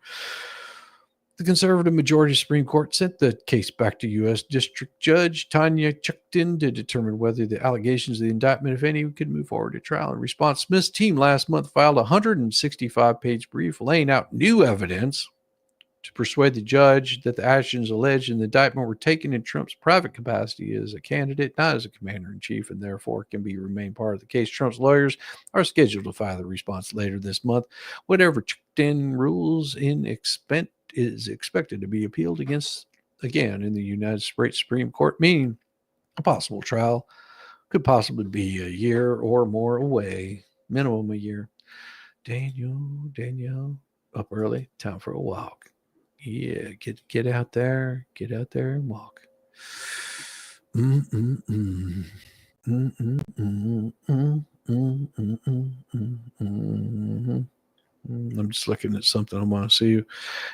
The conservative majority Supreme Court sent the case back to U.S. District Judge Tanya Chutkan to determine whether the allegations of the indictment, if any, could move forward to trial. In response, Smith's team last month filed a 165-page brief laying out new evidence to persuade the judge that the actions alleged in the indictment were taken in Trump's private capacity as a candidate, not as a commander-in-chief, and therefore can remain part of the case. Trump's lawyers are scheduled to file the response later this month. Whatever Chutkan rules is expected to be appealed against again in the United States Supreme Court, meaning a possible trial could possibly be a year or more away, minimum a year. Danielle, up early, time for a walk. Yeah, get out there and walk. I'm just looking at something I want to see you.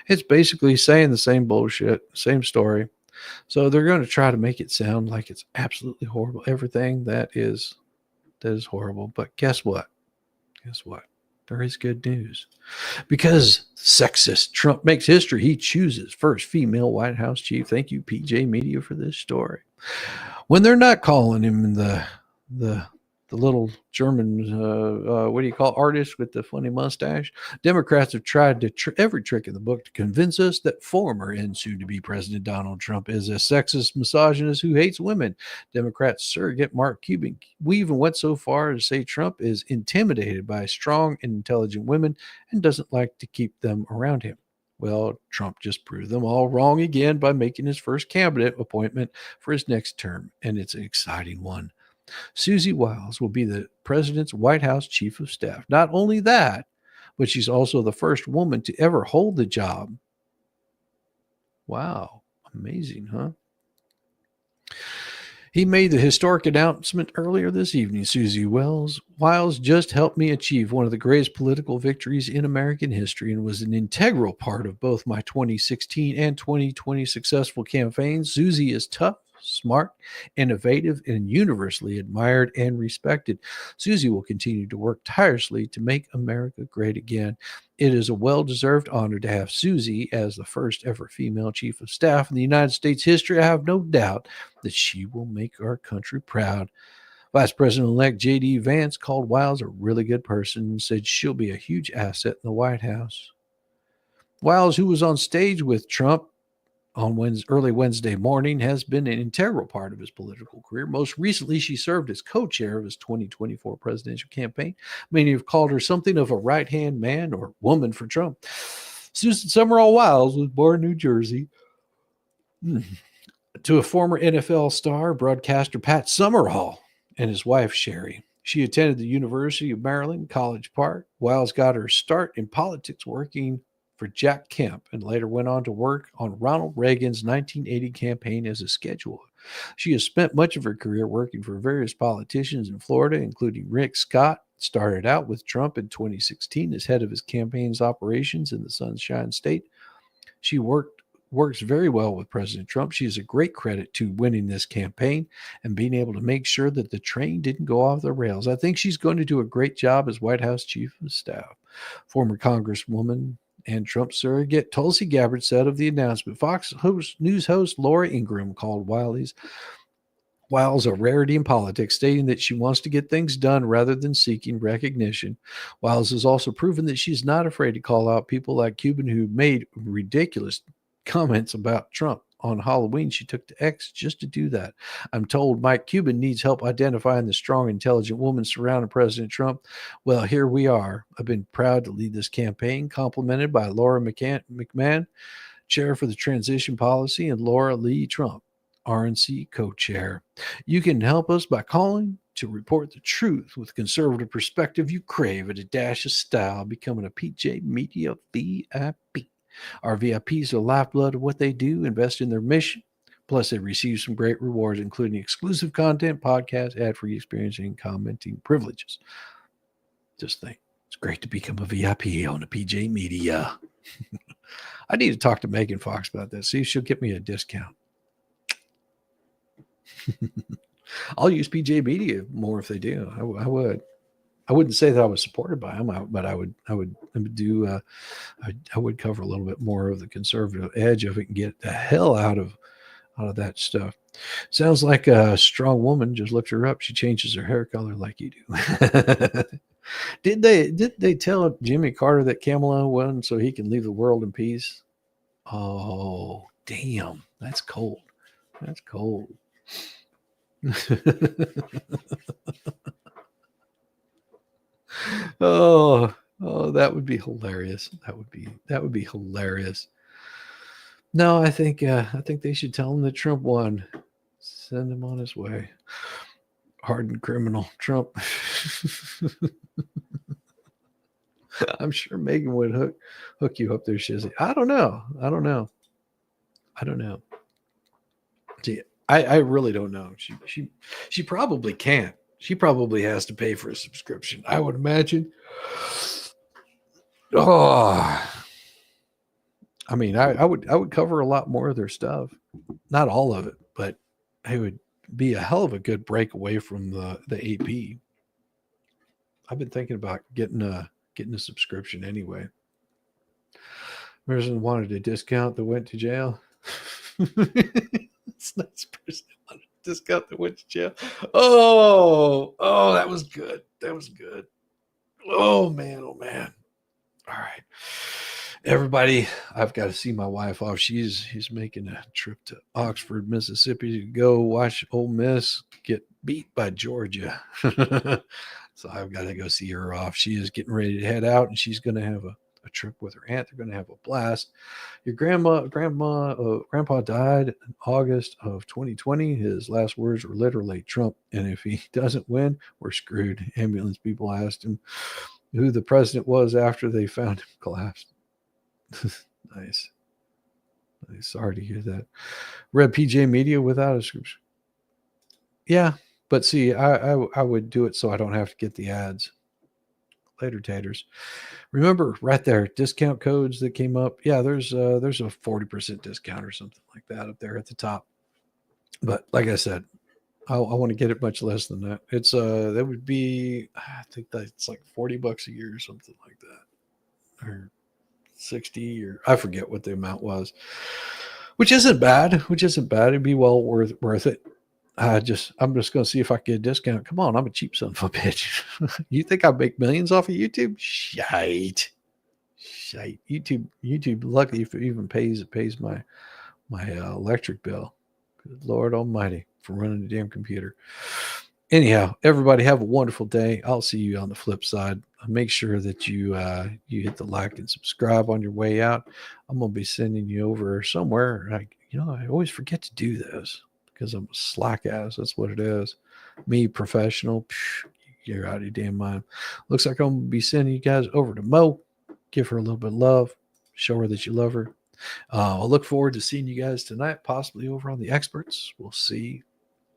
It's basically saying the same bullshit, same story. So they're going to try to make it sound like it's absolutely horrible. Everything that is horrible. But guess what? There is good news. Because sexist Trump makes history, he chooses first female White House chief. Thank you, PJ Media, for this story. When they're not calling him the little German, what do you call artist with the funny mustache? Democrats have tried every trick in the book to convince us that former and soon-to-be President Donald Trump is a sexist misogynist who hates women. Democrat surrogate Mark Cuban even went so far as to say Trump is intimidated by strong and intelligent women and doesn't like to keep them around him. Well, Trump just proved them all wrong again by making his first cabinet appointment for his next term, and it's an exciting one. Susie Wiles will be the president's White House chief of staff. Not only that, but she's also the first woman to ever hold the job. Wow, amazing, huh? He made the historic announcement earlier this evening. Susie Wiles just helped me achieve one of the greatest political victories in American history and was an integral part of both my 2016 and 2020 successful campaigns. Susie is tough, smart, innovative, and universally admired and respected. Susie will continue to work tirelessly to make America great again. It is a well-deserved honor to have Susie as the first ever female chief of staff in the United States history. I have no doubt that she will make our country proud. Vice President-elect J.D. Vance called Wiles a really good person and said she'll be a huge asset in the White House. Wiles, who was on stage with Trump on early Wednesday morning, has been an integral part of his political career. Most recently, she served as co-chair of his 2024 presidential campaign. Many have called her something of a right-hand man or woman for Trump. Susan Summerall Wiles was born in New Jersey to a former NFL star, broadcaster Pat Summerall, and his wife, Sherry. She attended the University of Maryland, College Park. Wiles got her start in politics working for Jack Kemp and later went on to work on Ronald Reagan's 1980 campaign as a scheduler. She has spent much of her career working for various politicians in Florida, including Rick Scott. Started out with Trump in 2016 as head of his campaign's operations in the Sunshine State. She worked works very well with President Trump. She is a great credit to winning this campaign and being able to make sure that the train didn't go off the rails. I think she's going to do a great job as White House Chief of Staff. Former Congresswoman and Trump surrogate Tulsi Gabbard said of the announcement, Fox News host Laura Ingraham called Wiles a rarity in politics, stating that she wants to get things done rather than seeking recognition. Wiles has also proven that she's not afraid to call out people like Cuban who made ridiculous comments about Trump. On Halloween, she took to X just to do that. I'm told Mike Cuban needs help identifying the strong, intelligent woman surrounding President Trump. Well, here we are. I've been proud to lead this campaign, complimented by Laura McMahon, chair for the transition policy, and Laura Lee Trump, RNC co-chair. You can help us by calling to report the truth with conservative perspective you crave at a dash of style, becoming a PJ Media VIP. Our VIPs are the lifeblood of what they do, invest in their mission. Plus, they receive some great rewards, including exclusive content, podcasts, ad-free experience, and commenting privileges. Just think, it's great to become a VIP on the PJ Media. I need to talk to Megan Fox about that. See if she'll get me a discount. I'll use PJ Media more if they do. I would. I wouldn't say that I was supported by them, but I would cover a little bit more of the conservative edge if it can get the hell out of that stuff. Sounds like a strong woman. Just looked her up. She changes her hair color like you do. Did they tell Jimmy Carter that Kamala won so he can leave the world in peace? Oh, damn. That's cold. That's cold. Oh, that would be hilarious. That would be hilarious. No, I think they should tell him that Trump won. Send him on his way. Hardened criminal Trump. I'm sure Megan would hook you up there, Shizzy. I don't know. See, I really don't know. She probably can't. She probably has to pay for a subscription, I would imagine. Oh, I mean, I would cover a lot more of their stuff. Not all of it, but it would be a hell of a good break away from the AP. I've been thinking about getting a subscription anyway. Person wanted a discount that went to jail. It's a nice person that wanted a discount that went to jail. Oh, that was good. That was good. Oh man. All right. Everybody, I've got to see my wife off. He's making a trip to Oxford, Mississippi to go watch Ole Miss get beat by Georgia. So I've got to go see her off. She is getting ready to head out, and she's going to have a trip with her aunt. They're going to have a blast. Your grandpa died in August of 2020. His last words were literally Trump. And if he doesn't win, we're screwed. Ambulance people asked him who the president was after they found him collapsed. Nice. Sorry to hear that. Read PJ Media without a scripture. Yeah, but see, I would do it so I don't have to get the ads. Later, taters. Remember, right there, discount codes that came up. Yeah, there's a 40% discount or something like that up there at the top. But like I said, I want to get it much less than that. It's that would be, I think that's like $40 a year or something like that, or 60, or I forget what the amount was, which isn't bad. It'd be well worth it. I'm just going to see if I can get a discount. Come on, I'm a cheap son of a bitch. You think I make millions off of YouTube? Shite. YouTube, luckily, if it even pays my electric bill. Good Lord Almighty, for running the damn computer. Anyhow, everybody have a wonderful day. I'll see you on the flip side. Make sure that you hit the like and subscribe on your way out. I'm going to be sending you over somewhere. I always forget to do this because I'm a slack ass. That's what it is. Me, professional. You're out of your damn mind. Looks like I'm going to be sending you guys over to Mo. Give her a little bit of love. Show her that you love her. I'll look forward to seeing you guys tonight, possibly over on the Experts. We'll see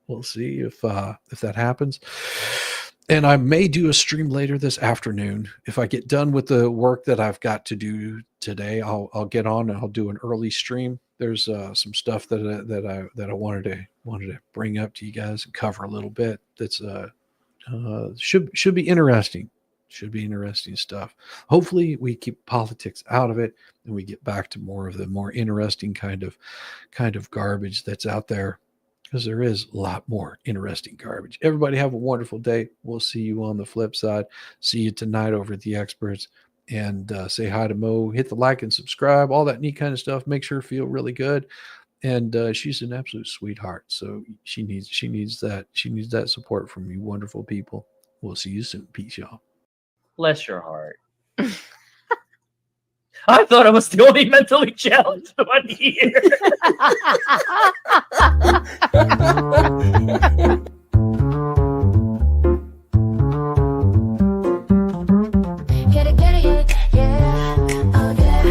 if that happens. And I may do a stream later this afternoon if I get done with the work that I've got to do today. I'll get on and I'll do an early stream. There's some stuff that I wanted to bring up to you guys and cover a little bit. That's should be interesting. Should be interesting stuff. Hopefully we keep politics out of it and we get back to more of the more interesting kind of garbage that's out there, because there is a lot more interesting garbage. Everybody have a wonderful day. We'll see you on the flip side. See you tonight over at the Experts. And say hi to Mo. Hit the like and subscribe, all that neat kind of stuff. Make her feel really good. And she's an absolute sweetheart. So she needs that. She needs that support from you wonderful people. We'll see you soon. Peace, y'all. Bless your heart. I thought I was the only mentally challenged one here. Get it, yeah, oh yeah.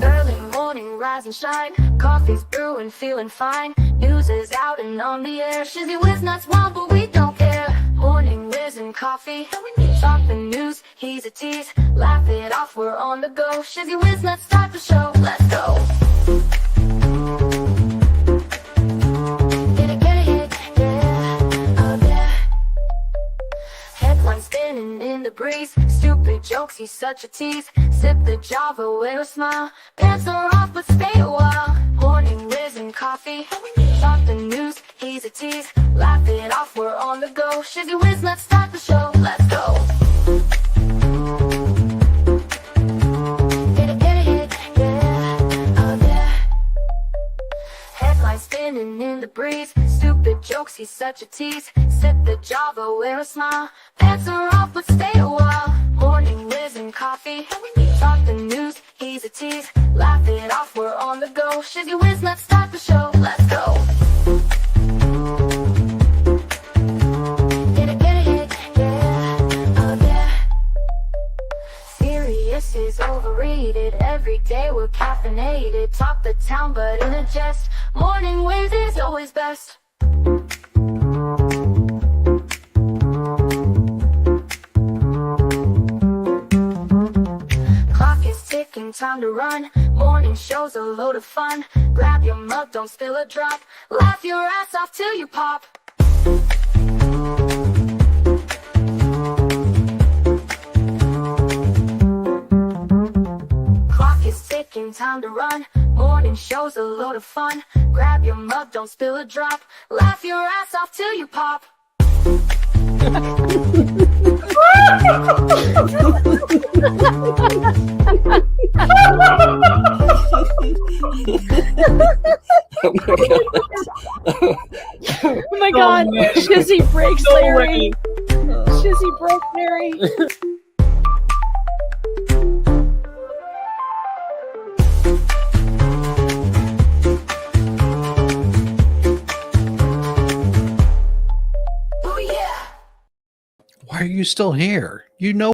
Early morning, rise and shine. Coffee's brewing, feeling fine. News is out and on the air. Shizzy Whiz nuts wild, but we don't care. Morning Whiz and Coffee. Talk the news, he's a tease. Laugh it off, we're on the go. Shizzy Whiz nuts, start the show. Let's go. Get it, yeah, oh yeah. Headlines spinning in the breeze. Stupid jokes, he's such a tease. Sip the Java, wear a smile. Pants are off, but stay a while. Morning Whiz and Coffee. Talk the news, he's a tease. Laugh it off, we're on the go. Shizzy Whiz, let's start the show. Let's go. Get it, yeah, oh yeah. Headlines spinning in the breeze. Stupid jokes, he's such a tease. Sip the Java, wear a smile. Pants are off, but stay a while. Morning Whiz and Coffee. Talk the news, he's a tease. Laugh it off, we're on the go. Shizzy Whiz, let's start the show. Let's go. Get it, yeah, oh yeah. Serious is overrated. Every day we're caffeinated. Talk the town, but in a jest. Morning Whiz is always best. Clock is ticking, time to run. Morning show's a load of fun. Grab your mug, don't spill a drop. Laugh your ass off till you pop. Clock is ticking, time to run. Morning show's a load of fun. Grab your mug, don't spill a drop. Laugh your ass off till you pop. Oh my god, Shizzy breaks Larry. Shizzy broke Larry. Why are you still here? You know